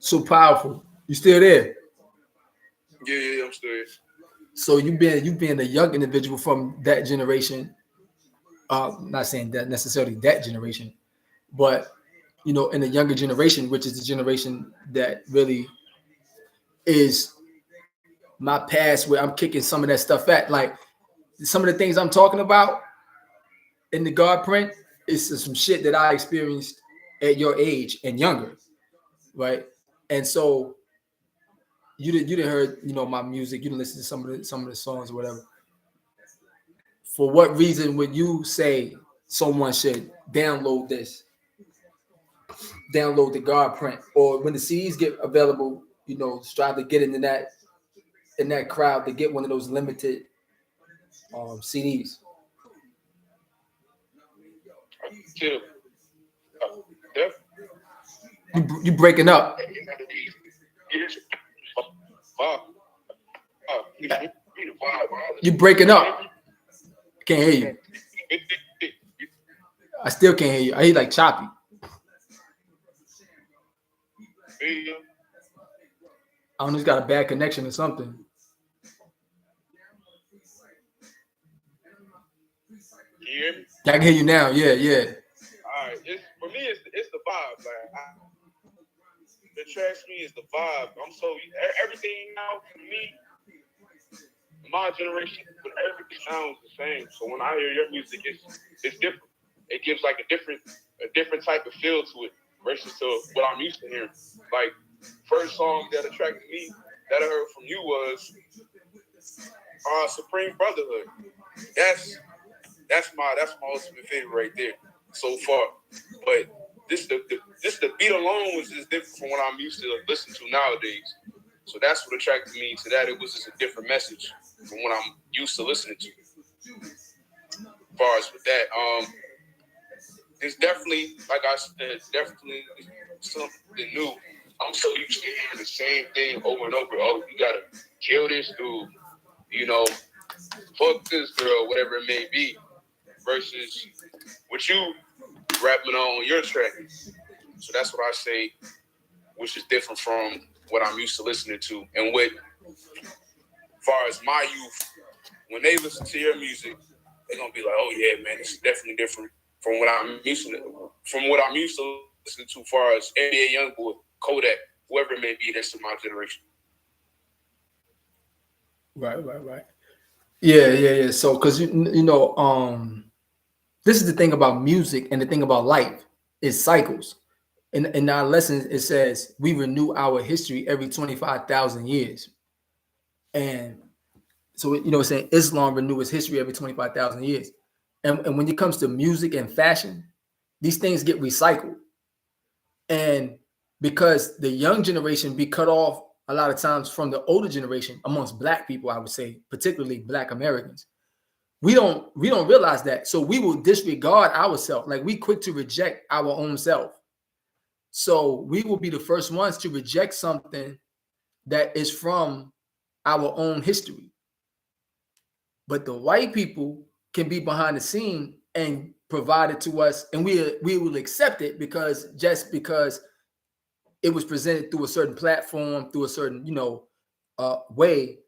So powerful. You still there? Yeah, I'm still here. So you being a young individual from that generation, not saying that necessarily that generation, but you know, in the younger generation, which is the generation that really is my past, where I'm kicking some of that stuff at. Like some of the things I'm talking about in the GodpriNt is some shit that I experienced at your age and younger, right? And so you didn't heard, you know, my music, you didn't listen to some of the songs or whatever. For what reason would you say someone should download this? Download the GodpriNt, or when the CDs get available, you know, strive to get in that crowd to get one of those limited CDs. You breaking up. You breaking up. Can't hear you. I still can't hear you. I hear like choppy. I don't know, he's got a bad connection or something. You hear me? I can hear you now. Yeah. All right. For me, it's the vibe. Like, the track to me is the vibe. I'm so everything now for me, my generation, but everything sounds the same. So when I hear your music, it's different. It gives like a different type of feel to it versus to what I'm used to hearing. Like first song that attracted me that I heard from you was Supreme Brotherhood. That's my ultimate favorite right there so far. But this the beat alone was just different from what I'm used to listening to nowadays. So that's what attracted me to that. It was just a different message from what I'm used to listening to. As far as with that, it's definitely, like I said, definitely something new. I'm so used to hearing the same thing over and over. Oh, you gotta kill this dude, you know, fuck this girl, whatever it may be, versus what you rapping on your track. So that's what I say, which is different from what I'm used to listening to. And what, as far as my youth, when they listen to your music, they're gonna be like, oh yeah, man, it's definitely different from what I'm used to listening to, as far as NBA Youngboy, Kodak, whoever it may be that's in my generation. Right. Yeah. So, because you know, this is the thing about music and the thing about life is cycles. In our lessons, it says we renew our history every 25,000 years, and so you know, saying Islam renew its history every 25,000 years, and when it comes to music and fashion, these things get recycled, and because the young generation be cut off a lot of times from the older generation amongst Black people, I would say, particularly Black Americans. We don't realize that. So we will disregard ourselves. Like we quick to reject our own self. So we will be the first ones to reject something that is from our own history. But the white people can be behind the scene and provided to us, and we will accept it because it was presented through a certain platform, through a certain way,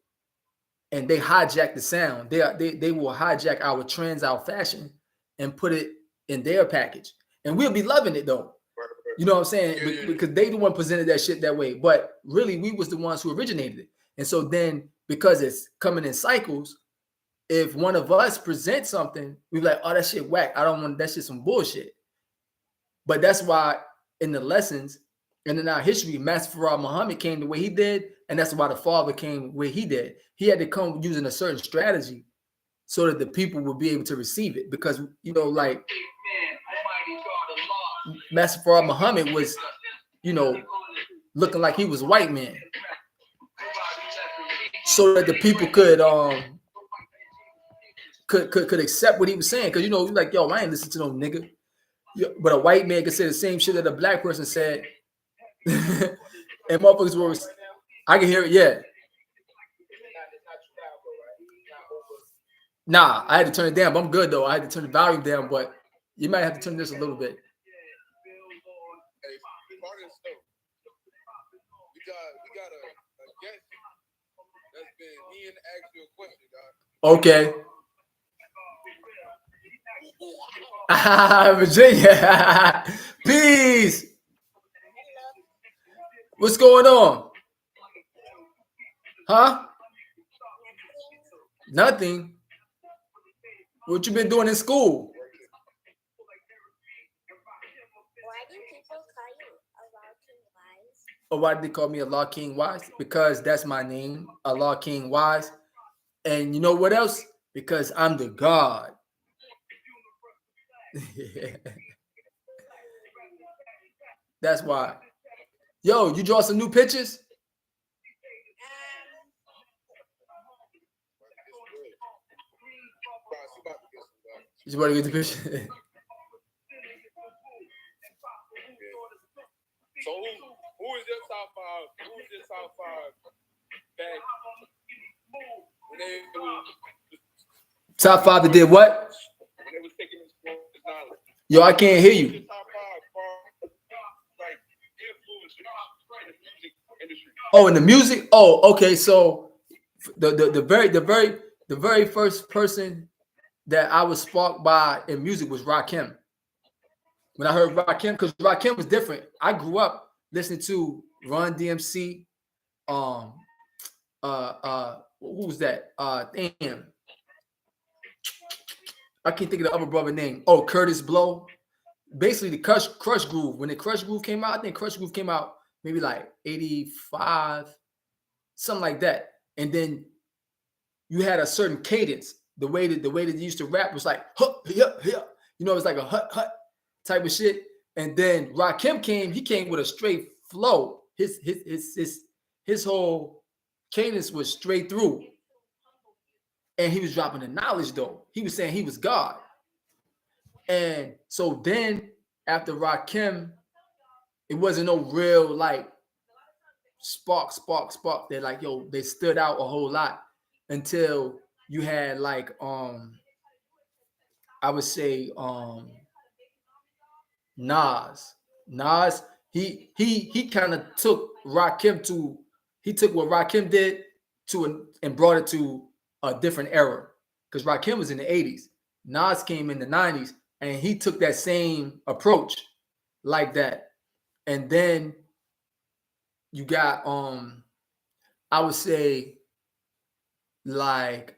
and they hijack the sound. They will hijack our trends, our fashion, and put it in their package, and we'll be loving it though. You know what I'm saying? Because they the one presented that shit that way, but really we was the ones who originated it. And so then because it's coming in cycles, if one of us presents something, we're like, oh, that shit whack. I don't want that shit some bullshit. But that's why in the lessons and in our history, Master Farad Muhammad came the way he did, and that's why the father came where he did. He had to come using a certain strategy so that the people would be able to receive it. Because like Master Farad Muhammad was, looking like he was a white man, so that the people could accept what he was saying. Because like, yo, I ain't listen to no nigga. But a white man could say the same shit that a black person said, and motherfuckers were. I can hear it. Yeah. Nah, I had to turn it down, but I'm good though. I had to turn the volume down, but you might have to turn this a little bit. We got a guest that's been meaning to ask you a question, dog. Okay. Virginia. Peace. What's going on? Huh? Nothing. What you been doing in school? Why do people call you AllahKing Wize? Or why did they call me AllahKing Wize? Because that's my name, AllahKing Wize. And you know what else? Because I'm the God. That's why. Yo, you draw some new pictures? You want to get the picture? So who is your top five? Who is your top five back when they top five that did what? When they was taking this knowledge. Yo, I can't hear you. Top five, like influence in the music industry. Oh, in the music? Oh, okay. So the very first person that I was sparked by in music was Rakim. When I heard Rakim, because Rakim was different. I grew up listening to Run DMC. Who was that? Damn. I can't think of the other brother name. Oh, Curtis Blow. Basically, the Crush Groove. When the Crush Groove came out, I think Crush Groove came out maybe like 85, something like that. And then you had a certain cadence. The way that they used to rap was like, huh, yeah. It's like a hut type of shit. And then Rakim came. He came with a straight flow. His whole cadence was straight through. And he was dropping the knowledge though. He was saying he was God. And so then after Rakim, it wasn't no real like spark. They're like, yo, they stood out a whole lot until you had like I would say Nas. He kind of took Rakim to, he took what Rakim did to and brought it to a different era. Because Rakim was in the 80s. Nas came in the 90s and he took that same approach like that. And then you got I would say like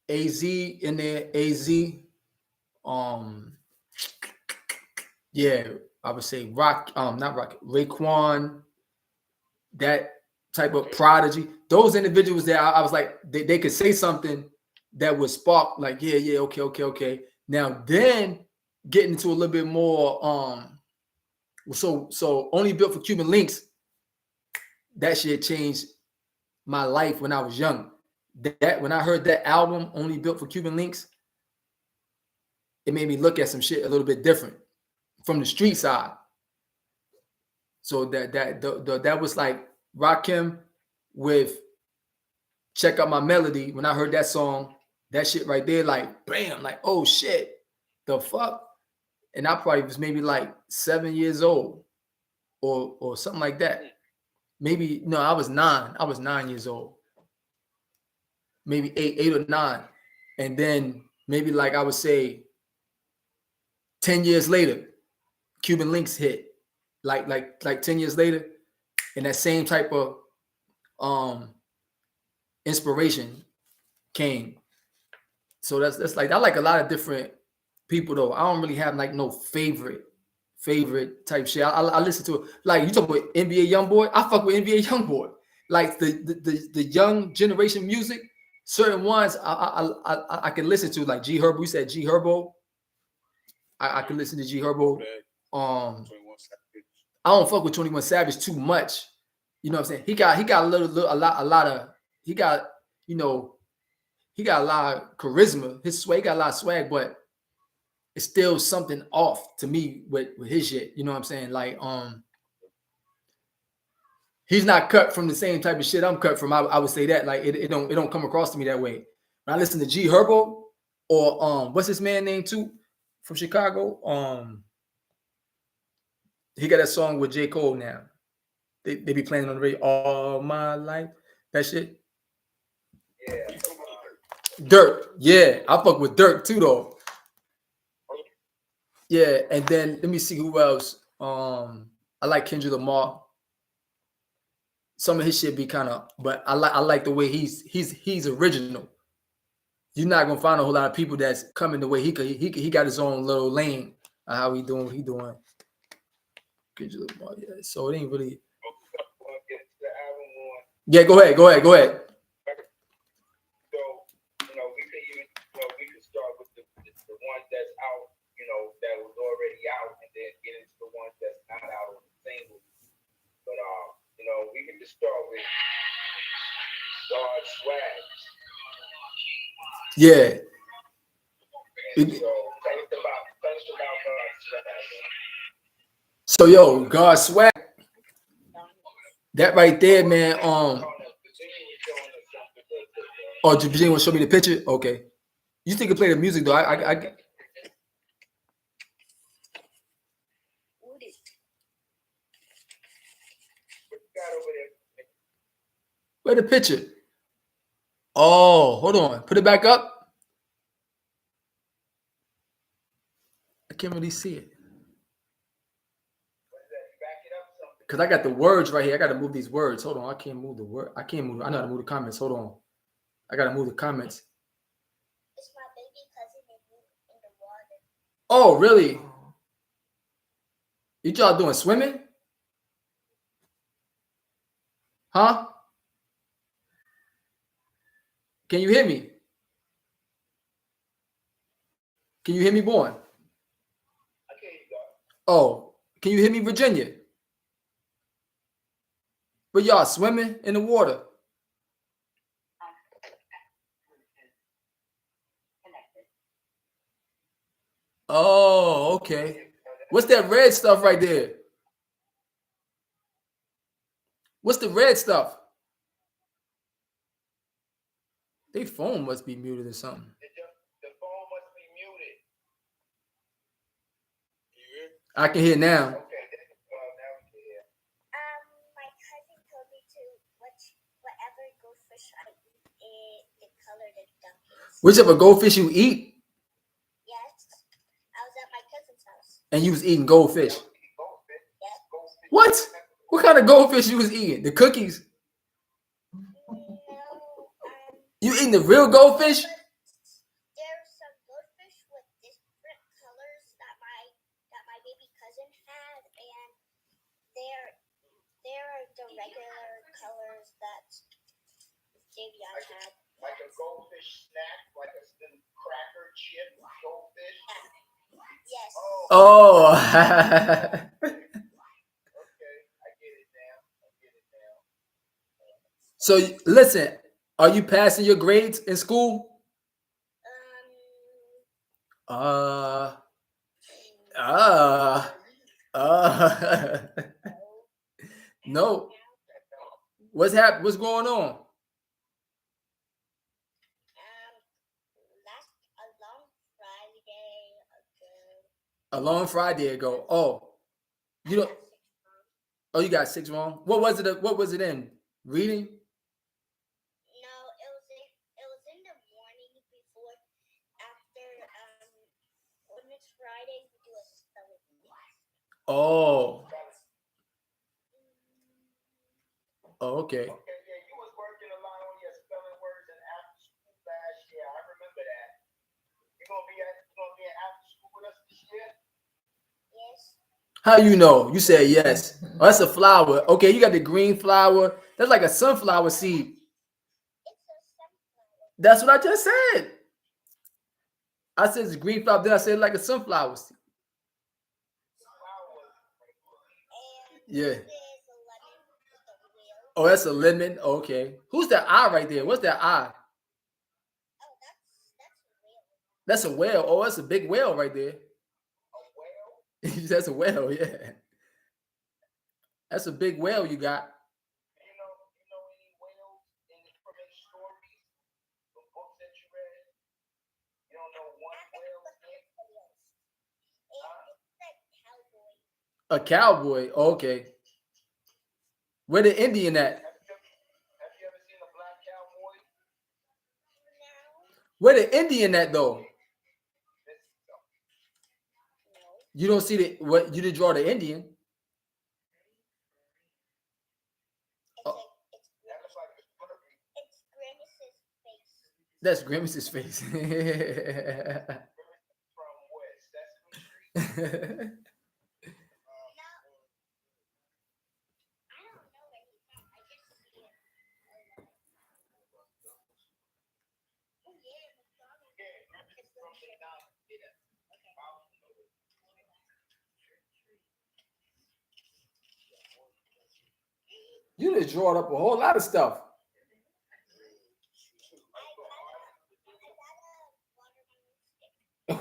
AZ in there, AZ. Yeah, I would say Raekwon, that type of Prodigy. Those individuals that I was like, they could say something that would spark like, yeah, okay. Now then getting into a little bit more so Only Built for Cuban Links, that shit changed my life when I was young. That when I heard that album, Only Built for Cuban Links, it made me look at some shit a little bit different from the street side. So that was like Rakim with Check Out My Melody. When I heard that song, that shit right there, like bam, like oh shit, the fuck. And I probably was maybe like 7 years old or something like that. Maybe no, I was 9. I was 9 years old. Maybe 8 or 9. And then maybe like I would say 10 years later, Cuban Links hit. Like 10 years later, and that same type of inspiration came. So that's like I like a lot of different people though. I don't really have like no favorite type shit. I listen to it. Like you talk about NBA YoungBoy, I fuck with NBA YoungBoy. Like the young generation music, certain ones I can listen to, like G Herbo. You said G Herbo. I can listen to G Herbo. I don't fuck with 21 Savage too much. You know what I'm saying? He got a lot of he got, you know, he got a lot of charisma. His swag, he got a lot of swag, but it's still something off to me with his shit. You know what I'm saying? Like, he's not cut from the same type of shit I'm cut from. I would say that. Like, it don't come across to me that way. When I listen to G Herbo or what's his man name too from Chicago? He got that song with J. Cole now. They be playing on the radio all my life. That shit. Yeah. Dirk. Yeah, I fuck with Dirk too though. Yeah, and then let me see who else. I like Kendrick Lamar. Some of his shit be kind of, but I like the way he's original. You're not gonna find a whole lot of people that's coming the way he got his own little lane of how he doing what he doing. Kendrick Lamar, yeah. So it ain't really. Yeah, go ahead. So, you know, we could start with the ones that's out, you know, that was already out, and then get into the ones that's not out on the single. But you know, we can just start with God Swag. Yeah. So tell us about God Swag. So yo, God Swag. That right there, man. Oh, Virginia want to show me the picture? Okay. You still can play the music though. I Where the picture? Oh, hold on. Put it back up. I can't really see it. Because I got the words right here. I got to move these words. Hold on. I can't move the word. I can't move. I know how to move the comments. Hold on. I got to move the comments. It's my baby cousin in the water. Oh, really? You y'all doing swimming? Huh? Can you hear me? Can you hear me, boy? I can't hear you. Oh, can you hear me, Virginia? But y'all swimming in the water. Oh, okay. What's that red stuff right there? What's the red stuff? They phone must be muted or something. The phone must be muted. You hear? I can hear now. Okay, now we can hear. My cousin told me to whatever goldfish I eat, the color the duck is. Whichever goldfish you eat, Yes, I was at my cousin's house. and you was eating goldfish. Yes. What? What kind of goldfish you was eating? The cookies? No, You eating the real goldfish? there's some goldfish with different colors that my baby cousin had, and they're the regular colors that Davion had. Like a goldfish snack, like a cracker chip goldfish. Yes. Oh. Okay, I get it now. So listen, are you passing your grades in school? No. What's happening? What's going on? A long Friday ago. Oh, you don't. Oh, you got 6 wrong. What was it? What was it in? Reading? No, it was in the morning before after when it's Friday we do a spelling class. Oh. Oh, okay. Okay, yeah, you was working a lot on your spelling words in after school last year. I remember that. You gonna be in after school with us this year? Yes. How you know? You said yes. Oh, that's a flower. Okay, you got the green flower. That's like a sunflower seed. It's a sunflower. That's what I just said. I said it's a green flower. Then I said like a sunflower seed. And Yeah. this is a lemon with a wheel. Oh, that's a lemon. Okay. Who's that eye right there? What's that eye? Oh, that's a wheel. That's a whale. Oh, that's a big whale right there. A whale? That's a whale, yeah. That's a big whale you got. You know any whales from any stories, the books that you read? You don't know one whale? It's a cowboy. A cowboy. Okay. Where the Indian at? Have you ever seen a black cowboy? No. Where the Indian at though? No. You don't see the what? You didn't draw the Indian. It's Grimace's face. That's Grimace's face. From what? Sesame Street? No. I don't know where he's from. I just see it. Oh yeah, McDonald's. It's the You just drawed up a whole lot of stuff.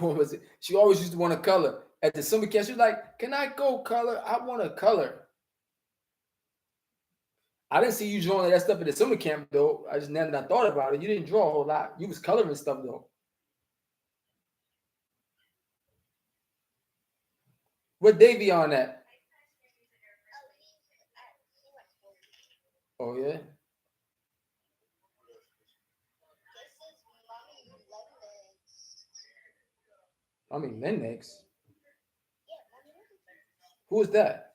What was it? She always used to want to color. At the summer camp, she was like, "Can I go color? I want to color." I didn't see you drawing that stuff at the summer camp though. I just now that I thought about it, you didn't draw a whole lot. You was coloring stuff though. What Davy on that? Oh yeah. I mean Lennox. Who is that?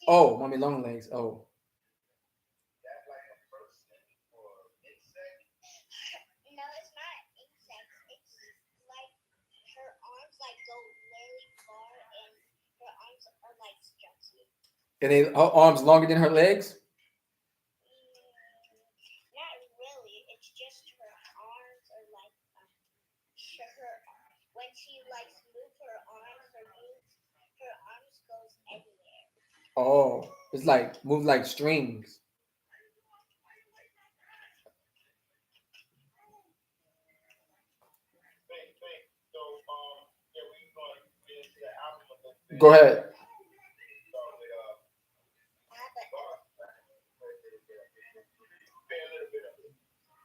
Oh, Mommy Long Legs. Oh. No, it's not insects. It's like her arms like go really far and her arms are like stretchy. And her arms longer than her legs? Not really. It's just her arms are like when she likes move her arms or moves, her arms goes everywhere. Oh, it's like move like strings. Go ahead.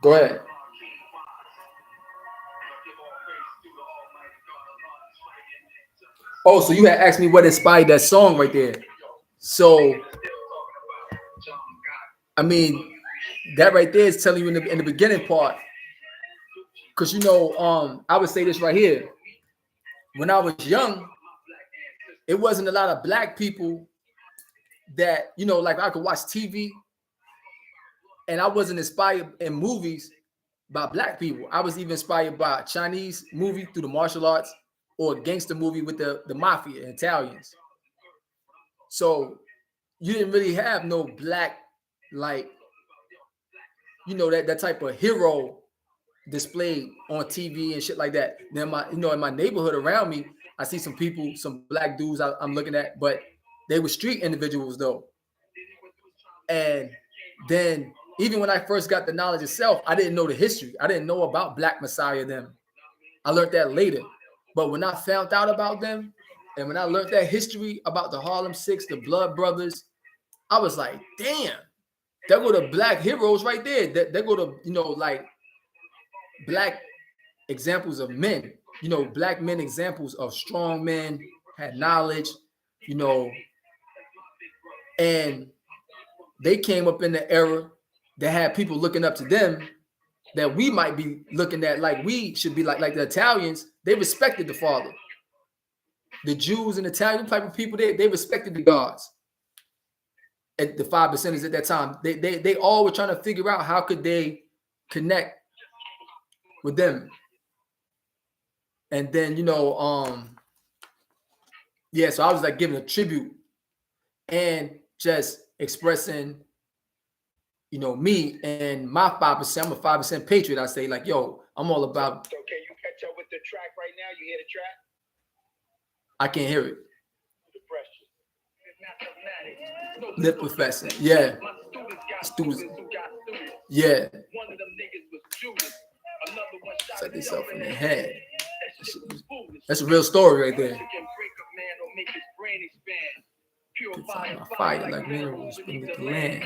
Go ahead. Oh, so you had asked me what inspired that song right there. So, I mean, that right there is telling you in the beginning part. Because, you know, I would say this right here. When I was young, it wasn't a lot of black people that, you know, like I could watch TV and I wasn't inspired in movies by black people. I was even inspired by a Chinese movie through the martial arts or a gangster movie with the mafia, Italians. So you didn't really have no black, like, you know, that type of hero displayed on TV and shit like that. Then in my neighborhood around me, I see some people, some black dudes I'm looking at, but they were street individuals though. And then even when I first got the knowledge itself, I didn't know the history. I didn't know about Black Messiah them. I learned that later. But when I found out about them, and when I learned that history about the Harlem Six, the Blood Brothers, I was like, damn, there go the black heroes right there. There go the, you know, like black examples of men. you know, black men examples of strong men, had knowledge, you know, and they came up in the era that had people looking up to them that we might be looking at like we should be like the Italians. They respected the father. The Jews and Italian type of people, they respected the gods. At the 5%ers at that time, they all were trying to figure out how could they connect with them. And then, you know, yeah, so I was like giving a tribute and just expressing, you know, me and my 5%. I'm a 5% patriot. I say like, yo, I'm all about. So can you catch up with the track right now? You hear the track? I can't hear it. Depression. Lip professor. Yeah. Students. Yeah. Set themselves in their head. That's a real story right there. Purify my fire like minerals beneath the land.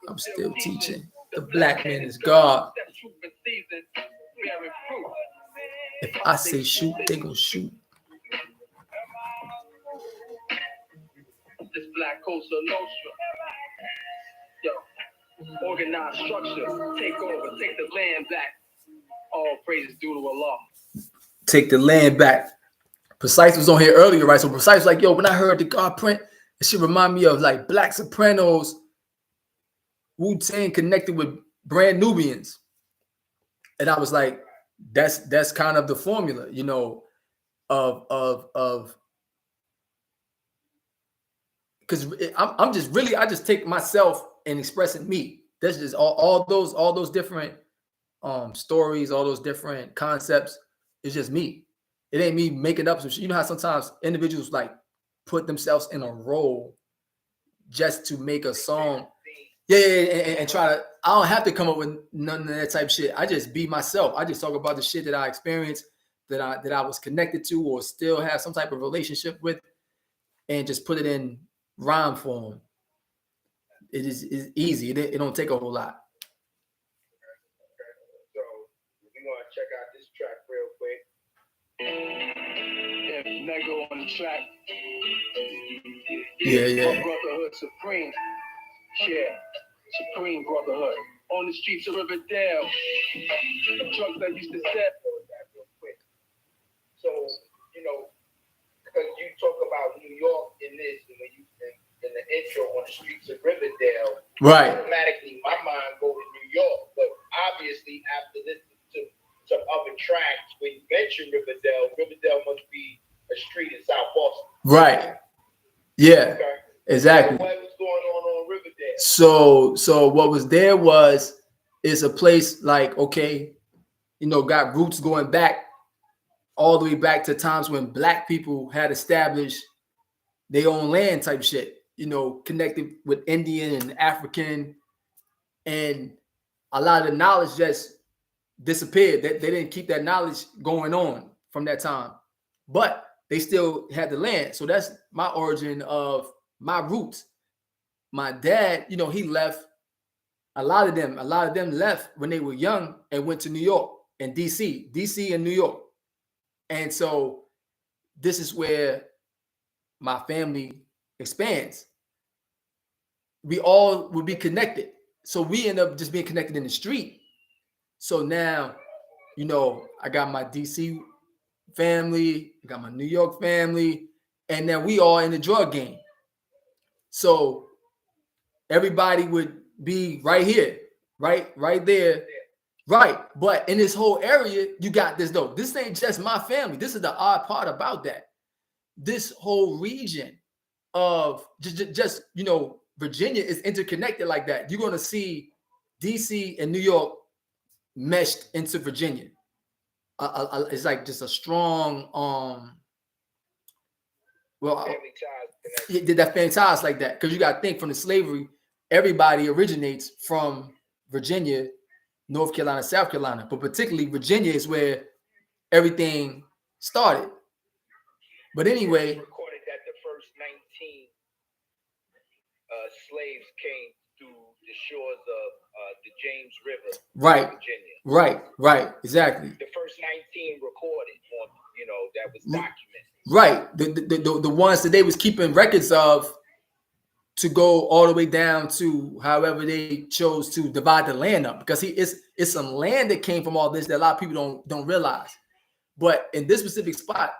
I'm still teaching. The black man is God. If I say shoot, they gonna shoot. This black Cosa Nostra. Yo, organized structure. Take over. Take the land back. All praises due to Allah. Take the land back. Precise was on here earlier, right? So Precise was like, yo, when I heard the GodpriNt, it should remind me of like Black Sopranos, Wu-Tang connected with Brand Nubians. And I was like, that's kind of the formula, you know, of because I'm just really, I just take myself and expressing me. That's just all those different stories, all those different concepts. It's just me. It ain't me making up some shit. You know how sometimes individuals like put themselves in a role just to make a song. Yeah, and try to. I don't have to come up with none of that type of shit. I just be myself. I just talk about the shit that I experienced, that I was connected to, or still have some type of relationship with, and just put it in rhyme form. It is easy. It don't take a whole lot. So we want to check out this track real quick. Yeah, Nego on the track. Yeah. Brotherhood Supreme. Yeah, Supreme Brotherhood. On the streets of Riverdale. Drugs that used to set. Real quick. So, you know, because you talk about New York in this, and when you in the intro on the streets of Riverdale, right? Automatically, my mind go to New York. But obviously, after listening to some other tracks, when you mention Riverdale must be a street in South Boston. Right. Yeah. Okay. Exactly. So what was going on Riverdale? So what was there is a place like, okay, you know, got roots going back all the way back to times when black people had established their own land type shit, you know, connected with Indian and African, and a lot of the knowledge just disappeared. They didn't keep that knowledge going on from that time, but they still had the land. So that's my origin of my roots. My dad, you know, he left. A lot of them left when they were young and went to New York and DC and New York. And so this is where my family expands. We all would be connected. So we end up just being connected in the street. So now, you know, I got my DC family, I got my New York family, and then we all in the drug game. So everybody would be right here, right there, right. But in this whole area, you got this though. This ain't just my family. This is the odd part about that. This whole region of just you know, Virginia is interconnected like that. You're gonna see DC and New York meshed into Virginia. It's like just a strong that family ties like that, because you got to think from the slavery, everybody originates from Virginia, North Carolina, South Carolina, but particularly Virginia is where everything started. But anyway, recorded that the first 19 slaves came through the shores the James River, right, Virginia. right, exactly. The first 19 recorded on, that was documented. Right, the ones that they was keeping records of to go all the way down to however they chose to divide the land up, because it's some land that came from all this that a lot of people don't realize. But in this specific spot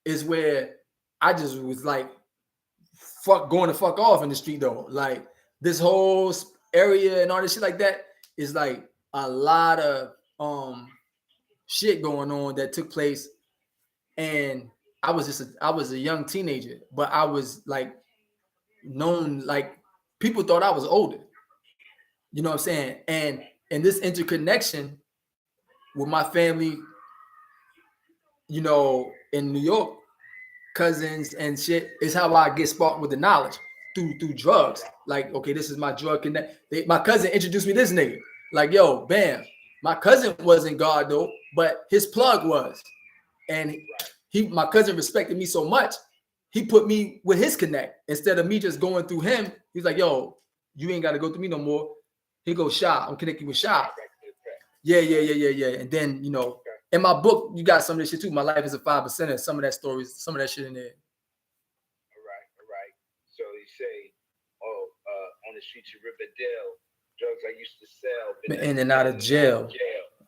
is where I just was like, going to fuck off in the street though. Like this whole area and all this shit like that is like a lot of shit going on that took place. And I was a young teenager, but I was like known, like people thought I was older. You know what I'm saying? And this interconnection with my family, in New York, cousins and shit, is how I get sparked with the knowledge through drugs. Like, okay, this is my drug connect. My cousin introduced me to this nigga. Like, yo, bam. My cousin wasn't God though, but his plug was. And my cousin respected me so much, he put me with his connect instead of me just going through him. He's like, yo, you ain't got to go through me no more. He goes, Sha, I'm connecting with Sha. Yeah. And then, in my book, you got some of this shit too. My life is a 5%. Some of that stories, some of that shit in there. All right. So you say, on the streets of Riverdale, drugs I used to sell. Been in and out of jail.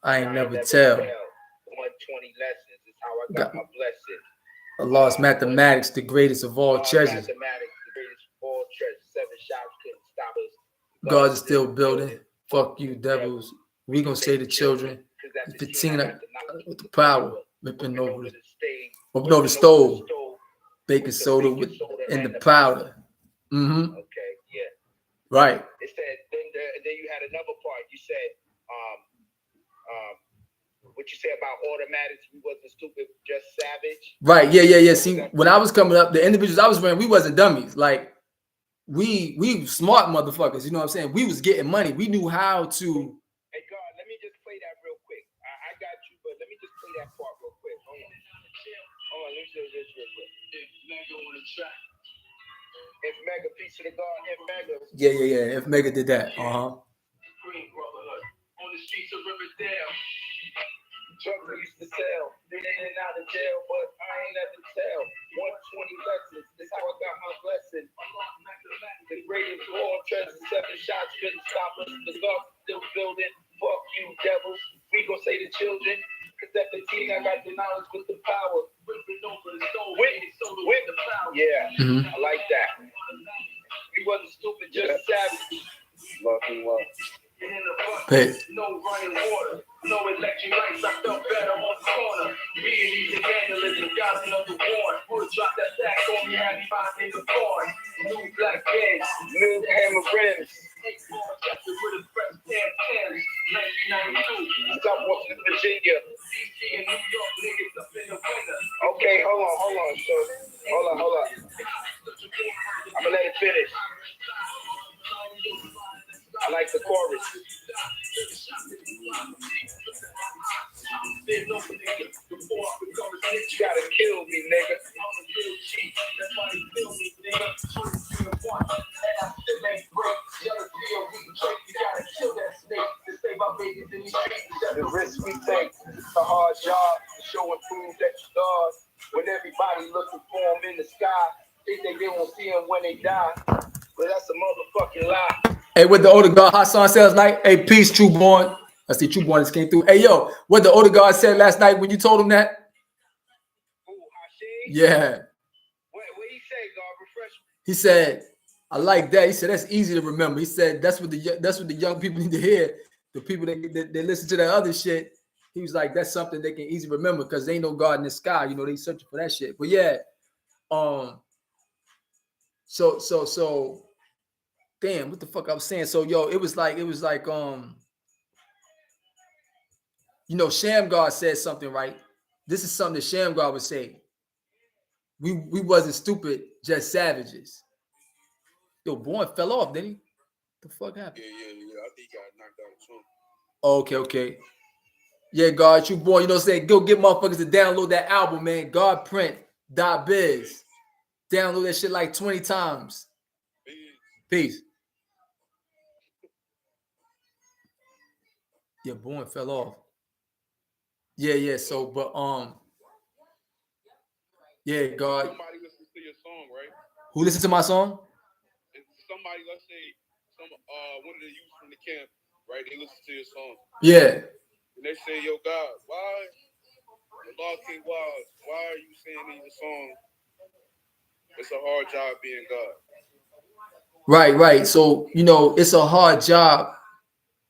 I ain't never tell. 120 lessons is how I got my blessing. I lost mathematics, the greatest of all treasures. Mathematics, the greatest of all treasures. 7 shots couldn't stop us. God is still building. Fuck you, devils. We gonna say the children. 15 with the power, ripping over the stove, baking soda in the powder. Mm-hmm. Okay, yeah. Right. It said then you had another part. You said what you say about automatics, we wasn't stupid, just savage. Right. Yeah. See, when I was coming up, the individuals I was around, we wasn't dummies. Like we smart motherfuckers. You know what I'm saying? We was getting money. We knew how to. Hey God, let me just play that real quick. I got you, but let me just play that part real quick. Hold on, let me say this real quick. If Mega on the track. If Mega, piece of the God, if Mega. Yeah. If Mega did that. Green Brotherhood on the streets of Riverdale. Drugs I used to sell, been in and out of jail, but I ain't never tell. 120 lessons, this how I got my blessing. The greatest of all treasures, 7 shots couldn't stop us. The God still building. Fuck you, devils. We gon' say the children. Cause at 15 I got the knowledge with the power. Whipping over the soul. With the power. Yeah, I like that. We wasn't stupid, just savage. Lucky one. Hey. No running water, no electric lights. I felt better on the corner. Being easy vandalism, got another warrant. Would drop that stack on me, had me find in the car. New black bands, new hammer rims. Stop walking to Virginia. Okay, hold on. So, hold on. I'm gonna let it finish. I like the chorus. You gotta kill me, nigga. The risk we take, it's a hard job to show and prove that you God. When everybody looking for him in the sky, think they won't see him when they die. But that's a motherfucking lie. Hey, what the older God Hassan said last night? Hey, peace, True Born. I see True Born just came through. Hey, yo, what the older God said last night when you told him that? Ooh, Hashim? Yeah. What he say, God? Refresh me. He said, I like that. He said, that's easy to remember. He said, that's what the young people need to hear. The people that listen to that other shit. He was like, that's something they can easily remember because there ain't no God in the sky. You know, they searching for that shit. But yeah, so damn, what the fuck I was saying? So yo, it was like Sham God said something, right? This is something that Sham God would say. We wasn't stupid, just savages. Yo, Born fell off, didn't he? The fuck happened? Yeah. I think he got knocked out too. Okay. Yeah, God, you Born. You know what I'm saying? Go get motherfuckers to download that album, man. GodpriNt.biz. Download that shit like 20 times. Peace. Yeah, Born fell off. Yeah. So, but yeah, God. Somebody listens to your song, right? Who listens to my song? If somebody, let's say, one of the youth from the camp, right? They listen to your song, Yeah. and they say, "Yo, God, why, AllahKing Wize, why are you saying in your song, it's a hard job being God?" Right. So, it's a hard job.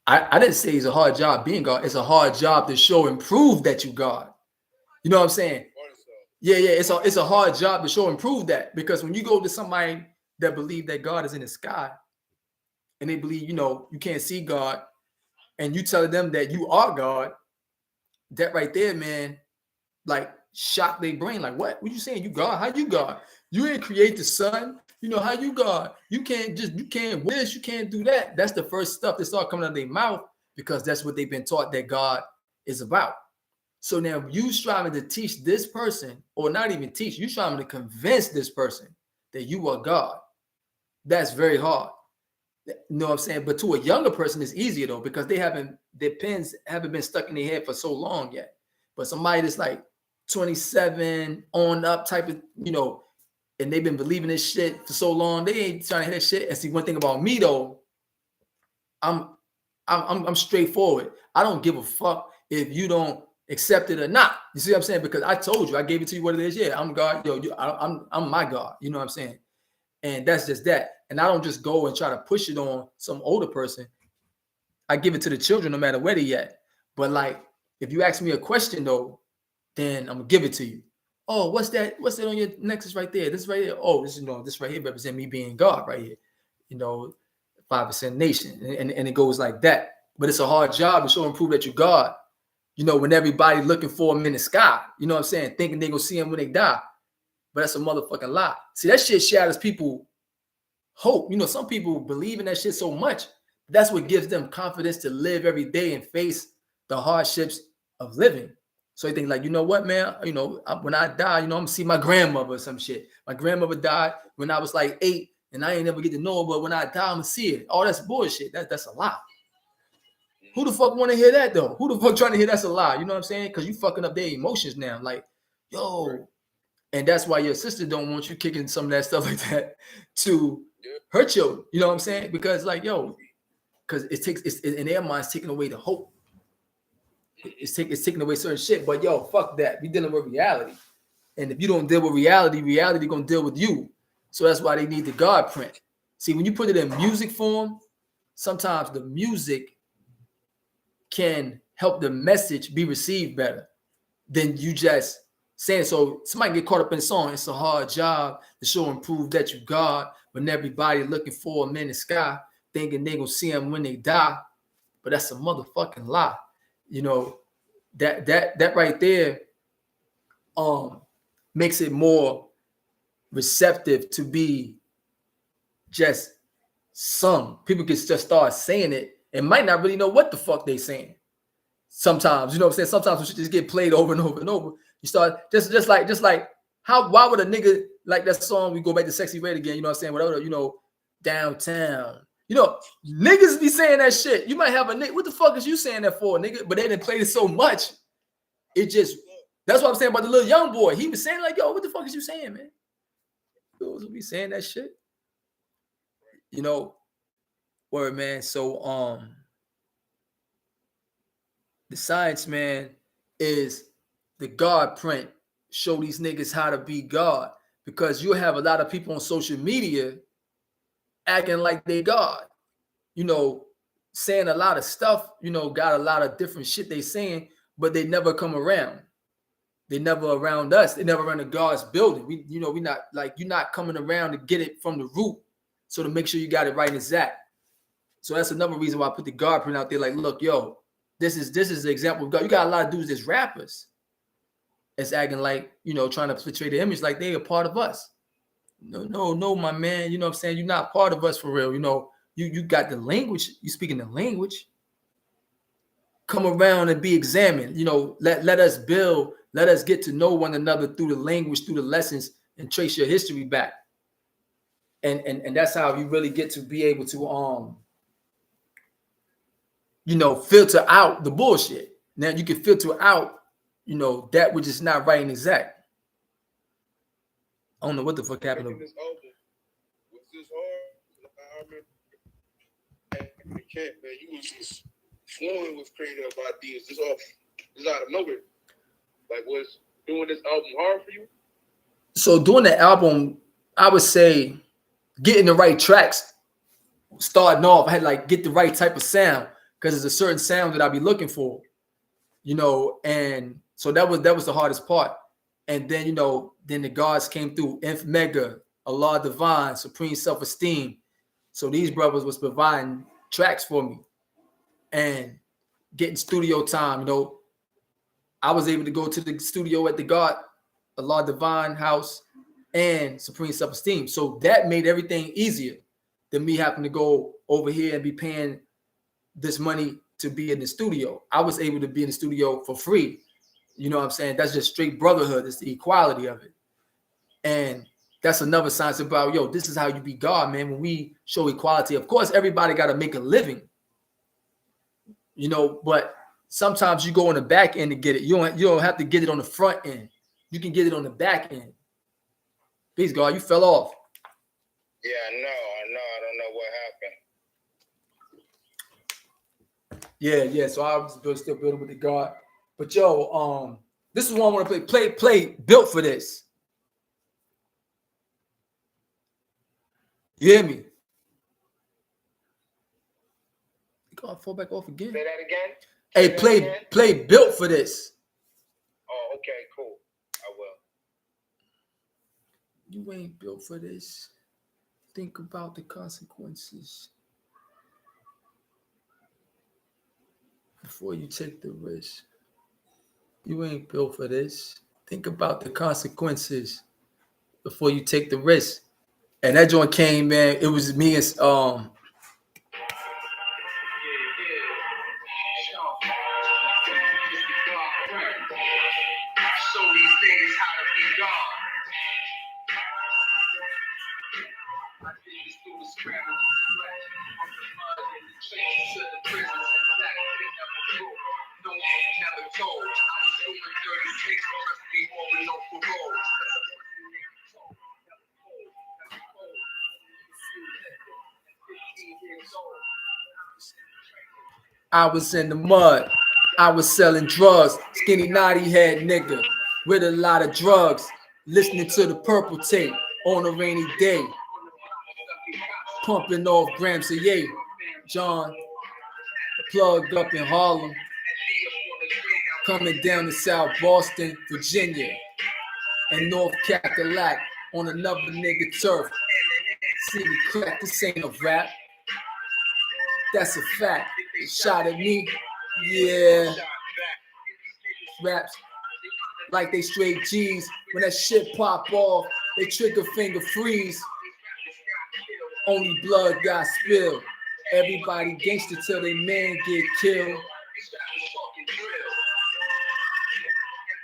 I didn't say it's a hard job being God. It's a hard job to show and prove that you God. You know what I'm saying? Yeah. It's a hard job to show and prove that, because when you go to somebody that believe that God is in the sky and they believe, you can't see God, and you tell them that you are God, that right there, man, like shock their brain. Like, what you saying? You God? How you God? You ain't create the sun. How you God? You can't this, you can't do that. That's the first stuff that start coming out of their mouth, because that's what they've been taught that God is about. So now you striving to teach this person, or not even teach, you striving to convince this person that you are God. That's very hard. You know what I'm saying? But to a younger person, it's easier though, because their pens haven't been stuck in their head for so long yet. But somebody that's like 27 on up type of, and they've been believing this shit for so long, they ain't trying to hear that shit. And see, one thing about me though, I'm straightforward. I don't give a fuck if you don't accept it or not. You see what I'm saying? Because I told you, I gave it to you what it is. Yeah, I'm God. Yo, I'm my God. You know what I'm saying? And that's just that. And I don't just go and try to push it on some older person. I give it to the children no matter where they at. But like, if you ask me a question though, then I'm gonna give it to you. Oh, what's that? What's that on your necklace right there? This right here. Oh, this right here represent me being God right here. 5% nation. And it goes like that. But it's a hard job to show and prove that you're God. When everybody looking for him in the sky, you know what I'm saying? Thinking they gonna see him when they die. But that's a motherfucking lie. See, that shit shatters people hope. Some people believe in that shit so much. That's what gives them confidence to live every day and face the hardships of living. So you think like, you know what, man? When I die, I'm gonna see my grandmother or some shit. My grandmother died when I was like 8, and I ain't never get to know her. But when I die, I'm gonna see it. Oh, that's bullshit. That's a lie. Who the fuck want to hear that though? Who the fuck trying to hear that's a lie? You know what I'm saying? Because you fucking up their emotions now. Like, yo. And that's why your sister don't want you kicking some of that stuff like that to her children. You know what I'm saying? Because like, yo, because it's in their minds taking away the hope. It's taking away certain shit. But yo, fuck that. We dealing with reality. And if you don't deal with reality gonna deal with you. So that's why they need the GodpriNt. See, when you put it in music form, sometimes the music can help the message be received better than you just saying. So somebody get caught up in the song. It's a hard job to show and prove that you God, when everybody looking for him in the sky, thinking they gonna see him when they die. But that's a motherfucking lie. That right there makes it more receptive to be just sung. People can just start saying it and might not really know what the fuck they saying. Sometimes, you know what I'm saying? Sometimes we should just get played over and over and over. You start just like why would a nigga like that song? We go back to Sexy Red again, you know what I'm saying? Whatever, downtown. Niggas be saying that shit. You might have a nigga. What the fuck is you saying that for, nigga? But they didn't play it so much. That's what I'm saying about the little young boy. He was saying like, yo, what the fuck is you saying, man? Those will be saying that shit. Word, man. So the science, man, is the GodpriNt. Show these niggas how to be God, because you have a lot of people on social media acting like they God, saying a lot of stuff, got a lot of different shit they saying, but they never come around. They never around us. They never around the God's building. We not like, you're not coming around to get it from the root. So to make sure you got it right and exact. So that's another reason why I put the GodpriNt out there. Like, look, yo, this is the example of God. You got a lot of dudes that's rappers. It's acting like, trying to portray the image like they a part of us. No, my man. You know what I'm saying? You're not part of us for real. You got the language. You speaking the language. Come around and be examined. Let us build. Let us get to know one another through the language, through the lessons, and trace your history back. And that's how you really get to be able to you know, filter out the bullshit. Now you can filter out, you know, that which is not right and exact. I don't know what the fuck happened. Making this album, was this hard? I remember Camp, man, you was just flowing with creative ideas. This out of nowhere. Like, was doing this album hard for you? So doing the album, I would say getting the right tracks, starting off, I had like get the right type of sound because there's a certain sound that I'd be looking for, you know, and so that was the hardest part. And then, you know, then the gods came through, Inf Mega, Allah Divine, Supreme Self-Esteem. So these brothers was providing tracks for me and getting studio time. You know, I was able to go to the studio at the God, Allah Divine house and Supreme Self-Esteem. So that made everything easier than me having to go over here and be paying this money to be in the studio. I was able to be in the studio for free. You know what I'm saying? That's just straight brotherhood. It's the equality of it. And that's another science about, yo, this is how you be God, man. When we show equality, of course, everybody got to make a living, you know, but sometimes you go on the back end to get it. You don't have to get it on the front end. You can get it on the back end. Peace, God, you fell off. Yeah, I know. I don't know what happened. Yeah. So I was still building with the God. But yo, this is one I want to play built for this. You hear me? You gotta fall back off again. Say that again. Hey, play built for this. Oh, okay, cool. I will. You ain't built for this. Think about the consequences before you take the risk. You ain't built for this. Think about the consequences before you take the risk. And that joint came, man. It was me and So these niggas how to be gone. I did this through the scramble to sweat. From the mud and the chains to the prisons and black they never grew. No one never told. I was doing 36, trust me, more with no parole. I was in the mud. I was selling drugs. Skinny naughty head nigga with a lot of drugs. Listening to the Purple Tape on a rainy day. Pumping off grams of yay. John plugged up in Harlem. Coming down to South Boston, Virginia. And North Cackalack on another nigga turf. See me crack, this ain't a rap. That's a fact. They shot at me, yeah. Raps like they straight G's. When that shit pop off, they trigger finger freeze. Only blood got spilled. Everybody gangster till they man get killed.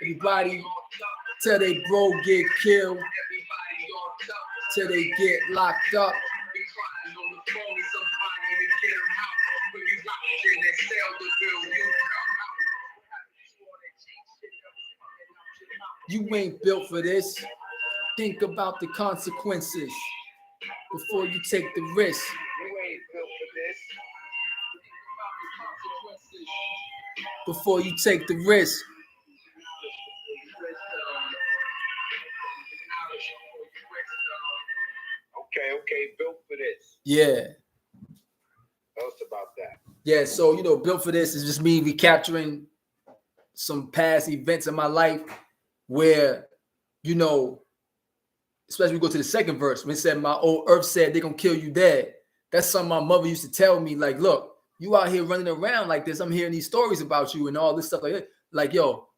Everybody till they bro get killed. Till they get locked up. You ain't built for this. Think about the consequences before you take the risk. You ain't built for this. Before you take the risk. Okay, built for this. Yeah. Tell us about that. Yeah, so, you know, built for this is just me recapturing some past events in my life where, you know, especially we go to the second verse, when it said, my old earth said they're going to kill you dead. That's something my mother used to tell me, like, look, you out here running around like this. I'm hearing these stories about you and all this stuff like that. Like, yo,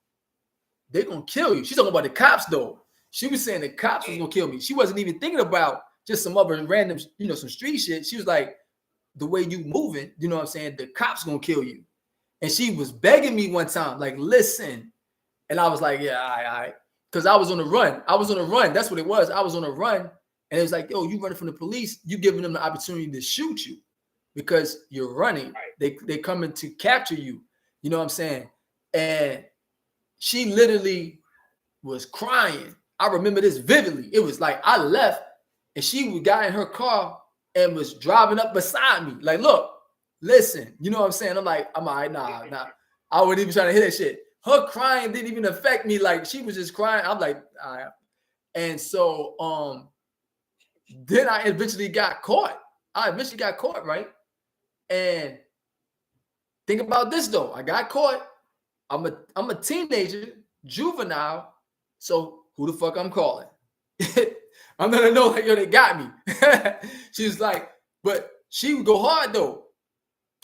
they're going to kill you. She's talking about the cops, though. She was saying the cops was going to kill me. She wasn't even thinking about just some other random, you know, some street shit. She was like, the way you moving, you know what I'm saying? The cops going to kill you. And she was begging me one time, like, listen. And I was like, yeah, all right. Because I was on the run. That's what it was. I was on a run. And it was like, yo, you running from the police. You giving them the opportunity to shoot you. because you're running. They coming to capture you. You know what I'm saying? And she literally was crying. I remember this vividly. It was like I left and she got in her car and was driving up beside me. Like, look, listen, you know what I'm saying? I'm like, all right, nah. I wasn't even trying to hear that shit. Her crying didn't even affect me. Like, she was just crying. I'm like, all right. And so then I eventually got caught. Right? And think about this though. I got caught. I'm a teenager, juvenile. So who the fuck I'm calling? I'm gonna know, like, yo, they got me. She's like, but she would go hard though.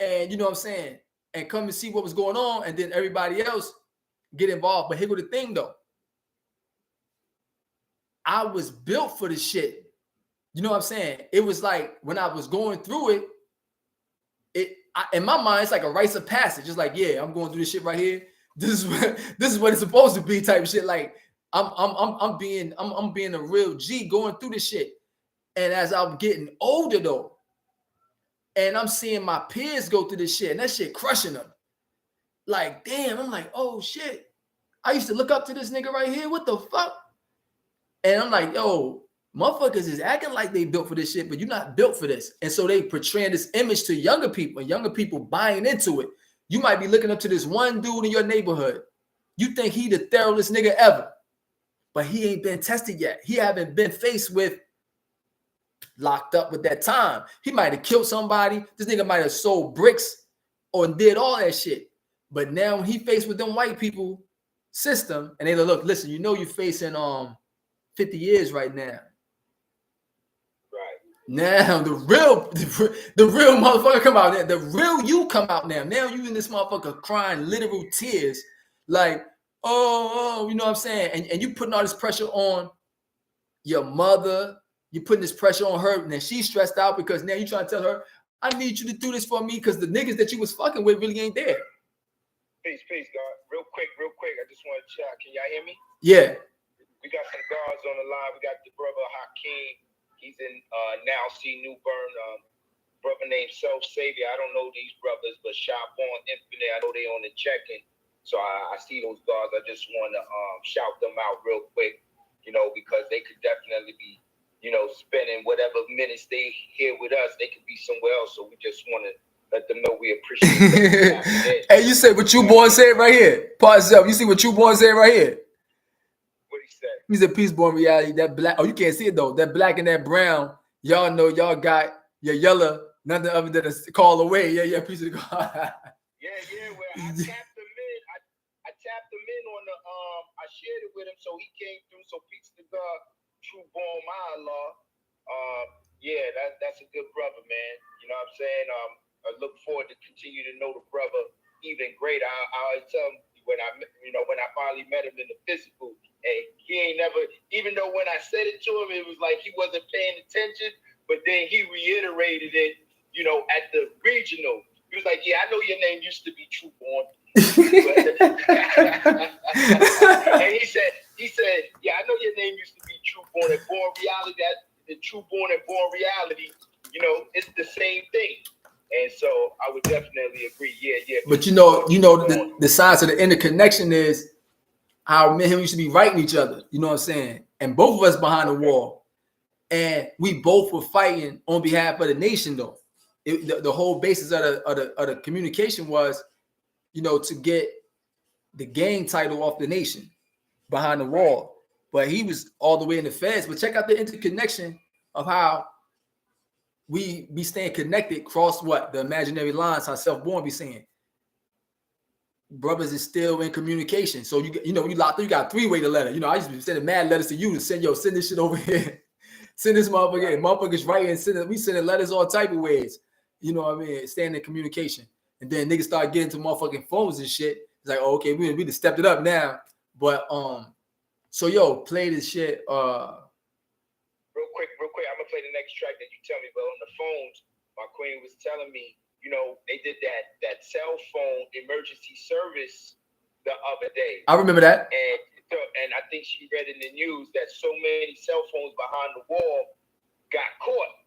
And you know what I'm saying? And come and see what was going on, and then everybody else get involved. But here go the thing though. I was built for this shit. You know what I'm saying? It was like when I was going through it, in my mind, it's like a rites of passage. It's like, yeah, I'm going through this shit right here. This is what it's supposed to be, type of shit. Like I'm being a real G going through this shit. And as I'm getting older though, and I'm seeing my peers go through this shit, and that shit crushing them. Like, damn, I'm like, oh shit. I used to look up to this nigga right here. What the fuck? And I'm like, yo, motherfuckers is acting like they built for this shit, but you're not built for this. And so they portraying this image to younger people buying into it. You might be looking up to this one dude in your neighborhood. You think he the thoroughest nigga ever, but he ain't been tested yet. He haven't been faced with, locked up with that time. He might have killed somebody. This nigga might have sold bricks or did all that shit. But now when he faced with them white people system, and they look, listen, you know you're facing 50 years right now. Right. Now the real motherfucker come out there. The real you come out now. Now you in this motherfucker crying literal tears. Like, oh, you know what I'm saying? And you putting all this pressure on your mother. You putting this pressure on her, and then she's stressed out because now you trying to tell her, I need you to do this for me because the niggas that you was fucking with really ain't there. Peace, God. Real quick. I just want to check. Can y'all hear me? Yeah. We got some guards on the line. We got the brother Hakeem. He's in now see New Bern. Brother named Self Savior. I don't know these brothers, but Shop on Infinite. I know they on the check-in. So I see those guards. I just want to shout them out real quick, because they could definitely be, spending whatever minutes they here with us. They could be somewhere else. So we just want to let them know we appreciate them. Hey, you said what you born said right here. Pause up. You see what you born said right here. What he said? He's a peace born reality. That black. Oh, you can't see it though. That black and that brown. Y'all know y'all got your yellow. Nothing other than a call away. Yeah. Peace of the God. Yeah. Well, I tapped him in. I tapped him in on the. I shared it with him, so he came through. So peace to God, true born my Allah. Yeah, that's a good brother, man. You know what I'm saying? I look forward to continue to know the brother even greater. I always tell him when I finally met him in the physical, hey, he ain't never, even though when I said it to him, it was like he wasn't paying attention, but then he reiterated it, at the regional. He was like, yeah, I know your name used to be True Born. And he said, yeah, I know your name used to be True Born and Born Reality. That the True Born and Born Reality, it's the same thing. And so I would definitely agree. Yeah. But the science of the interconnection is how me and him used to be writing each other. You know what I'm saying? And both of us behind the wall. And we both were fighting on behalf of the nation, though. The whole basis of the communication was, to get the gang title off the nation behind the wall. But he was all the way in the feds. But check out the interconnection of how we be staying connected across the imaginary lines, how Self-Born be saying. Brothers is still in communication. So you got three-way to letter. I used to be sending mad letters to you to send this shit over here. Send this motherfucker. Motherfuckers writing, we sending letters all type of ways. You know what I mean? Staying in communication. And then niggas start getting to motherfucking phones and shit. It's like, oh, okay, we just stepped it up now. But so play this shit. Real quick. I'm gonna play the next track that you tell me. But on the phones, my queen was telling me, they did that cell phone emergency service the other day. I remember that. And I think she read in the news that so many cell phones behind the wall got caught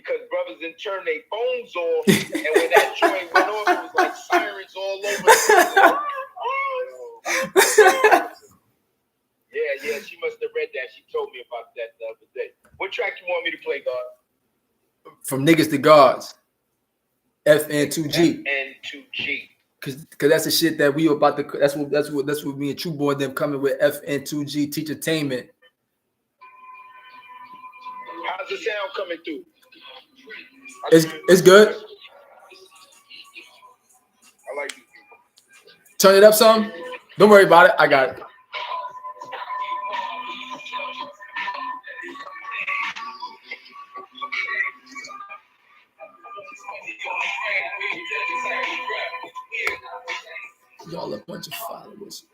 because brothers in turn their phones off, and when that joint went off, it was like sirens all over the place. Yeah, she must have read that. She told me about that the other day. What track you want me to play, God? From Niggas to Gods, FN2G. FN2G. Cause that's the shit that we were about to. That's what me and True Boy and them coming with FN2G Teachertainment. How's the sound coming through? It's good. I like you. Turn it up some. Don't worry about it. I got it. Y'all a bunch of followers.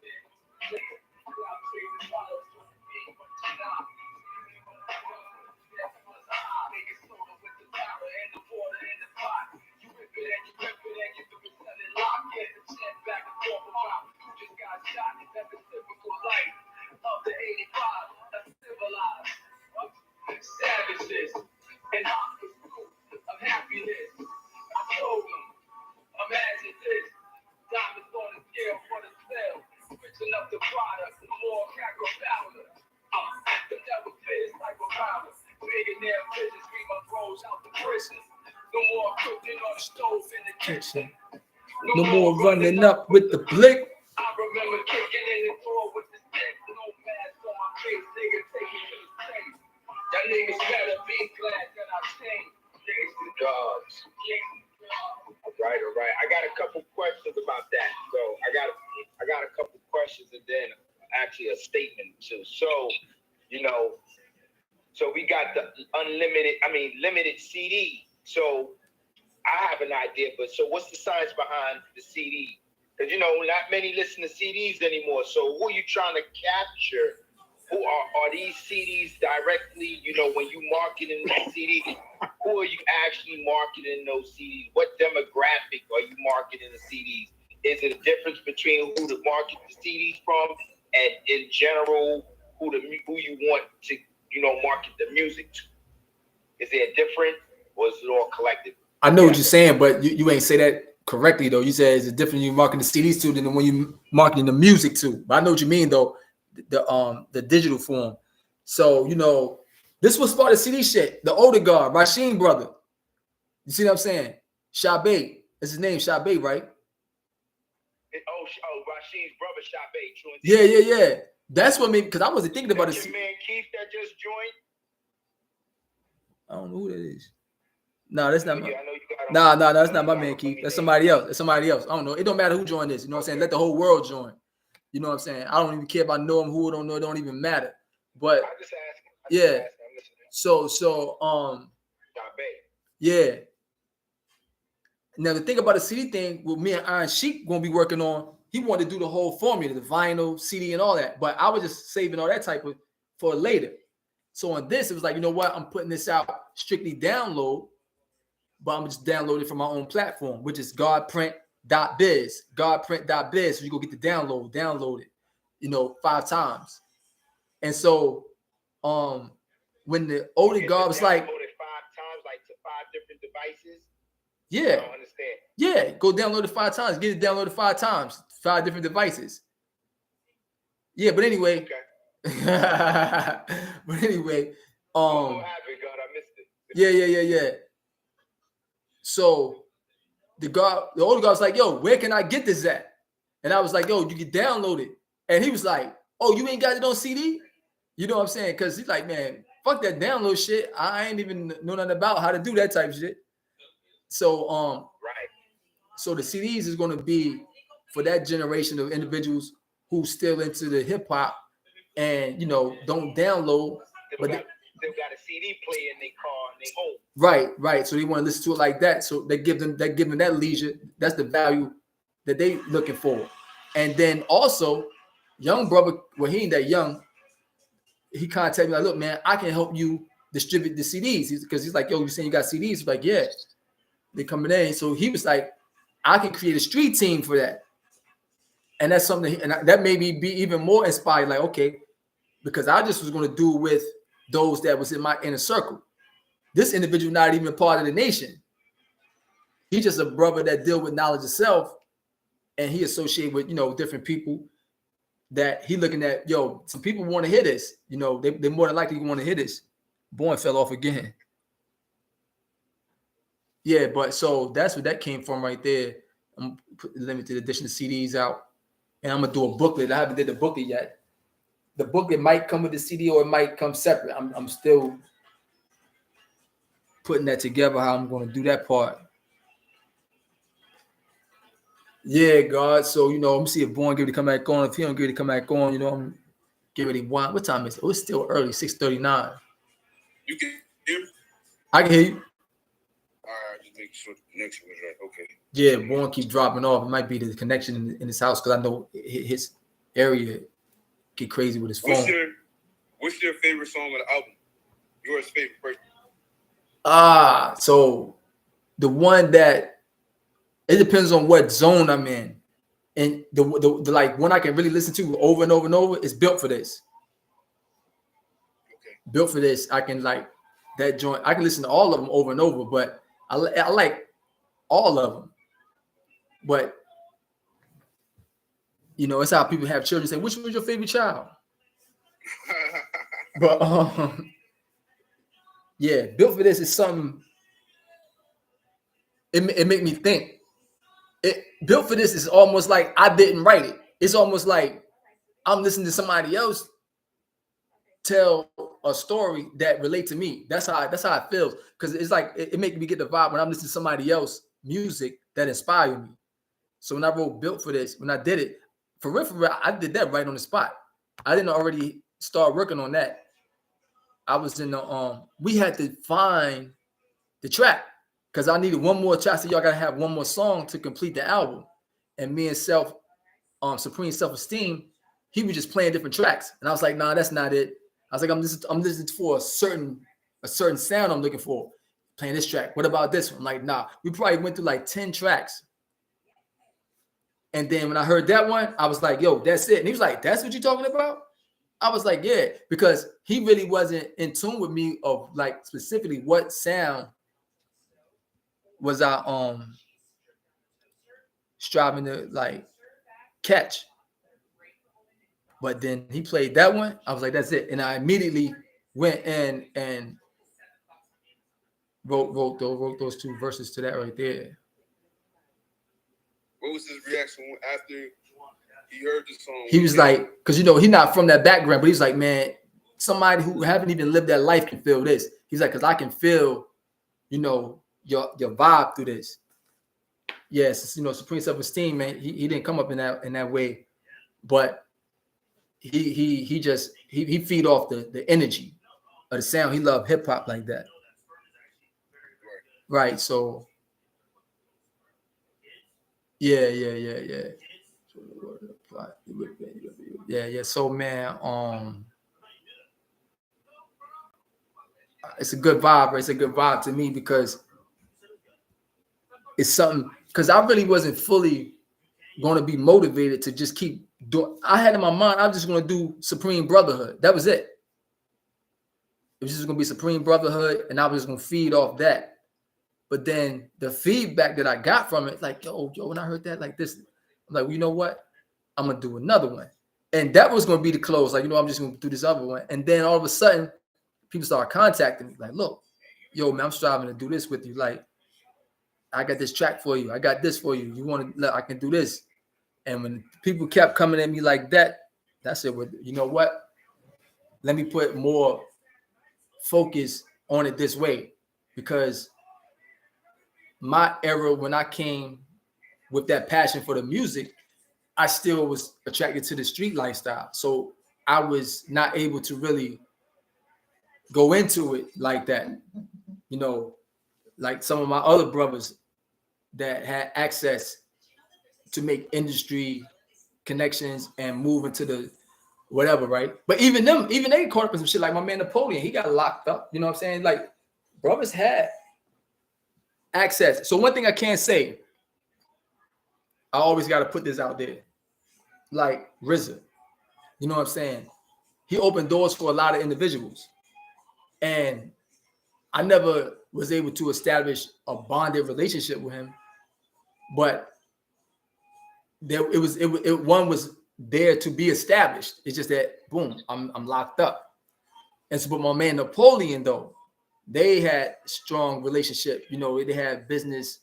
No more running up with the blick. I remember kicking in the door with the stick, no mask on my face, nigga take me to the safe. That niggas better be glad that I changed. Niggas the dogs. All right. I got a couple questions about that. So I got a couple questions and then actually a statement too. So, so we got the limited CD. So I have an idea, but so what's the science behind the CD? Because not many listen to CDs anymore. So who are you trying to capture? Who are these CDs directly? When you marketing the CD, who are you actually marketing those CDs? What demographic are you marketing the CDs? Is it a difference between who to market the CDs from, and in general, who you want to market the music to? Is there a difference, or is it all collective? I know what you're saying, but you ain't say that correctly though. You said it's different you marketing the CDs to than when you marketing the music to. But I know what you mean though, the digital form. So this was part of CD shit. The older guard, Rasheen brother. You see what I'm saying? Shabe. That's his name, Shabe, right? Oh, Rasheen's brother, Shabe. Yeah. That's what made, because I wasn't thinking about it. Your man Keith that just joined. I don't know who that is. No, that's not my. No, that's not my man, Keith. That's somebody else. I don't know. It don't matter who joined this. You know what I'm saying? Let the whole world join. You know what I'm saying? I don't even care about knowing who don't know. It don't even matter. But yeah. So yeah. Now the thing about the CD thing with me and Iron Sheik gonna be working on, he wanted to do the whole formula, the vinyl, CD, and all that. But I was just saving all that type of for later. So on this, it was like, you know what? I'm putting this out strictly download, but I'm just downloading from my own platform, which is GodpriNt.biz. GodpriNt.biz. So you go get the download it, 5 times. And so when the older guy was like 5 times, like to 5 different devices. Yeah. I don't understand. Yeah, go download it 5 times. Get it downloaded 5 times, 5 different devices. Yeah, but anyway. Okay. But anyway, what happened, God? I missed it. Yeah. So the older guy was like, yo, where can I get this at? And I was like, yo, you can download it. And he was like, oh, you ain't got it on CD? You know what I'm saying? Because he's like, man, fuck that download shit. I ain't even know nothing about how to do that type of shit. So right. So the CDs is going to be for that generation of individuals who still into the hip hop and don't download, but still got a CD player in their car and they home. Right. So they want to listen to it like that. So they give them that leisure. That's the value that they looking for. And then also, young brother, well, he ain't that young. He contacted me like, look, man, I can help you distribute the CDs. Because he's like, yo, you saying you got CDs? He's like, yeah, they coming in. So he was like, I can create a street team for that. And that's something, and that made me be even more inspired. Like, okay, because I just was going to do with those that was in my inner circle. This individual not even a part of the nation. He's just a brother that deal with knowledge of self, and he associated with, you know, different people that he looking at. Yo, some people want to hear this. You know, they more than likely want to hear this. Boy fell off again. Yeah, but so that's where that came from right there. I'm putting limited edition of CDs out, and I'm gonna do a booklet. I haven't did the booklet yet. The booklet might come with the CD or it might come separate. I'm still putting that together. How I'm gonna do that part. Yeah, God. So, you know, I'm see if Born get ready to come back on. If he don't get ready to come back on, you know, I'm get ready. What time is it? Oh, it's still early, 6:39. You can hear me? I can hear you. All right, just make sure the connection was right. Okay. Yeah, Born keep dropping off. It might be the connection in his house because I know his area get crazy with his phone. What's your favorite song of the album? Yours favorite person? So the one that it depends on what zone I'm in. And the like one I can really listen to over and over and over is Built for This. Okay. Built for This, I can like that joint. I can listen to all of them over and over, but I like all of them. But you know, it's how people have children say, which was your favorite child? But yeah, Built for This is something. It make me think. Built for This is almost like I didn't write it. It's almost like I'm listening to somebody else tell a story that relate to me. That's how it feels. Because it's like it makes me get the vibe when I'm listening to somebody else music that inspired me. So when I wrote Built for This, when I did it, for real, I did that right on the spot. I didn't already start working on that. I was in the we had to find the track because I needed one more track. So y'all gotta have one more song to complete the album. And me and Supreme Self-Esteem, he was just playing different tracks. And I was like, nah, that's not it. I was like, I'm listening for a certain sound I'm looking for. Playing this track. What about this one? I'm like, nah. We probably went through like 10 tracks. And then when I heard that one, I was like, yo, that's it. And he was like, that's what you're talking about? I was like, yeah, because he really wasn't in tune with me of like specifically what sound was I striving to like catch. But then he played that one. I was like, that's it. And I immediately went in and wrote those two verses to that right there. What was his reaction after he heard the song? He was like, because you know, he's not from that background, but he's like, man, somebody who haven't even lived that life can feel this. He's like, because I can feel, you know, your vibe through this. Yes, you know, Supreme Self-Esteem, man. He didn't come up in that way, but he just feed off the energy of the sound. He loved hip hop like that, right? So yeah. So man, it's a good vibe. It's a good vibe to me because it's something. Because I really wasn't fully going to be motivated to just keep doing. I had in my mind, I'm just going to do Supreme Brotherhood. That was it. It was just going to be Supreme Brotherhood, and I was going to feed off that. But then the feedback that I got from it, like, yo, when I heard that like this, I'm like, well, you know what? I'm going to do another one. And that was going to be the close. Like, you know, I'm just going to do this other one. And then all of a sudden, people start contacting me. Like, look, yo, man, I'm striving to do this with you. Like, I got this track for you. I got this for you. You want to, I can do this. And when people kept coming at me like that, that's it. You know what? Let me put more focus on it this way. Because my era, when I came with that passion for the music, I still was attracted to the street lifestyle. So I was not able to really go into it like that. You know, like some of my other brothers that had access to make industry connections and move into the whatever, right? But even they caught up in some shit. Like my man Napoleon, he got locked up. You know what I'm saying? Like brothers had access. So one thing I can't say, I always got to put this out there. Like RZA, you know what I'm saying? He opened doors for a lot of individuals. And I never was able to establish a bonded relationship with him, but one was there to be established. It's just that boom, I'm locked up. And so, but my man Napoleon though, they had strong relationship. You know, they had business.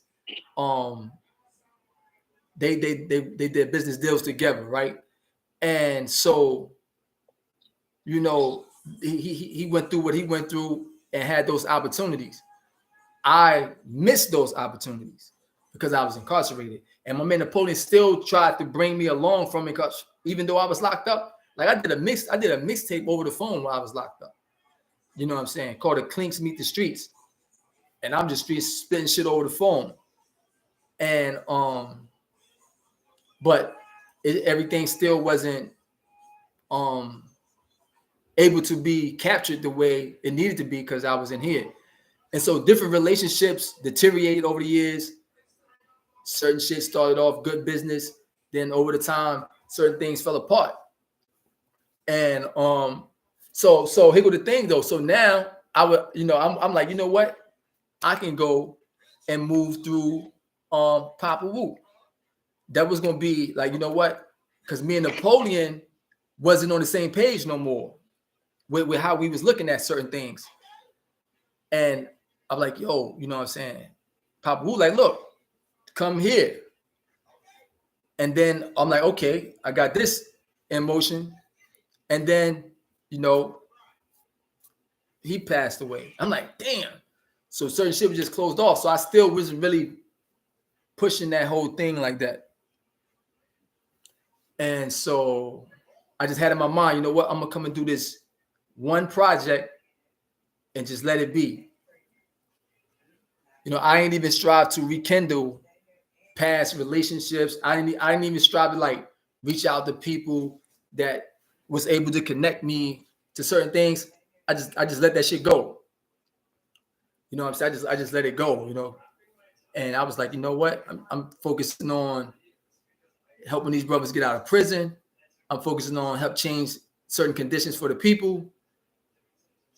They did business deals together, right? And so, you know, he went through what he went through and had those opportunities. I missed those opportunities because I was incarcerated. And my man Napoleon still tried to bring me along from it, even though I was locked up. Like I did a mixtape over the phone while I was locked up. You know what I'm saying? Called it Clinks Meet the Streets. And I'm just spitting shit over the phone. And but everything still wasn't able to be captured the way it needed to be because I was in here. And so different relationships deteriorated over the years. Certain shit started off good business. Then over the time, certain things fell apart. And so here go the thing though. So now I would, you know, I'm like, you know what? I can go and move through Papa Wu. That was gonna be like, you know what? Because me and Napoleon wasn't on the same page no more with how we was looking at certain things. And I'm like, yo, you know what I'm saying? Papa Wu, like, look, come here. And then I'm like, okay, I got this in motion. And then, you know, he passed away. I'm like, damn. So certain shit was just closed off. So I still wasn't really pushing that whole thing like that. And so I just had in my mind, you know what? I'm gonna come and do this one project and just let it be. You know, I ain't even strive to rekindle past relationships. I didn't even strive to like reach out to people that was able to connect me to certain things. I just let that shit go. You know what I'm saying? I just let it go, you know. And I was like, you know what? I'm focusing on helping these brothers get out of prison. I'm focusing on help change certain conditions for the people.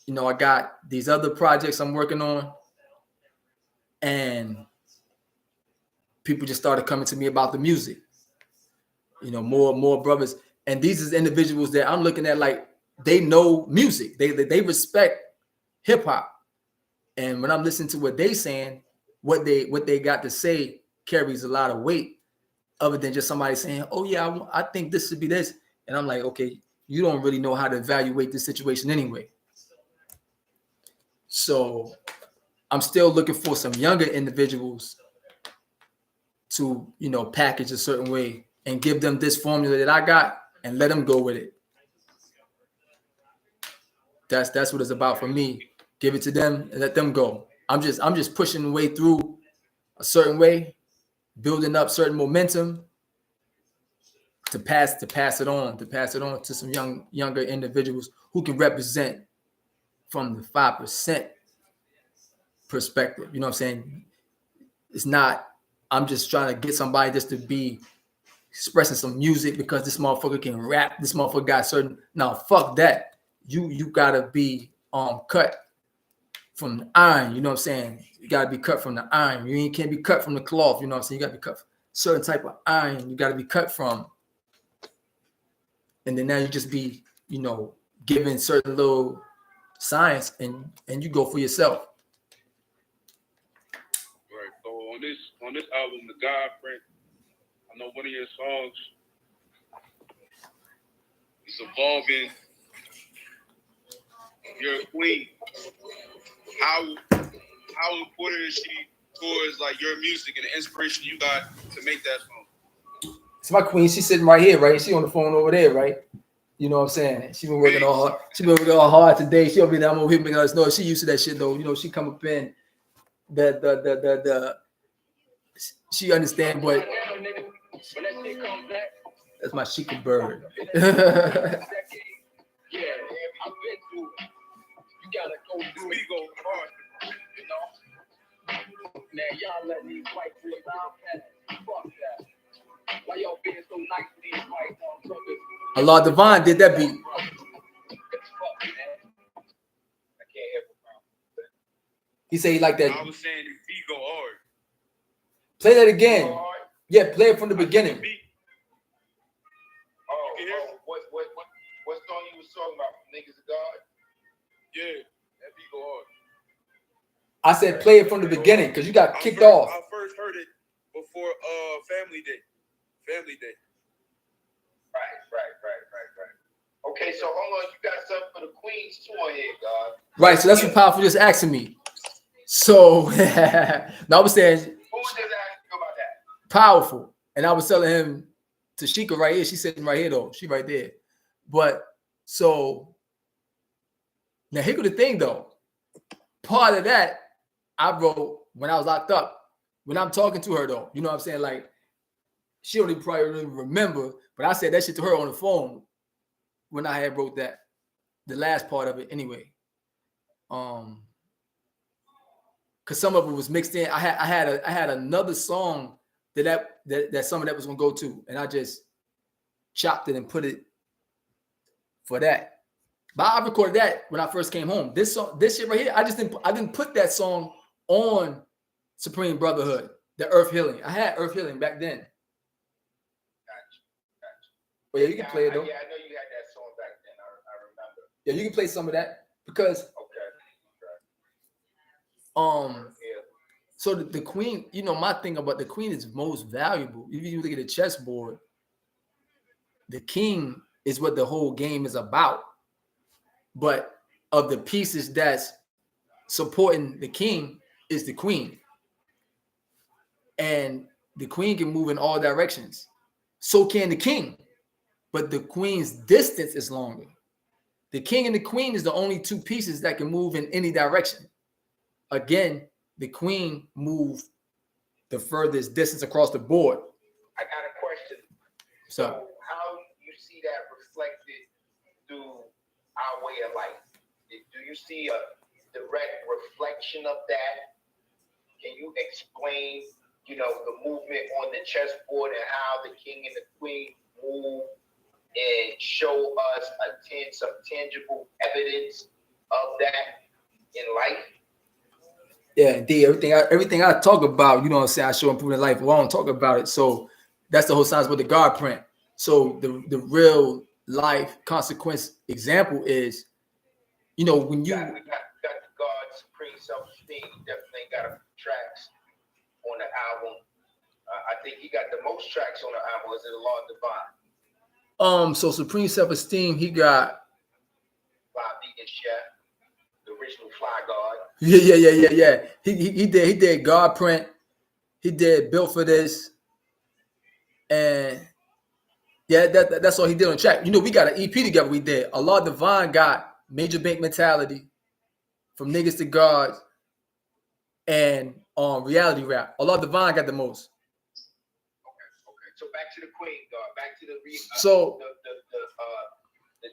You know, I got these other projects I'm working on. And people just started coming to me about the music. You know, more brothers. And these is individuals that I'm looking at like they know music. They respect hip hop. And when I'm listening to what they saying, what they got to say carries a lot of weight, other than just somebody saying, "Oh yeah, I think this should be this." And I'm like, okay, you don't really know how to evaluate this situation anyway. So I'm still looking for some younger individuals to, you know, package a certain way and give them this formula that I got and let them go with it. That's what it's about for me. Give it to them and let them go. I'm just pushing the way through a certain way, building up certain momentum to pass it on to some younger individuals who can represent from the 5% perspective. You know what I'm saying? It's not, I'm just trying to get somebody just to be expressing some music because this motherfucker can rap. This motherfucker got certain. No, fuck that. You gotta be cut from the iron. You know what I'm saying? You gotta be cut from the iron. You can't be cut from the cloth. You know what I'm saying? You gotta be cut from certain type of iron. You gotta be cut from. And then now you just be, you know, given certain little science and you go for yourself. Right. So on this album, the GodpriNt, I know one of your songs is involving your queen. How important is she towards like your music and the inspiration you got to make that song? It's my queen. She's sitting right here, right? She on the phone over there, right? You know what I'm saying? She been working all hard. She been working all hard today. She'll be there. I'm over here making us know she used to that shit though. You know, she come up in the she understand, but that's my Sheikah bird. Yeah, I've been through. You gotta go through it. Go hard, you know. Now y'all let these white boys out. Fuck that. Why y'all being so nice to these white motherfuckers? Allah Divine did that beat. Fuck, man. I can't hear from He said he like that. I was saying the beat go hard. Play that again. Yeah, play it from the beginning. What song you was talking about? Niggas of God? Yeah, that beat go hard. I said play it from the beginning because you got kicked off. I first heard it before Family Day. Family Day. Right. Okay, so hold on. You got something for the Queens too on here, God. Right, so that's what Powerful just asking me. So now I was saying who was just asking about that? Powerful. And I was telling him Tashika right here. She's sitting right here though. She right there. But so now here go the thing though. Part of that I wrote when I was locked up. When I'm talking to her though, you know what I'm saying? Like she don't even probably really remember, but I said that shit to her on the phone when I had wrote that, the last part of it anyway. Cause some of it was mixed in. I had another song that some of that was gonna go to, and I just chopped it and put it for that. But I recorded that when I first came home. This shit right here, I didn't put that song on Supreme Brotherhood, the Earth Healing. I had Earth Healing back then. Gotcha. But yeah, you can play it though. Yeah, I know you had that song back then. I remember. Yeah, you can play some of that because so the queen, you know, my thing about the queen is most valuable. If you look at the chessboard, the king is what the whole game is about. But of the pieces that's supporting the king is the queen. And the queen can move in all directions. So can the king. But the queen's distance is longer. The king and the queen is the only two pieces that can move in any direction. Again, the queen moved the furthest distance across the board. I got a question. So how you see that reflected through our way of life? Do you see a direct reflection of that? Can you explain, you know, the movement on the chessboard and how the king and the queen move and show us some tangible evidence of that in life? yeah, indeed. Everything I talk about, you know what I'm saying, I show improvement in life. Well, I don't talk about it. So that's the whole science with the GodpriNt. So the real life consequence example is, you know, when you got the God Supreme Self-Esteem, definitely got a few tracks on the album. I think he got the most tracks on the album. Is it a Lord Divine? So Supreme Self-Esteem, he got Fly Vegan Chef, the original Fly God. Yeah. He did GodpriNt. He did Built for This. And yeah, that's all he did on track. You know, we got an EP together. We did. Allah Divine got Major Bank Mentality, From Niggas to Gods, and Reality Rap. Allah Divine got the most. Okay. So back to the Queen, God. Back to the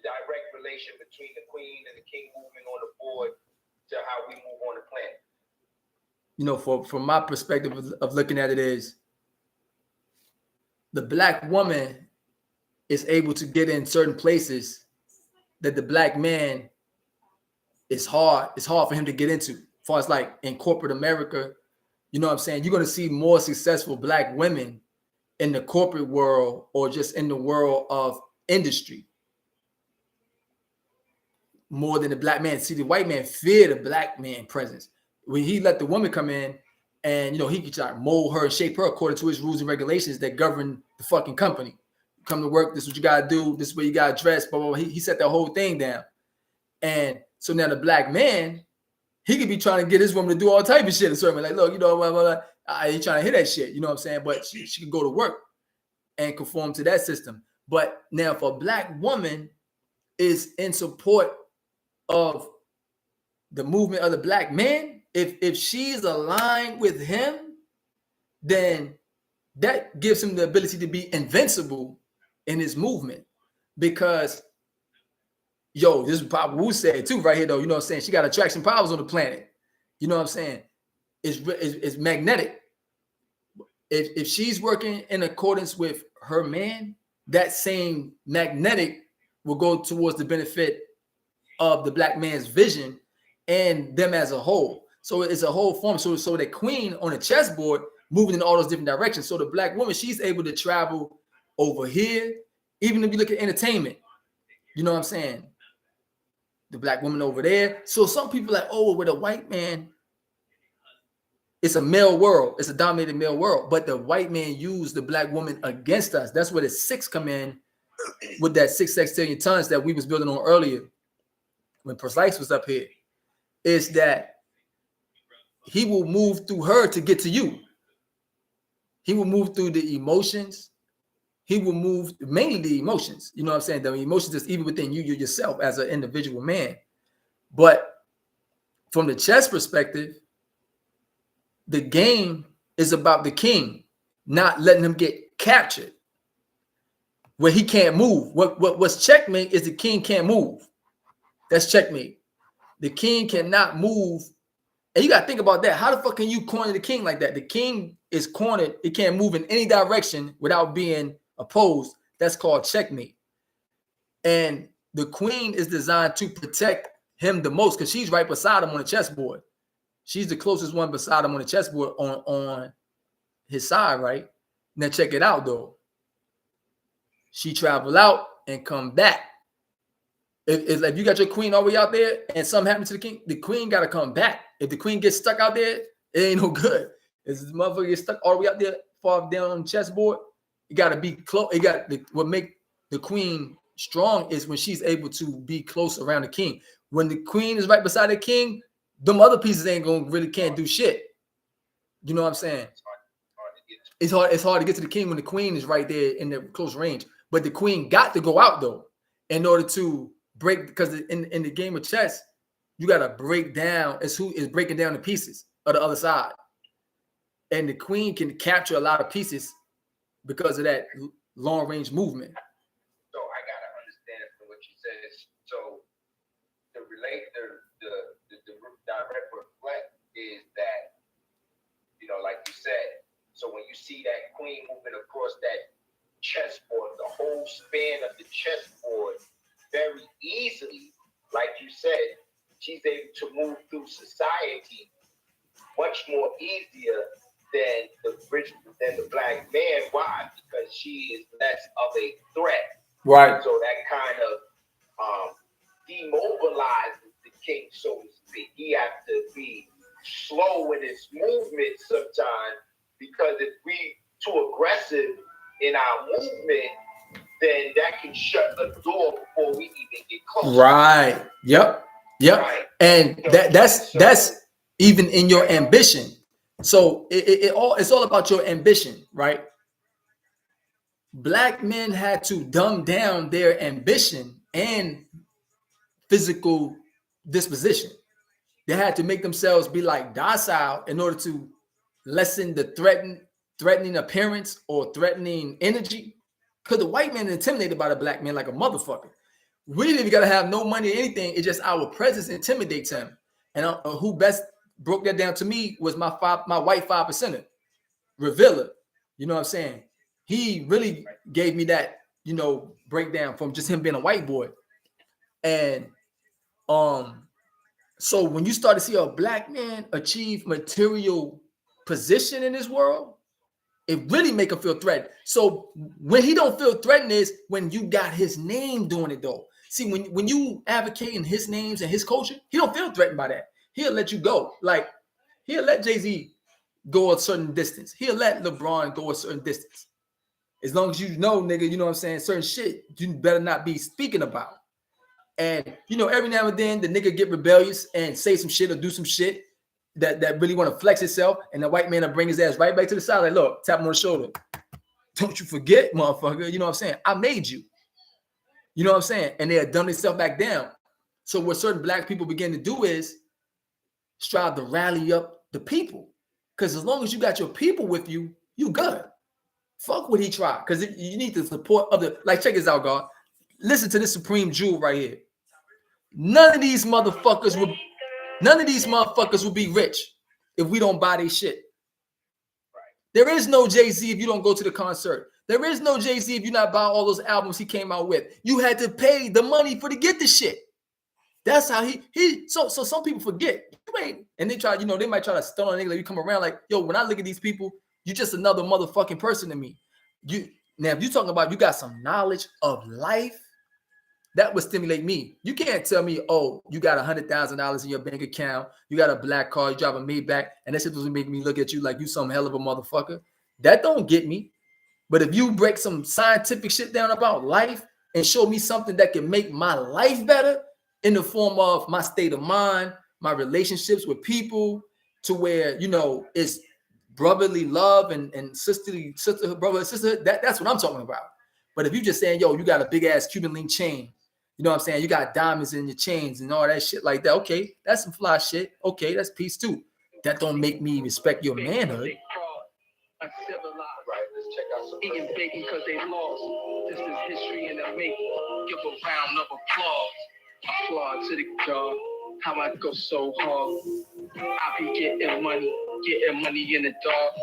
direct relation between the Queen and the King moving on the board to how we move on the planet. You know, from my perspective of looking at it is the black woman is able to get in certain places that the black man is hard. It's hard for him to get into. As far as like in corporate America, you know what I'm saying? You're going to see more successful black women in the corporate world or just in the world of industry more than the black man. See, the white man fear the black man presence. When he let the woman come in and, you know, he could try to mold her and shape her according to his rules and regulations that govern the fucking company. Come to work, this is what you got to do, this is where you got to dress, blah, blah, blah. He set that whole thing down. And so now the black man, he could be trying to get his woman to do all type of shit. A certain way. Like, look, you know, blah, blah, blah. I ain't trying to hear that shit. You know what I'm saying? But she could go to work and conform to that system. But now if a black woman is in support of the movement of the black man, if she's aligned with him, then that gives him the ability to be invincible in his movement. Because, yo, this is Papa Wu said too right here, though. You know what I'm saying? She got attraction powers on the planet. You know what I'm saying? It's magnetic. If she's working in accordance with her man, that same magnetic will go towards the benefit of the black man's vision and them as a whole. So it's a whole form. So the queen on the chessboard moving in all those different directions. So the black woman, she's able to travel over here. Even if you look at entertainment, you know what I'm saying? The black woman over there. So some people are like, oh, with a white man, it's a male world. It's a dominated male world. But the white man used the black woman against us. That's where the six come in with that 6 sextillion tons that we was building on earlier when Precise was up here. Is that he will move through her to get to you. He will move through the emotions. He will move mainly the emotions. You know what I'm saying? The emotions is even within you yourself as an individual man. But from the chess perspective, the game is about the king, not letting him get captured where he can't move. What's checkmate is the king can't move. That's checkmate. The king cannot move. And you got to think about that. How the fuck can you corner the king like that? The king is cornered. It can't move in any direction without being opposed. That's called checkmate. And the queen is designed to protect him the most because she's right beside him on the chessboard. She's the closest one beside him on the chessboard on his side, right? Now check it out, though. She travel out and come back. If you got your queen all the way out there and something happens to the king, the queen got to come back. If the queen gets stuck out there, it ain't no good. If the motherfucker gets stuck all the way out there, far down on the chessboard, you got to be close. What make the queen strong is when she's able to be close around the king. When the queen is right beside the king, them other pieces ain't gonna really can't do shit. You know what I'm saying? It's hard to get to the king when the queen is right there in the close range. But the queen got to go out though in order to break, because in the game of chess, you got to break down. It's who is breaking down the pieces of the other side. And the queen can capture a lot of pieces because of that long range movement. So I got to understand from what you said. So the direct reflect is that, you know, like you said, so when you see that queen moving across that chessboard, the whole span of the chessboard, very easily, like you said, she's able to move through society much more easier than the black man. Why? Because she is less of a threat. Right. So that kind of demobilizes the king, so to speak. He has to be slow in his movement sometimes, because if we too aggressive in our movement, then that can shut the door before we even get close. Right. Yep. Right. And that's even in your ambition. So it's all about your ambition, right? Black men had to dumb down their ambition and physical disposition. They had to make themselves be like docile in order to lessen the threatening appearance or threatening energy. Because the white man is intimidated by the black man like a motherfucker. We didn't even gotta have no money or anything. It's just our presence intimidates him. And who best broke that down to me was my white 5%er, Revilla. You know what I'm saying? He really gave me that, you know, breakdown from just him being a white boy. And so when you start to see a black man achieve material position in this world, it really make him feel threatened. So when he don't feel threatened is when you got his name doing it though. See, when you advocating his names and his culture, he don't feel threatened by that. He'll let you go. Like he'll let Jay-Z go a certain distance. He'll let LeBron go a certain distance. As long as you know, nigga, you know what I'm saying, certain shit you better not be speaking about. And you know, every now and then the nigga get rebellious and say some shit or do some shit that really want to flex itself, and the white man will bring his ass right back to the side. Like, look, tap him on the shoulder. Don't you forget, motherfucker. You know what I'm saying? I made you. You know what I'm saying? And they had done themselves back down. So what certain black people begin to do is strive to rally up the people. Because as long as you got your people with you, you good. Fuck what he tried. Because you need the support of the, like, check this out, God. Listen to this supreme jewel right here. None of these motherfuckers will be rich if we don't buy their shit. There is no Jay-Z if you don't go to the concert. There is no Jay-Z if you not buy all those albums he came out with. You had to pay the money to get the shit. That's how he so some people forget. You ain't, and they try, you know, they might try to stun on a nigga like you come around like, yo, when I look at these people, you just another motherfucking person to me. You now if you talking about you got some knowledge of life, that would stimulate me. You can't tell me, oh, you got $100,000 in your bank account, you got a black car, you drive a Maybach, and that shit doesn't make me look at you like you some hell of a motherfucker. That don't get me. But if you break some scientific shit down about life and show me something that can make my life better in the form of my state of mind, my relationships with people, to where, you know, it's brotherly love and sisterhood, brotherhood, sisterhood, that's what I'm talking about. But if you just saying, yo, you got a big ass Cuban link chain, you know what I'm saying? You got diamonds in your chains and all that shit like that. Okay, that's some fly shit. Okay, that's peace too. That don't make me respect your manhood. Uncivilized. Right, let's check out some eating bacon because they lost. This is history in the making. Give a round of applause. Applaud to the God. How I go so hard. I be getting money in the dark.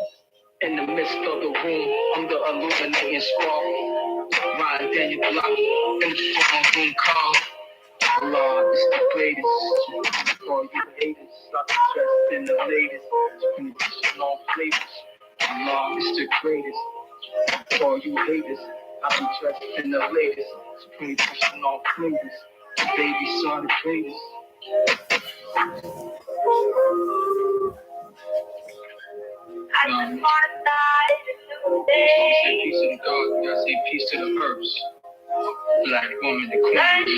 In the midst of the room, I'm the illuminating spark. Riding down your block in the strong room car. Allah, it's the greatest. For you haters, I'm dressed in the latest. Condition on flavors. Allah, it's the greatest. For you haters, I be dressed in the latest. Supreme pushing all flavors. Baby saw the greatest. I just wanna die say peace to the God, we gotta say peace to the herbs. Black woman, the queen, not the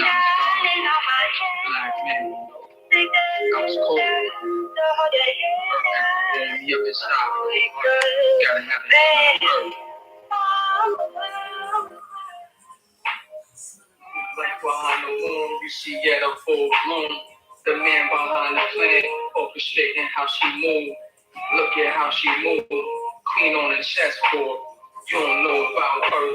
black man. I was cold. Warm me up inside. Gotta have it herb. Like behind the womb, you see yet a full bloom. The man behind the plan, orchestrating how she move. Look at how she move. Queen on the chessboard. You don't know about her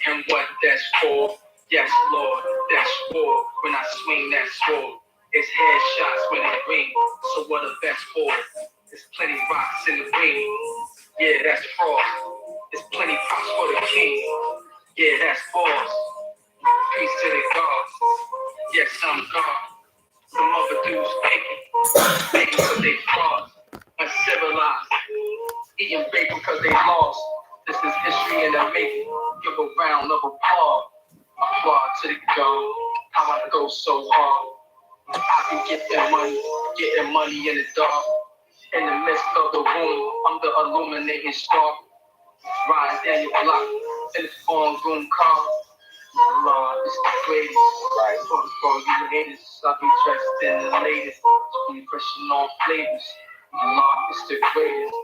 and what that's for. Yes, Lord, that's war. When I swing that sword, it's headshots when it rings. So what a best for? There's plenty rocks in the ring. Yeah, that's frost. There's plenty pops for the king. Yeah, that's false. Peace to the gods. Yes, I'm God. Some other dudes faking because they fraud. Uncivilized. Eating bacon because they lost. This is history in the making. Give a round of applause. Applaud to the God. How I go so hard. I be getting money in the dark. In the midst of the room, I'm the illuminating star. Riding down your block in this phone room car. Allah, it's the greatest. Right, for you haters, I be dressed in the latest. Be pushing all flavors. Allah, it's the greatest.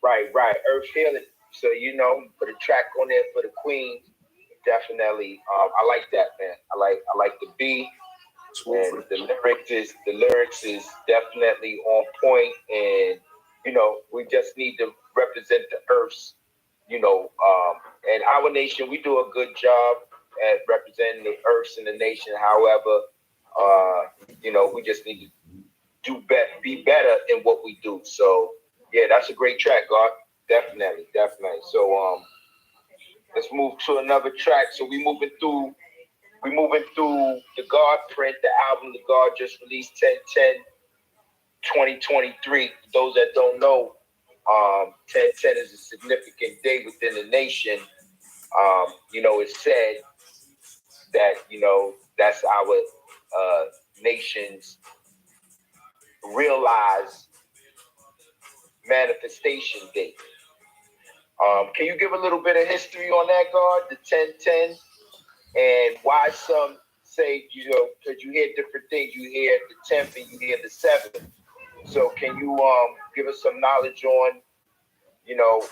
Right. Earth Healing. So, you know, put a track on there for the queen. Definitely. I like that, man. I like the beat. And the lyrics is definitely on point. And, you know, we just need to represent the earths, you know, and our nation, we do a good job at representing the earths and the nation. However, you know, we just need to be better in what we do. So yeah, that's a great track, God. Definitely. So let's move to another track. So we moving through the GodpriNt, the album the God just released 10/10/2023. Those that don't know, 10/10 is a significant day within the nation. You know, it's said that, you know, that's our nation's realized manifestation date. Can you give a little bit of history on that, God, the 10/10, and why some say, you know, because you hear different things. You hear the 10th and you hear the 7th. So can you give us some knowledge on, you know,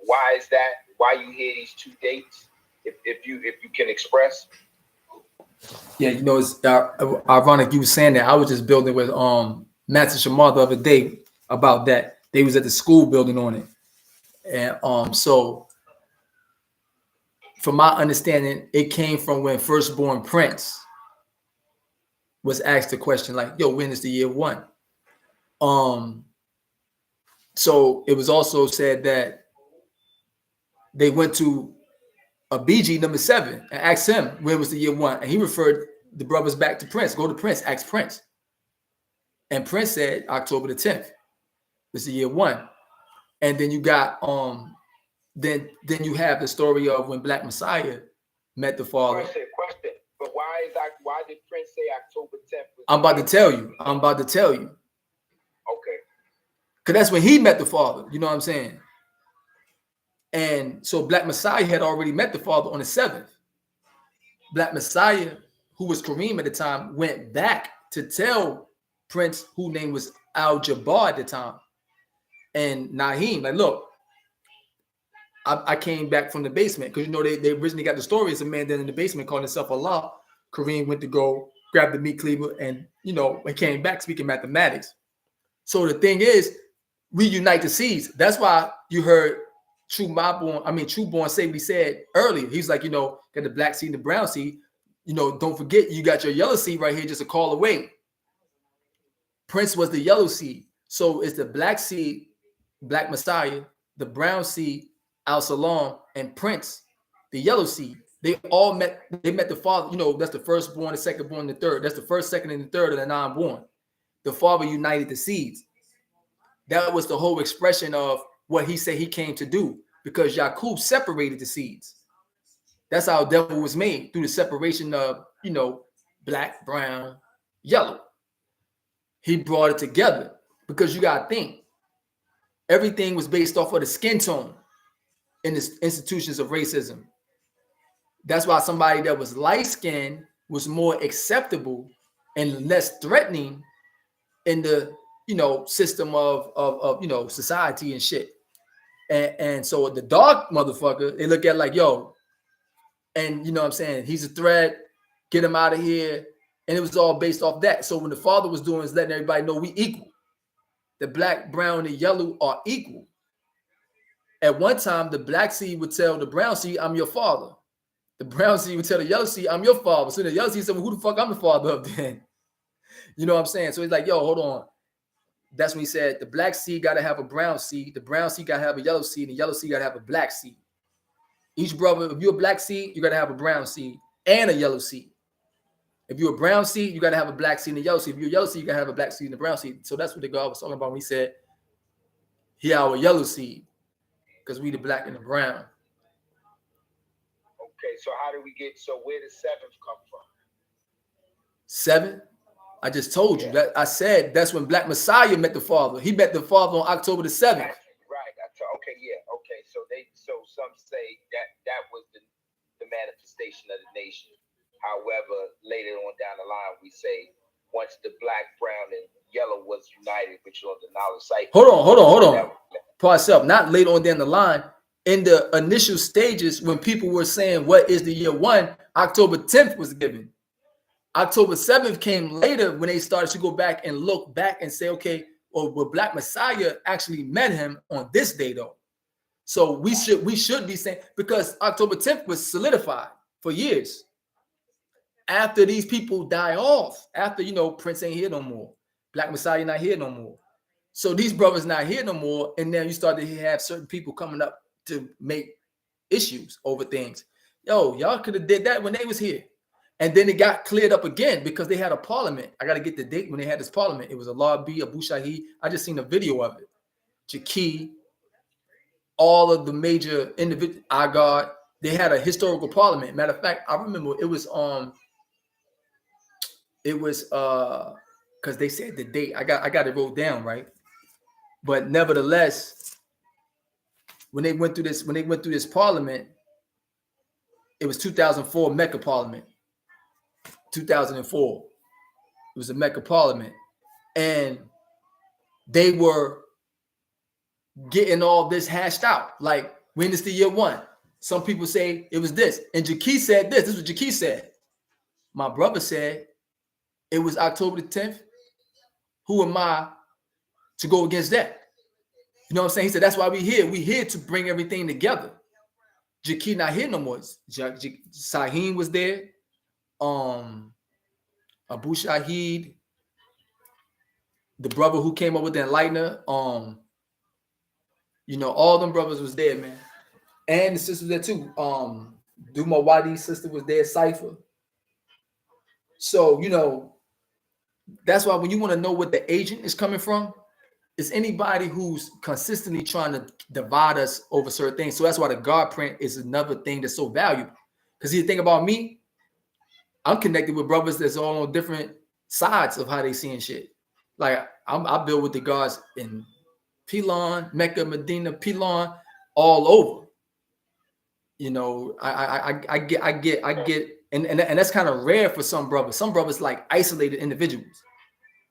why is that? Why you hear these two dates? If you can express. Yeah, you know, it's ironic you were saying that. I was just building with Master Shamar the other day about that. They was at the school building on it. And so from my understanding, it came from when Firstborn Prince was asked the question, like, yo, when is the year one? So it was also said that they went to a BG number 7 and asked him when was the year one, and he referred the brothers back to Prince. Go to Prince, ask Prince. And Prince said October the 10th. This is year 1. And then you got then you have the story of when Black Messiah met the father. Question. But why did Prince say October 10th? I'm about to tell you. Okay. Because that's when he met the father. You know what I'm saying? And so Black Messiah had already met the father on the 7th. Black Messiah, who was Kareem at the time, went back to tell Prince, whose name was Al-Jabbar at the time, and Naheem, like, look, I came back from the basement, because, you know, they originally got the story as a man down in the basement calling himself Allah. Kareem went to go grab the meat cleaver and, you know, and came back speaking mathematics. So the thing is, we unite the seeds. That's why you heard Trueborn say what he said earlier. He's like, you know, got the black seed and the brown seed. You know, don't forget, you got your yellow seed right here, just a call away. Prince was the yellow seed. So it's the black seed, Black Messiah, the brown seed, Al-Salam, and Prince, the yellow seed. They met the father. You know, that's the firstborn, the secondborn, the third. That's the first, second, and the third of the non-born. The father united the seeds. That was the whole expression of what he said he came to do, because Yaqub separated the seeds. That's how devil was made, through the separation of, you know, black, brown, yellow. He brought it together, because you got to think, everything was based off of the skin tone in the institutions of racism. That's why somebody that was light-skinned was more acceptable and less threatening in the, you know, system of you know, society and shit. And so the dark motherfucker, they look at like, yo, and you know what I'm saying, he's a threat, get him out of here. And it was all based off that. So when the father was doing is letting everybody know we equal. The black, brown, and yellow are equal. At one time, the black seed would tell the brown seed, I'm your father. The brown seed would tell the yellow seed, I'm your father. So the yellow seed said, well, who the fuck I'm the father of then? You know what I'm saying? So he's like, yo, hold on. That's when he said the black seed got to have a brown seed. The brown seed got to have a yellow seed. And the yellow seed got to have a black seed. Each brother, if you're a black seed, you got to have a brown seed and a yellow seed. If you're a brown seed, you got to have a black seed and a yellow seed. If you're a yellow seed, you got to have a black seed and a brown seed. So that's what the God was talking about when he said, he our yellow seed, because we the black and the brown. Okay, so how do we get, so where did 7th come from? 7? I just told you that. I said that's when Black Messiah met the father. He met the father on October the 7th. Right. Okay, yeah. Okay, so some say that was the manifestation of the nation. However, later on down the line, we say once the black, brown, and yellow was united, which on the knowledge cycle. Hold on. Pause up. Not later on down the line. In the initial stages, when people were saying, what is the year 1? October 10th was given. October 7th came later when they started to go back and look back and say, okay, well, Black Messiah actually met him on this day, though. So we should be saying, because October 10th was solidified for years. After these people die off, after, you know, Prince ain't here no more, Black Messiah not here no more. So these brothers not here no more, and then you start to have certain people coming up to make issues over things. Yo, y'all could have did that when they was here. And then it got cleared up again because they had a parliament. I got to get the date when they had this parliament. It was Allah B, Abu Shahid. I just seen a video of it. Jaki, all of the major individuals, Agard, they had a historical parliament. Matter of fact, I remember it was because they said the date. I got it wrote down, right? But nevertheless, when they went through this parliament, it was 2004 Mecca Parliament. 2004. It was a Mecca Parliament. And they were getting all this hashed out. Like, when is the year 1? Some people say it was this. And Jaki said this. This is what Jaki said. My brother said it was October the 10th. Who am I to go against that? You know what I'm saying? He said, that's why we here. We here to bring everything together. Jaki not here no more. Sahin was there. Abu Shahid, the brother who came up with the enlightener, you know, all them brothers was there, man. And the sisters there too. Duma Wadi's sister was there, Cypher. So, you know, that's why when you want to know what the agent is coming from, it's anybody who's consistently trying to divide us over certain things. So that's why the GodpriNt is another thing that's so valuable. Because you think about me, I'm connected with brothers that's all on different sides of how they seeing shit. Like I build with the gods in Pilon, Mecca, Medina, Pilon, all over. You know, I get, and that's kind of rare for some brothers. Some brothers like isolated individuals.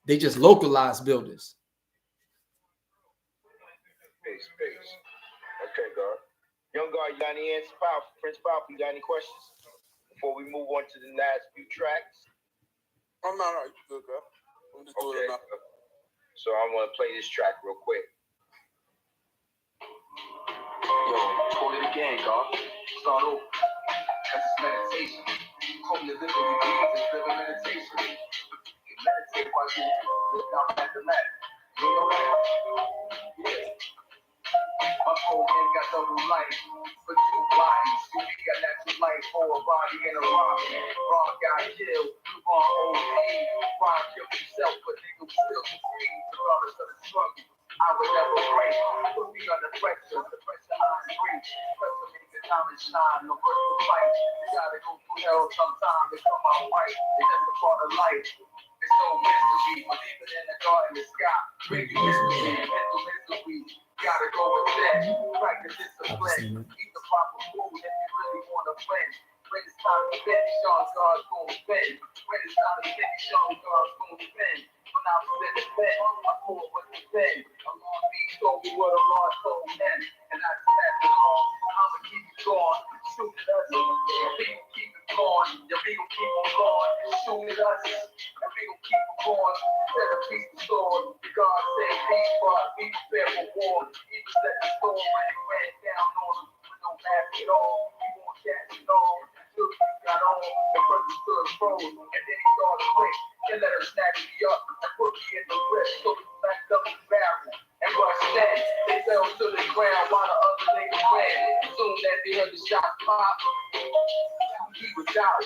They just localized builders. Peace. Okay, God. Young God, you got any answers? Powerful. Prince Powerful, you got any questions? Before we move on to the last few tracks? I'm not all right. You good, girl. I'm just doing it now. So I want to play this track real quick. Yo, pull it again, God. Start over. That's just meditation. Hope you live what you breathe, just live in meditation. You meditate while you look down at the mat. You know that? Yeah. My whole man got double life, but two bodies. We got natural life for a body and a rock. Rock got killed, on old age. Rock killed himself, but nigga was still supreme. Regardless of the struggle, I would never break. Put me under pressure, the pressure I reach. Pressure make the time and shine, no worth to fight. You gotta go through hell sometime to come out white. It's just a part of life. It's no mystery, believe it in the God in the sky. Bring you mystery, mental mystery. Gotta go with that. Practice discipline. Eat the proper food if you really want to win. When it's time to finish, God's gonna spin. When it's time to finish, God's gonna spin. When I was in the bed, I thought what to say. Allah told me what Allah told men. And I just passed it on. I'ma keep it going. Shoot at us. Your people keep it going. Your people keep on going. Shoot at us. Your people keep it going. Set a piece of sword. God said peace, but be prepared for war. He was at the storm and it ran down on him with no mask at all. He won't catch it all. Until he got on, the person stood froze. And then he started quick and let her snatch me up and put me in the wrist. So he backed up the barrel and rushed in. They fell to the ground while the other niggas ran. Soon as they heard the shots pop, he was out.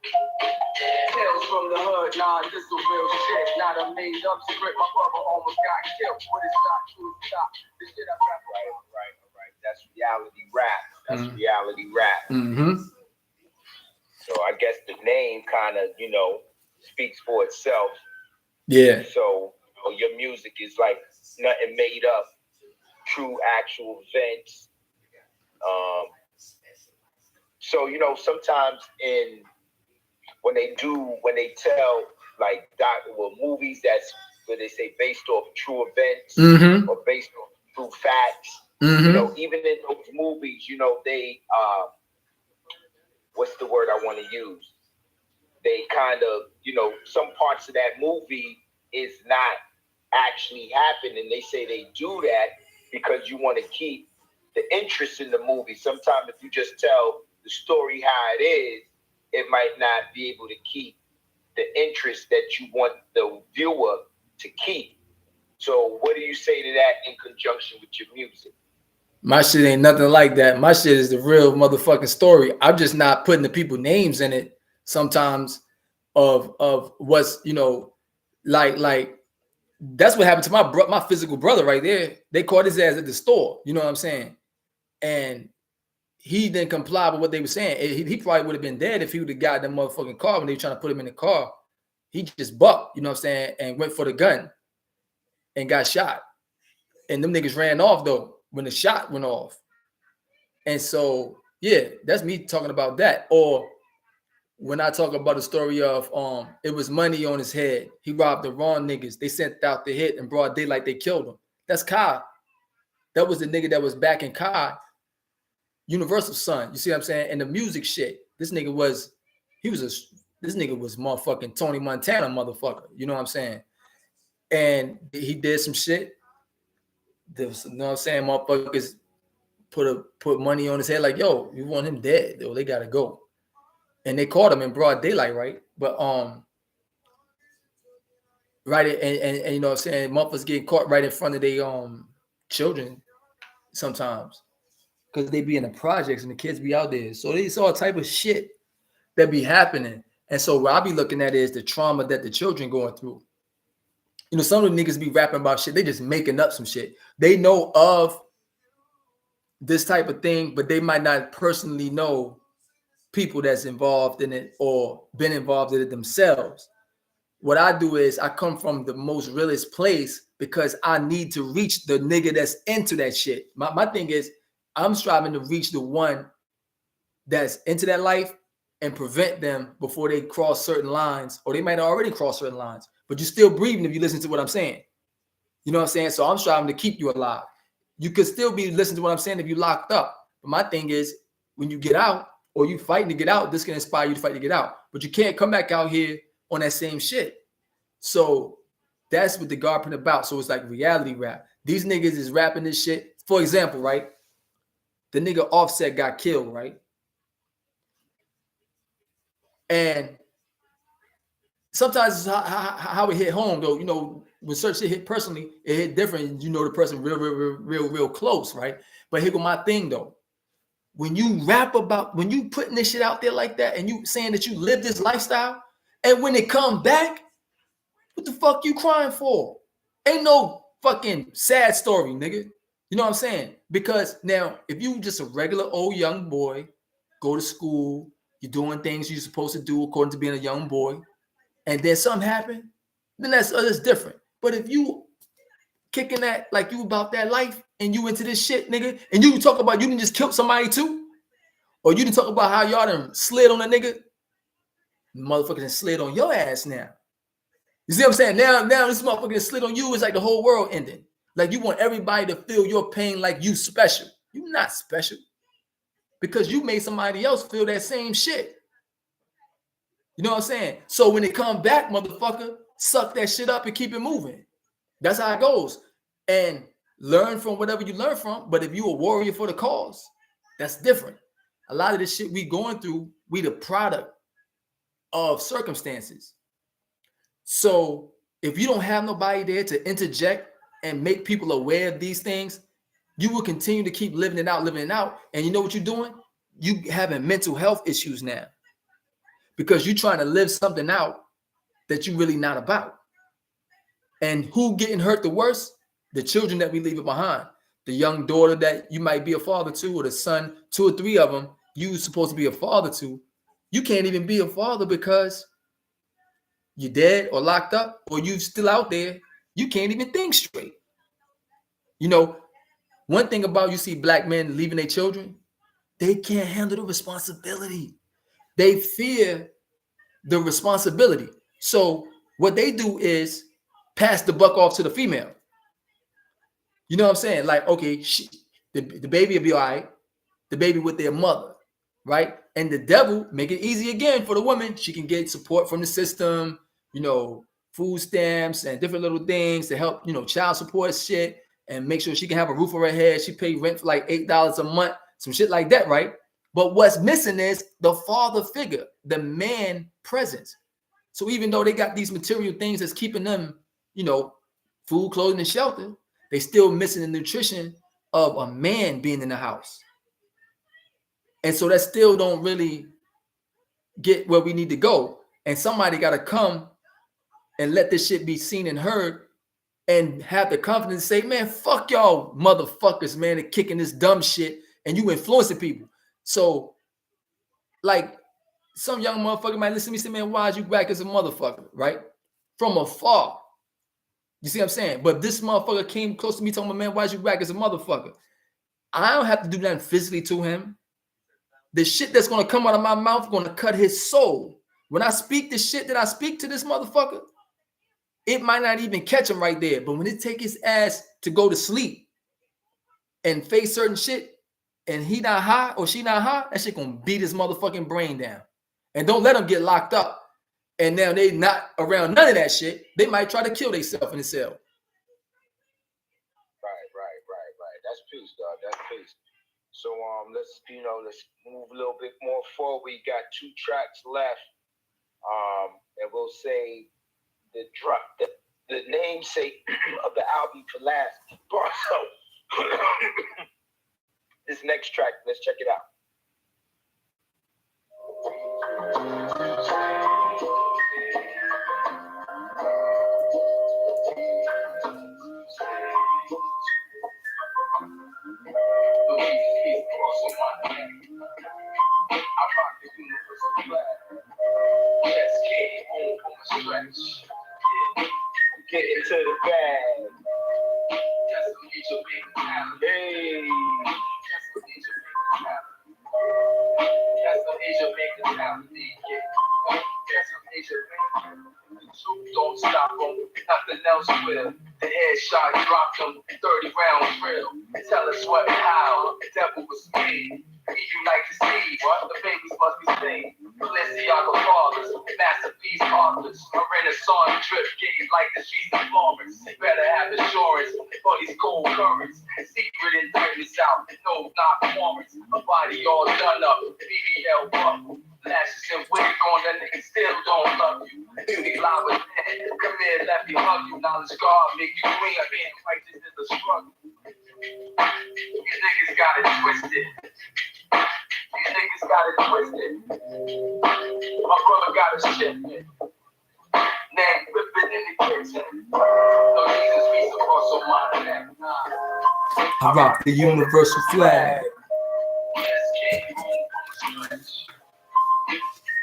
Tales from the hood, nah, this is real shit. Not a made up script. My brother almost got killed with his shot to his top. This shit I rap All right. That's reality rap. Reality rap. Mm-hmm. So I guess the name kind of, speaks for itself. Yeah. So your music is like nothing made up, true actual events. So sometimes when they tell like movies that's where they say based off true events or based off true facts. Even in those movies, they what's the word I want to use? They kind of, some parts of that movie is not actually happening. They say they do that because you want to keep the interest in the movie. Sometimes if you just tell the story how it is, it might not be able to keep the interest that you want the viewer to keep. So what do you say to that in conjunction with your music? My shit ain't nothing like that. My shit is the real motherfucking story. I'm just not putting the people names in it sometimes of what's, like that's what happened to my physical brother right there. They caught his ass at the store. You know what I'm saying? And he didn't comply with what they were saying. He probably would have been dead if he would have got that motherfucking car when they were trying to put him in the car. He just bucked, you know what I'm saying, and went for the gun and got shot. And them niggas ran off though when the shot went off. And so, yeah, that's me talking about that. Or when I talk about the story of it was money on his head. He robbed the wrong niggas. They sent out the hit and broad daylight, they killed him. That's Kai. That was the nigga that was back in Kai, Universal son. You see what I'm saying? And the music shit. This nigga was motherfucking Tony Montana motherfucker. You know what I'm saying? And he did some shit. You know what I'm saying? Motherfuckers put money on his head like, yo, you want him dead, though. They gotta go. And they caught him in broad daylight, right? But right, and you know what I'm saying, motherfuckers getting caught right in front of their children sometimes. Because they be in the projects and the kids be out there. So there's all type of shit that be happening. And so what I be looking at is the trauma that the children going through. You know, some of the niggas be rapping about shit. They just making up some shit. They know of this type of thing, but they might not personally know people that's involved in it or been involved in it themselves. What I do is I come from the most realest place because I need to reach the nigga that's into that shit. My thing is I'm striving to reach the one that's into that life and prevent them before they cross certain lines, or they might already cross certain lines, but you're still breathing if you listen to what I'm saying. You know what I'm saying? So I'm striving to keep you alive. You could still be listening to what I'm saying if you locked up. But my thing is, when you get out or you fighting to get out, this can inspire you to fight to get out. But you can't come back out here on that same shit. So that's what the GodpriNt about. So it's like reality rap. These niggas is rapping this shit. For example, right? The nigga Offset got killed, right? And sometimes it's how it hit home, though. You know, when certain shit hit personally, it hit different. You know the person real close, right? But here go my thing, though. When you rap about, when you putting this shit out there like that, and you saying that you live this lifestyle, and when it come back, what the fuck you crying for? Ain't no fucking sad story, nigga. You know what I'm saying? Because now, if you just a regular old young boy, go to school, you're doing things you're supposed to do according to being a young boy, and then something happen, then that's different. But if you kicking that like you about that life and you into this shit, nigga, and you talk about you didn't just kill somebody too, or you didn't talk about how y'all done slid on a nigga, motherfucker done slid on your ass now. You see what I'm saying? Now this motherfucker that slid on you is like the whole world ending. Like you want everybody to feel your pain like you special. You're not special because you made somebody else feel that same shit. You know what I'm saying? So when it come back, motherfucker, suck that shit up and keep it moving. That's how it goes. And learn from whatever you learn from. But if you a warrior for the cause, that's different. A lot of this shit we going through, we the product of circumstances. So if you don't have nobody there to interject and make people aware of these things, you will continue to keep living it out. And you know what you're doing? You having mental health issues now because you're trying to live something out that you're really not about. And who getting hurt the worst? The children that we leave behind. The young daughter that you might be a father to, or the son, 2 or 3 of them, you supposed to be a father to. You can't even be a father because you're dead or locked up or you still out there. You can't even think straight. You know, one thing about you see black men leaving their children, they can't handle the responsibility. They fear the responsibility. So what they do is pass the buck off to the female. You know what I'm saying? Like, okay, the baby will be all right. The baby with their mother, right? And the devil make it easy again for the woman. She can get support from the system, you know, food stamps and different little things to help, you know, child support shit and make sure she can have a roof over her head. She pay rent for like $8 a month, some shit like that, right? But what's missing is the father figure, the man presence. So even though they got these material things that's keeping them, you know, food, clothing, and shelter, they still missing the nutrition of a man being in the house. And so that still don't really get where we need to go. And somebody got to come and let this shit be seen and heard and have the confidence to say, man, fuck y'all motherfuckers, man, and kicking this dumb shit and you influencing people. So like some young motherfucker might listen to me and say, man, why is you back as a motherfucker, right? From afar. You see what I'm saying? But this motherfucker came close to me telling me, man, why is you back as a motherfucker? I don't have to do nothing physically to him. The shit that's going to come out of my mouth is going to cut his soul. When I speak the shit that I speak to this motherfucker, it might not even catch him right there. But when it take his ass to go to sleep and face certain shit and he not high or she not high, that shit going to beat his motherfucking brain down. And don't let him get locked up. And now they not around none of that shit. They might try to kill themselves in the cell. Right. That's peace, dog. That's peace. So let's move a little bit more forward. We got 2 tracks left. And we'll say the namesake of the album for last. So this next track, let's check it out. drop them 30 round drill. Tell us what and how the devil was made. You like to see what the babies must be seen. Balenciaga fathers, masterpiece authors, a renaissance trip getting like the streets of Florence. Better have insurance for these cold currents. Secret indictments out, no knock warrants. A body all done up, BBL buckle. Lashes and wig on, that nigga still don't love you. Beauty lie with that. Come here, let me hug you. Knowledge God make you green. Being righteous is a struggle. These niggas got it twisted. These niggas got it twisted. My brother got it shifted. Name whipping in the kitchen. No Jesus be supposed to mind that. I rock the universal flag. Yes, king.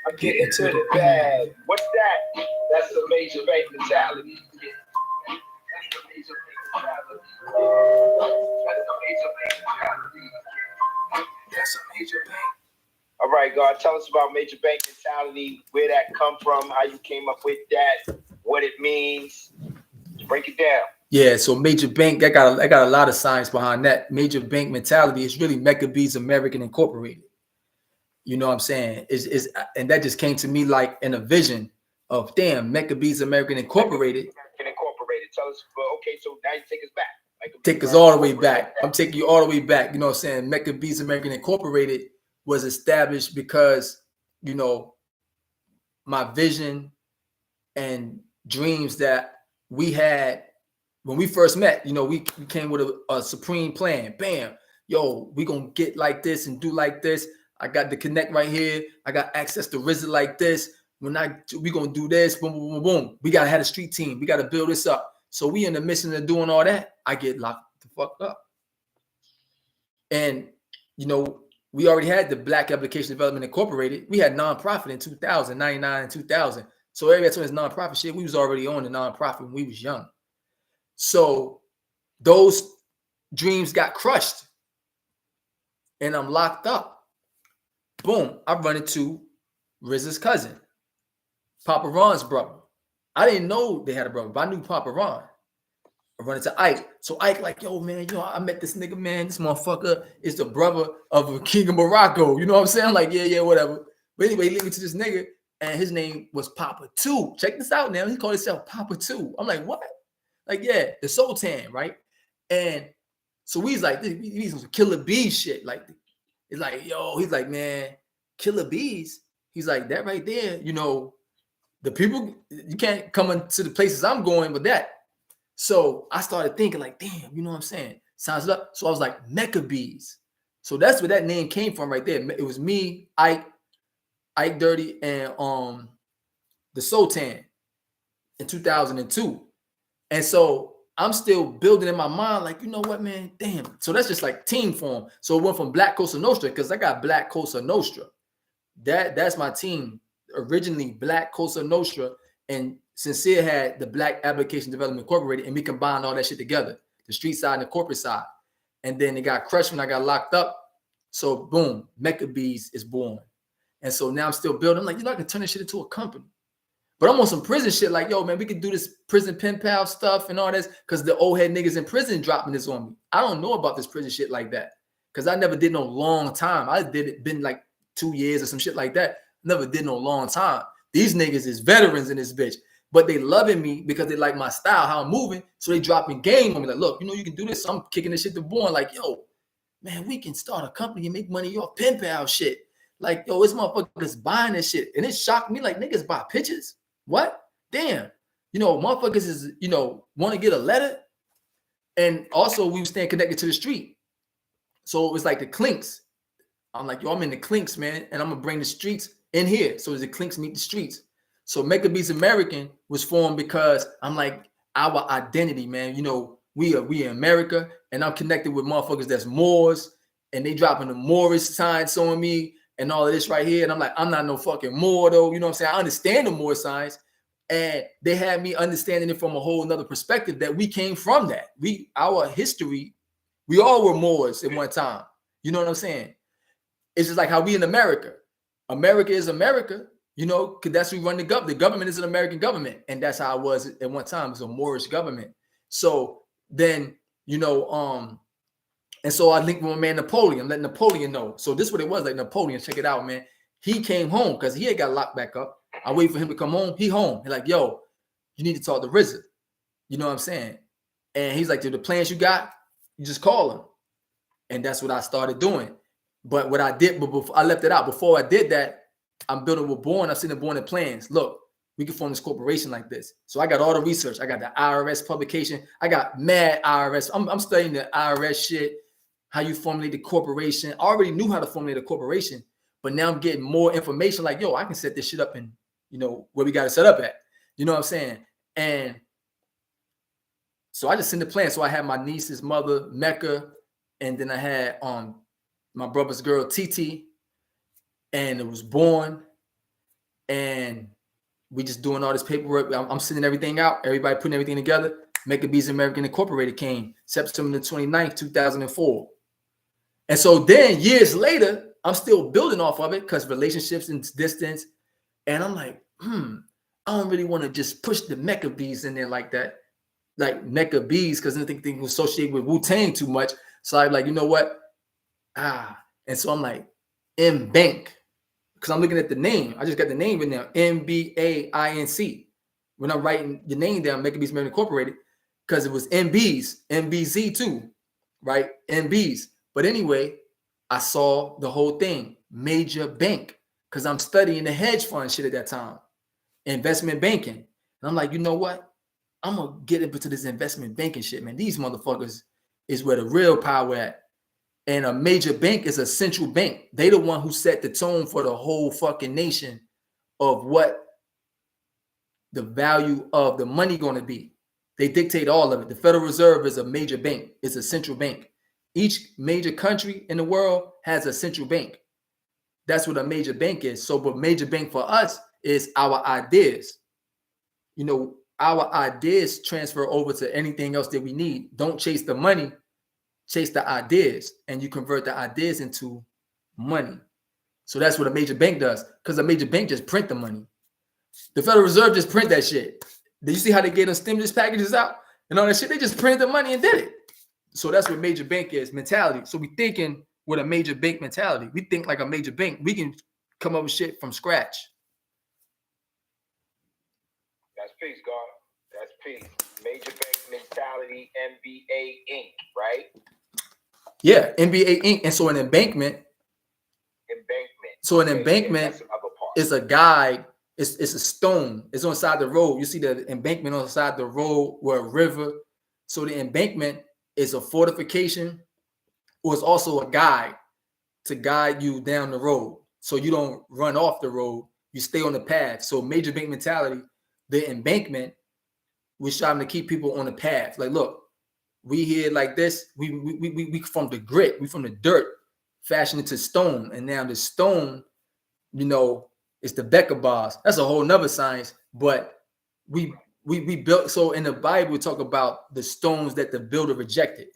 I'm getting to the bag. What's that? That's the major bank mentality. That's the major bank mentality. That's the major bank mentality. That's a major bank. All right, God, tell us about major bank mentality, where that come from, how you came up with that, what it means. Break it down. Yeah, so major bank, I got a lot of science behind that. Major bank mentality is really Maccabees American Incorporated. You know what I'm saying? And that just came to me like in a vision of damn Maccabees American Incorporated. Tell us, well, okay, so now you take us back. Take us all the way back. I'm taking you all the way back. You know what I'm saying? Maccabees American Incorporated was established because, you know, my vision and dreams that we had when we first met, you know, we came with a supreme plan. Bam, yo, we gonna get like this and do like this. I got the connect right here. I got access to RZA like this. We gonna do this. Boom, boom, boom, boom. We gotta have a street team. We gotta build this up. So we in the mission of doing all that. I get locked the fuck up. And you know, we already had the Black Application Development Incorporated. We had nonprofit in 2000, 99 and 2000. So everybody told us nonprofit shit. We was already on the nonprofit when we was young. So those dreams got crushed. And I'm locked up. Boom. I run into RZA's cousin, Papa Ron's brother. I didn't know they had a brother, but I knew Papa Ron. I run into Ike. So Ike like, yo, man, I met this nigga, man. This motherfucker is the brother of a king of Morocco. You know what I'm saying? I'm like, yeah, whatever. But anyway, he led me to this nigga, and his name was Papa 2. Check this out now. He called himself Papa 2. I'm like, what? Like, yeah, the Sultan, right? And so he's like, these was Killer Bees shit. Like, it's like, yo, he's like, man, Killer Bees. He's like, that right there, you know, the people, you can't come into the places I'm going with that. So I started thinking like, damn, you know what I'm saying? Sounds up. So I was like, Maccabees. So that's where that name came from right there. It was me, Ike Dirty, and the Sultan in 2002. And so I'm still building in my mind, like, you know what, man? Damn. So that's just like team form. So it went from Black Cosa Nostra, because I got Black Cosa Nostra. That's my team. Originally Black Cosa Nostra, and Sincere had the Black Application Development Incorporated, and we combined all that shit together, the street side and the corporate side. And then it got crushed when I got locked up. So boom, Maccabees is born. And so now I'm still building. I'm like, you know, I can turn this shit into a company. But I'm on some prison shit like, yo, man, we could do this prison pen pal stuff and all this, because the old head niggas in prison dropping this on me. I don't know about this prison shit like that, because I never did no long time. I did it, been like 2 years or some shit like that. Never did no long time. These niggas is veterans in this bitch, but they loving me because they like my style, how I'm moving. So they dropping game on me. Like, look, you know, you can do this. So I'm kicking this shit to Born. Like, yo, man, we can start a company and make money off pen pal shit. Like, yo, this motherfuckers buying this shit. And it shocked me. Like, niggas buy pictures. What? Damn. You know, motherfuckers is, you know, want to get a letter. And also we were staying connected to the street. So it was like the clinks. I'm like, yo, I'm in the clinks, man. And I'm going to bring the streets in here. So the clinks meet the streets. So Maccabees American was formed because I'm like, our identity, man. You know, we in America, and I'm connected with motherfuckers that's Moors, and they dropping the Moorish signs on me and all of this right here. And I'm like, I'm not no fucking Moor though. You know what I'm saying? I understand the Moor signs. And they had me understanding it from a whole nother perspective, that we came from that. Our history, we all were Moors at one time. You know what I'm saying? It's just like how we in America. America is America, you know, because that's who run the government. The government is an American government. And that's how it was at one time. It was a Moorish government. So then, you know, and so I linked with my man Napoleon, let Napoleon know. So this is what it was like. Napoleon, check it out, man. He came home because he had got locked back up. I wait for him to come home. He home. He's like, yo, you need to talk to RZA. You know what I'm saying? And he's like, the plans you got, you just call him. And that's what I started doing. But what I did, but before I left it out, before I did that, I'm building with Born. I'm sitting Born in plans. Look, we can form this corporation like this. So I got all the research. I got the IRS publication. I got mad IRS. I'm studying the IRS shit, how you formulate the corporation. I already knew how to formulate a corporation, but now I'm getting more information like, yo, I can set this shit up in, you know, where we got to set up at. You know what I'm saying? And so I just sent the plan. So I had my niece's mother, Mecca, and then I had my brother's girl, TT, and it was Born. And we just doing all this paperwork. I'm sending everything out. Everybody putting everything together. Mecca Bees American Incorporated came September the 29th, 2004. And so then years later, I'm still building off of it because relationships and distance. And I'm like, I don't really want to just push the Mecca Bees in there like that. Like Mecca Bees, because I think they was associated with Wu-Tang too much. So I'm like, you know what? And so I'm like, M-Bank. Because I'm looking at the name. I just got the name in there. MBAINC. When I'm writing the name down, Mecca Bees American Incorporated, because it was MBs, MBZ too, right? MBs. But anyway, I saw the whole thing. Major bank. Because I'm studying the hedge fund shit at that time. Investment banking. And I'm like, you know what? I'm going to get into this investment banking shit, man. These motherfuckers is where the real power at. And a major bank is a central bank. They the one who set the tone for the whole fucking nation of what the value of the money going to be. They dictate all of it. The Federal Reserve is a major bank. It's a central bank. Each major country in the world has a central bank. That's what a major bank is. So, but major bank for us is our ideas. You know, our ideas transfer over to anything else that we need. Don't chase the money. Chase the ideas, and you convert the ideas into money. So that's what a major bank does, because a major bank just print the money. The Federal Reserve just print that shit. Did you see how they gave them stimulus packages out and all that shit? They just printed the money and did it. So that's what major bank is, mentality. So we thinking with a major bank mentality. We think like a major bank. We can come up with shit from scratch. That's peace, God. That's peace. Major bank mentality, MBA Inc., right? Yeah, MBA Inc. And so an embankment. So an embankment is a guide. It's a stone. It's on the side of the road. You see the embankment on the side of the road where a river. So the embankment is a fortification, or it's also a guide to guide you down the road. So you don't run off the road. You stay on the path. So major bank mentality, the embankment, we're trying to keep people on the path. Like, look, we here like this. We from the grit. We from the dirt, fashioned into stone. And now the stone, you know, is the Becca bars. That's a whole nother science. But we built. So in the Bible, we talk about the stones that the builder rejected.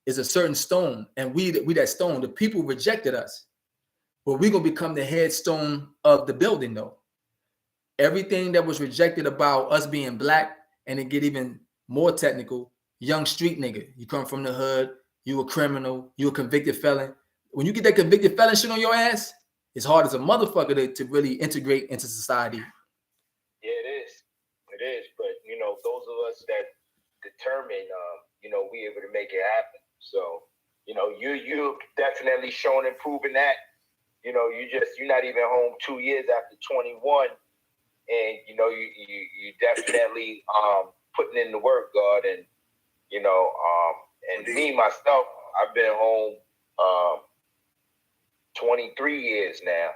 Is a certain stone, and we that stone. The people rejected us, but we're gonna become the headstone of the building, though. Everything that was rejected about us being black, and it get even more technical. Young street nigga, you come from the hood, you a criminal, you a convicted felon. When you get that convicted felon shit on your ass, it's hard as a motherfucker to really integrate into society. Yeah, it is. It is. But, you know, those of us that determine, you know, we able to make it happen. So, you know, you definitely shown and proven that. You know, you're not even home 2 years after 21. And, you know, you definitely putting in the work, God. And, you know, and me, myself, I've been home 23 years now.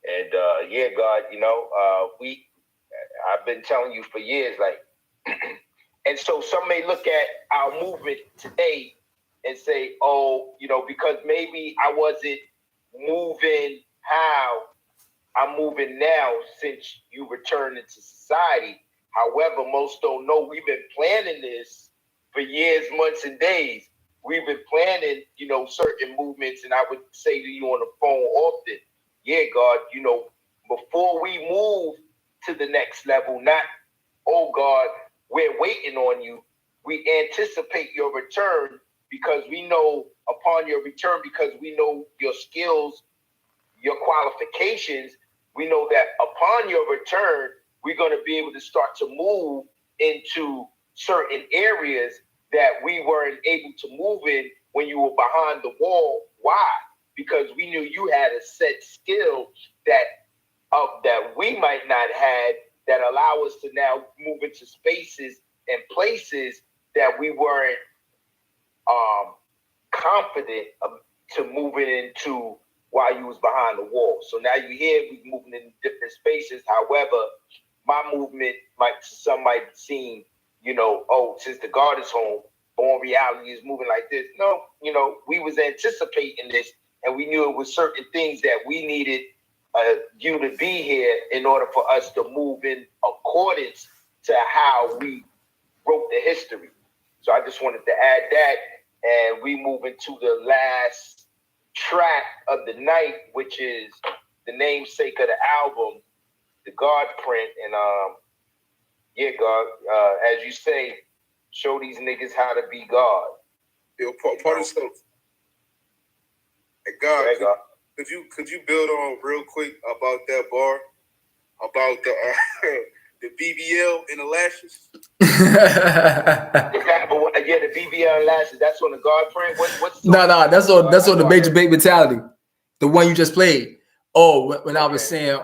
And, yeah, God, you know, I've been telling you for years, like, and so some may look at our movement today and say, oh, you know, because maybe I wasn't moving how I'm moving now since you returned into society. However, most don't know we've been planning this for years, months, and days. We've been planning, you know, certain movements, and I would say to you on the phone often, yeah, God, you know, before we move to the next level, not, oh, God, we're waiting on you. we anticipate your return because we know upon your return, because we know your skills, your qualifications, we know that upon your return, we're going to be able to start to move into certain areas that we weren't able to move in when you were behind the wall. Why? Because we knew you had a set skill that we might not have, that allow us to now move into spaces and places that we weren't confident to moving into while you was behind the wall. So now you're here, we're moving in different spaces. However, my movement some might seem, since the God is home, Born Reality is moving like this. No, we was anticipating this, and we knew it was certain things that we needed you to be here in order for us to move in accordance to how we wrote the history. So I just wanted to add that, and we move into the last track of the night, which is the namesake of the album, the GodpriNt. And God, as you say, show these niggas how to be God. Part of stuff. And God, could you build on real quick about that bar, about the BBL and the lashes? The BBL and lashes. That's on the GodpriNt. What's No, that's on the Major Bait Mentality, the one you just played. Oh, when I was saying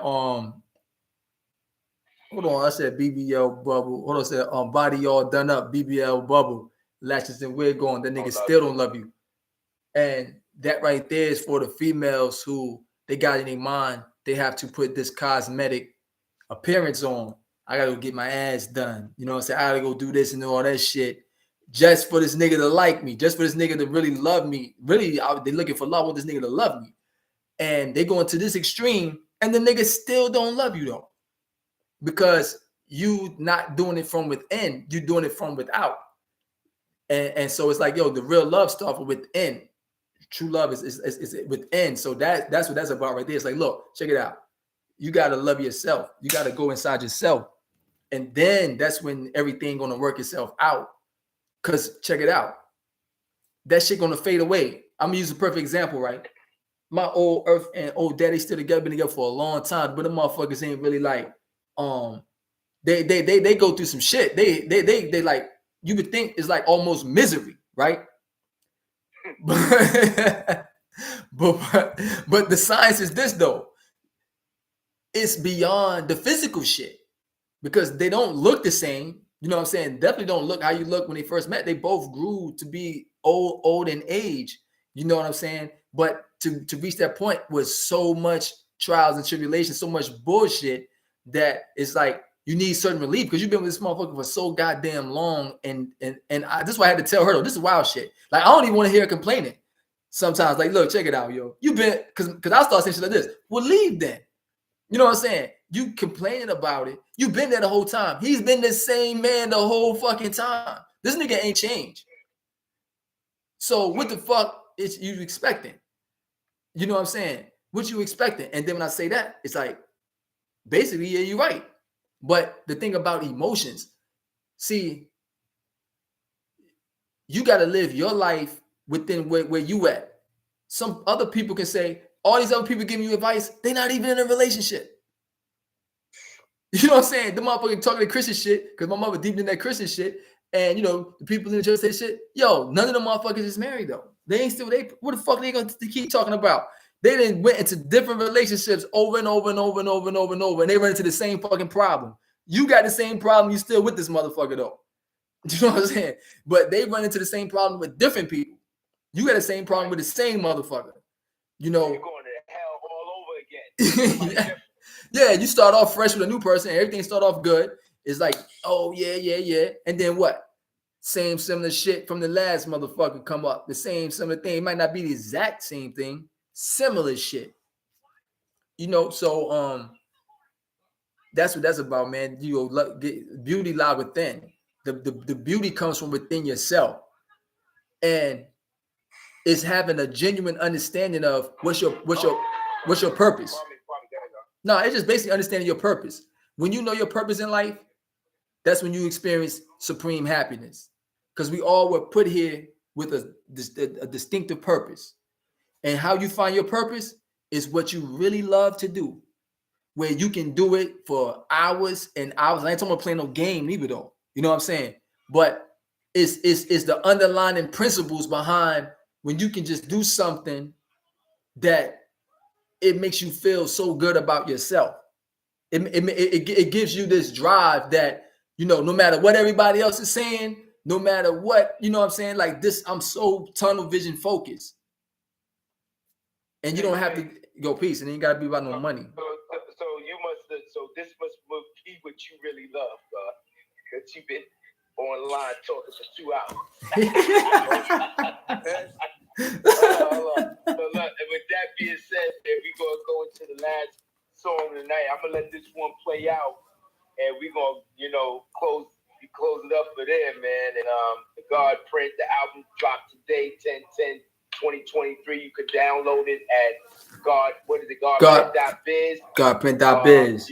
hold on, I said BBL bubble. Hold on, I said body all done up, BBL bubble, lashes and wig on. That nigga still don't love you. And that right there is for the females who they got in their mind they have to put this cosmetic appearance on. I gotta go get my ass done. You know what I'm saying? I gotta go do this and all that shit just for this nigga to like me, just for this nigga to really love me. Really, they looking for love with this nigga to love me. And they going to this extreme, and the nigga still don't love you though. Because you not doing it from within, you doing it from without. And so it's like, yo, the real love starts from within. True love is within. So that's what that's about right there. It's like, look, check it out. You got to love yourself. You got to go inside yourself. And then that's when everything going to work itself out. Because check it out. That shit going to fade away. I'm going to use a perfect example, right? My old Earth and old daddy still together, been together for a long time, but the motherfuckers ain't really like, they go through some shit. They like, you would think it's like almost misery, right? But the science is this though. It's beyond the physical shit because they don't look the same. You know what I'm saying? Definitely don't look how you look when they first met. They both grew to be old in age. You know what I'm saying? But to reach that point was so much trials and tribulations, so much bullshit that it's like you need certain relief because you've been with this motherfucker for so goddamn long. And this is why I had to tell her though, this is wild shit. Like I don't even want to hear her complaining sometimes. Like, look, check it out, yo. You've been because I start saying shit like this. Well, leave then. You know what I'm saying? You complaining about it. You've been there the whole time. He's been the same man the whole fucking time. This nigga ain't changed. So what the fuck is you expecting? You know what I'm saying? What you expecting? And then when I say that, it's like, basically, yeah, you're right. But the thing about emotions, see, you got to live your life within where you at. Some other people can say, all these other people giving you advice, they're not even in a relationship. You know what I'm saying? The motherfucker talking that Christian shit, because my mother deep in that Christian shit, and you know, the people in the church say shit. Yo, none of them motherfuckers is married though. They ain't still, what the fuck are they gonna keep talking about? They done went into different relationships over and over and over and over and over and over, and they run into the same fucking problem. You got the same problem, you still with this motherfucker though. You know what I'm saying? But they run into the same problem with different people. You got the same problem with the same motherfucker. You know, you're going to hell all over again. Yeah, you start off fresh with a new person, everything start off good. It's like, oh yeah. And then what? Same similar shit from the last motherfucker come up. The same similar thing. It might not be the exact same thing. Similar shit. You know, so that's what that's about, man. You know, beauty lie within. The beauty comes from within yourself. And it's having a genuine understanding of what's your purpose. No, it's just basically understanding your purpose. When you know your purpose in life, that's when you experience supreme happiness. because we all were put here with a distinctive purpose. And how you find your purpose is what you really love to do, where you can do it for hours and hours. I ain't talking about playing no game either, though. You know what I'm saying? But it's the underlying principles behind when you can just do something that it makes you feel so good about yourself. It gives you this drive that, you know, no matter what everybody else is saying, no matter what, you know what I'm saying? Like this, I'm so tunnel vision focused. And you don't have to go peace, and it ain't gotta be about no money. So this must be what you really love, because you've been online talking for 2 hours. Hold on. So look, and with that being said, we're gonna go into the last song tonight. I'm gonna let this one play out, and we're gonna, close it up for there, man. And the GodpriNt, the album dropped today, 10/10/2023. You could download it at GodpriNt.biz. GodpriNt.biz.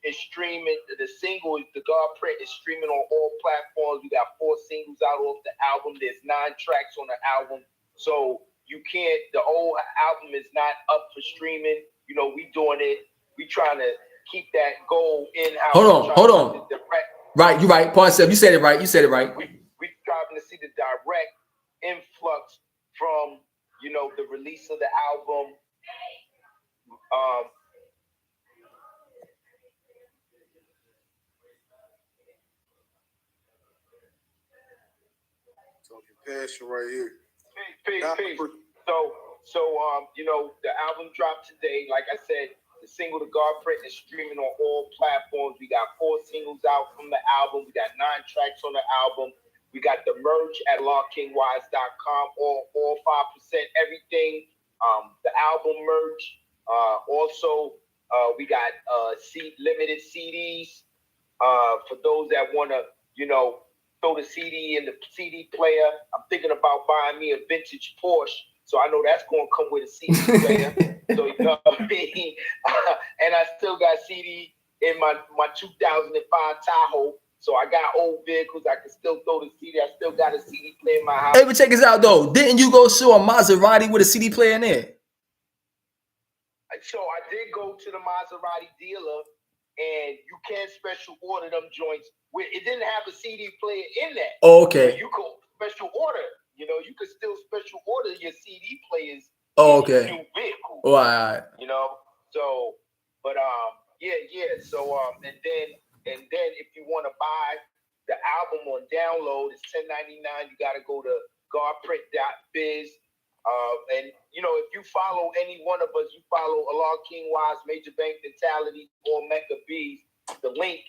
It's streaming. The single, the GodpriNt, is streaming on all platforms. We got 4 singles out off the album. There's 9 tracks on the album. So you can't, the whole album is not up for streaming. We doing it. We trying to keep that goal in-house. Hold on. Right, you're right. Paul, you said it right. We striving to see the direct influx from, the release of the album. Passion right here. Peace. So, the album dropped today. Like I said, the single, The GodpriNt, is streaming on all platforms. We got 4 singles out from the album. We got 9 tracks on the album. We got the merch at AllahKingWize.com. All 5%, everything. The album merch. Also, we got limited CDs for those that want to, throw the CD in the CD player. I'm thinking about buying me a vintage Porsche, so I know that's going to come with a CD player. So you know what I mean. And I still got CD in my 2005 Tahoe. So I got old vehicles. I can still throw the CD. I still got a CD player in my house. Hey, but check this out though. Didn't you go show a Maserati with a CD player in there? So I did go to the Maserati dealer, and you can special order them joints. It didn't have a CD player in that. Oh, okay. So you could special order. You could still special order your CD players. Oh, in okay. new vehicle. Oh, all right. So, but yeah. So and then if you want to buy the album on download, it's $10.99. You got to go to GodpriNt.biz. And if you follow any one of us, you follow AllahKing Wize, Major Bank Mentality, or Mecca Bees. The link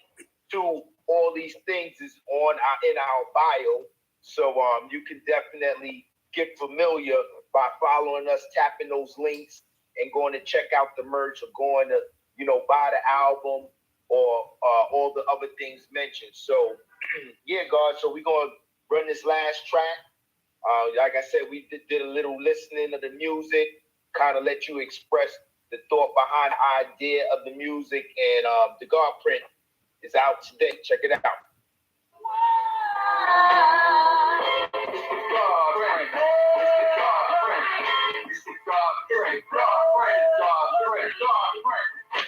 to all these things is in our bio. So you can definitely get familiar by following us, tapping those links, and going to check out the merch, or going to buy the album, or all the other things mentioned. So yeah, God. So we're gonna run this last track. Like I said, we did a little listening of the music, kind of let you express the thought behind the idea of the music. And the GodpriNt is out today. Check it out.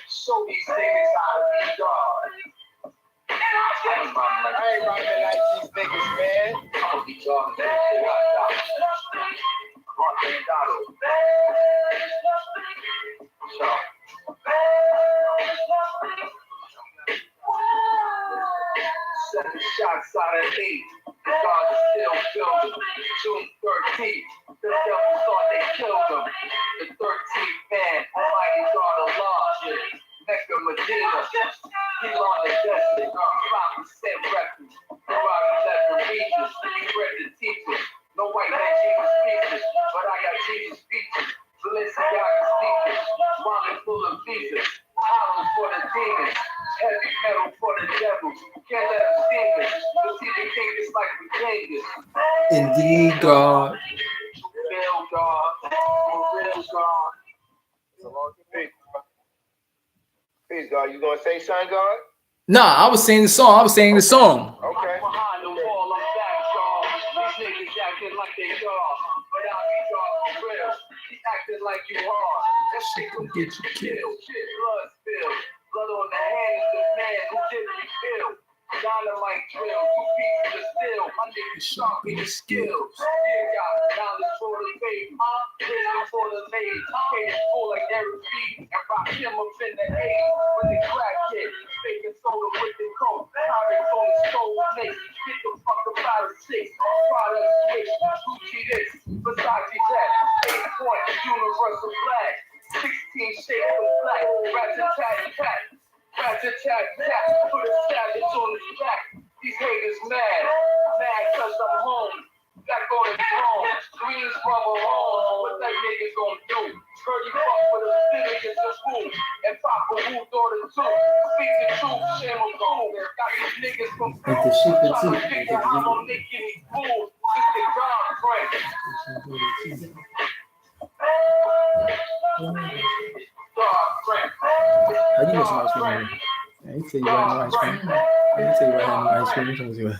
Show these niggas how to be God. I ain't rocking like these niggas, man. I'll be God, man. Seven shots out of 8. The God is still building. June 13th. The devil thought they killed him. The 13th man, Almighty God Allah. Mecca Medina. He on the destiny. 5% records. Bobby 11 regions. He read the teachers. No white man Jesus speeches, but I got Jesus speeches. Balenciaga sneakers. Wallet full of visas. Hollows for the demons. Heavy metal for the devil. Can't let them steam it. You'll see the king is like we gained it. Indeed, God. Real God. Real God. Peace, God. You gonna say something, God? Nah, I was saying the song. Okay. Behind the wall, I'm back, y'all. niggas acting like they are, but I be dog for real. He acting like you hard. That shit gon' get you killed. Shit, blood spilled. Blood on the hands of the man who didn't feel. Dynamite drill, 2 pieces of steel. My niggas sharp in the skills. Still got knowledge for the faith, huh? Wisdom for the ladies. Cage full like Eric B. And rock him up in the age. With the crack kid, faking soda with the coke. Comics on the stove, snakes. Get the fuck about a 6. Product switch, Gucci this, Versace that. 8-point, universal flag. 16 shades of black. Rat-a-tat-tat. Rat-a-tat-tat. Put a savage on his back. These haters mad. Mad cause I'm home. Back on his throne. Greens from a home. What that nigga gon' do? Birdie fuck with a billions of food. And Papa who daughter too. Speak the truth, shame on gold. Got these niggas from Like the shit that's trying to figure out how I'm making these fools. This the GodpriNt. GodpriNt. How you missing ice cream? I ain't tell you about no ice cream. I ain't tell you about no ice cream. I'm trying to see what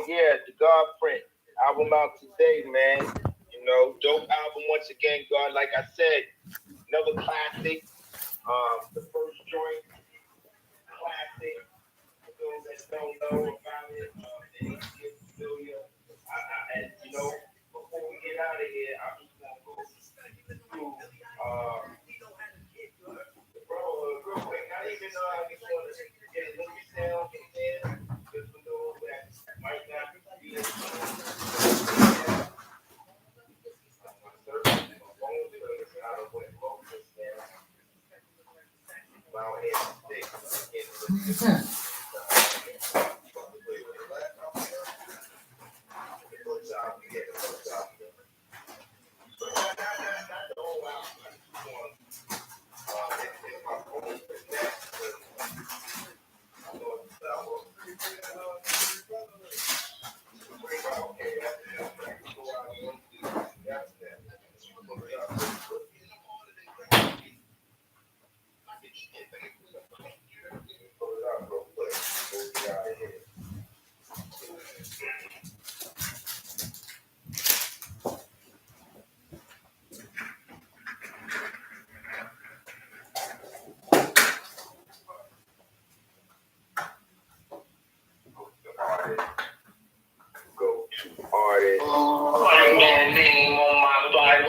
Yeah. The GodpriNt album out today, man. You know, dope album once again, God. Like I said, another classic. The first joint, classic. For those that don't know about it, the 80th familiar. And you know, before we get out of here, I'm just gonna go through real quick. Not even I just want to get a little sound in there, just for those that might not be as White man name on my body.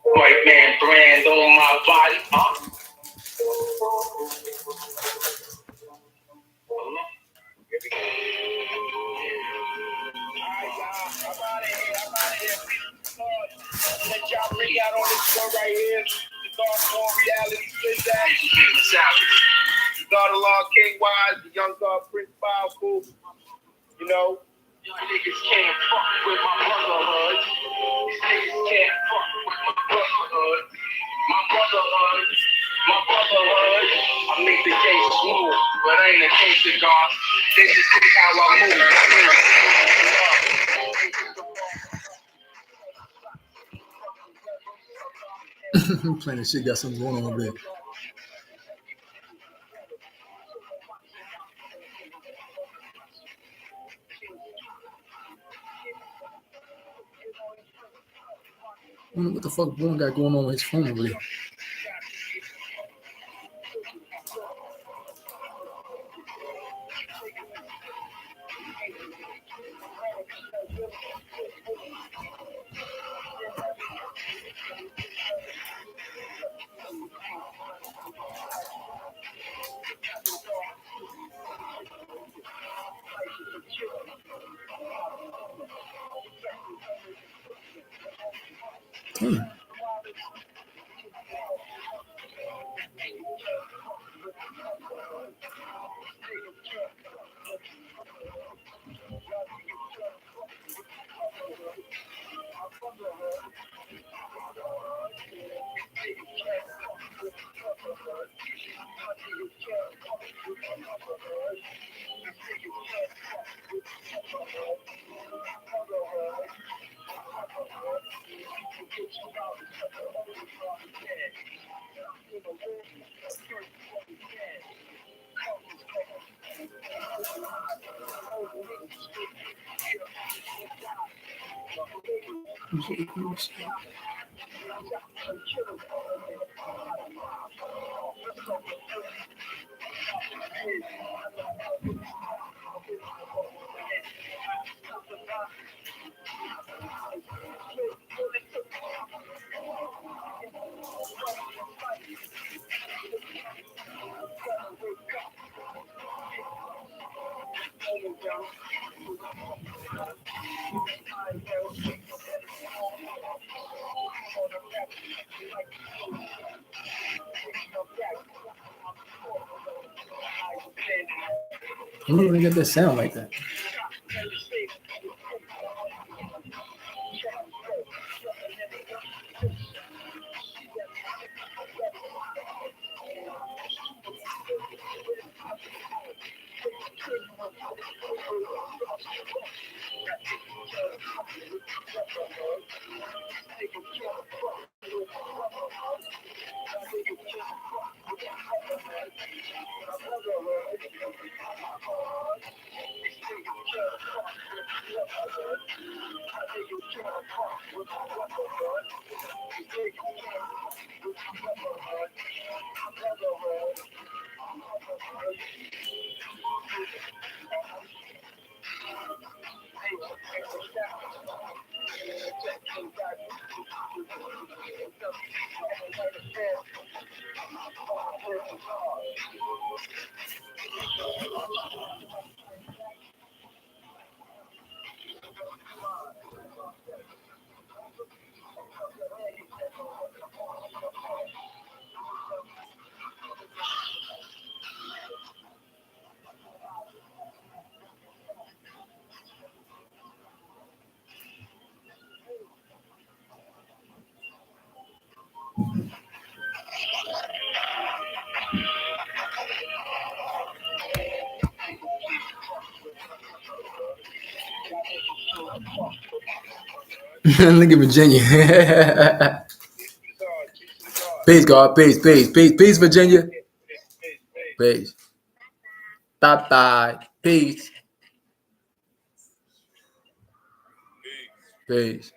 White man brand on my body. Let y'all bring out on this one right here. The God reality spit that. God AllahKing Wize, the young GodpriNt powerful. You know. Y'all niggas can't fuck with my brotherhood. These niggas can't fuck with my brotherhood. My brotherhood. I make the case smooth, but I ain't a case of God. They just think how I move. Playing this shit got something going on over there. I wonder what the fuck one got going on with his phone over there. I don't really get that sound like that. Look at Virginia. Peace, God. Peace, peace, peace, peace, Virginia. Peace. Bye-bye. Peace. Peace.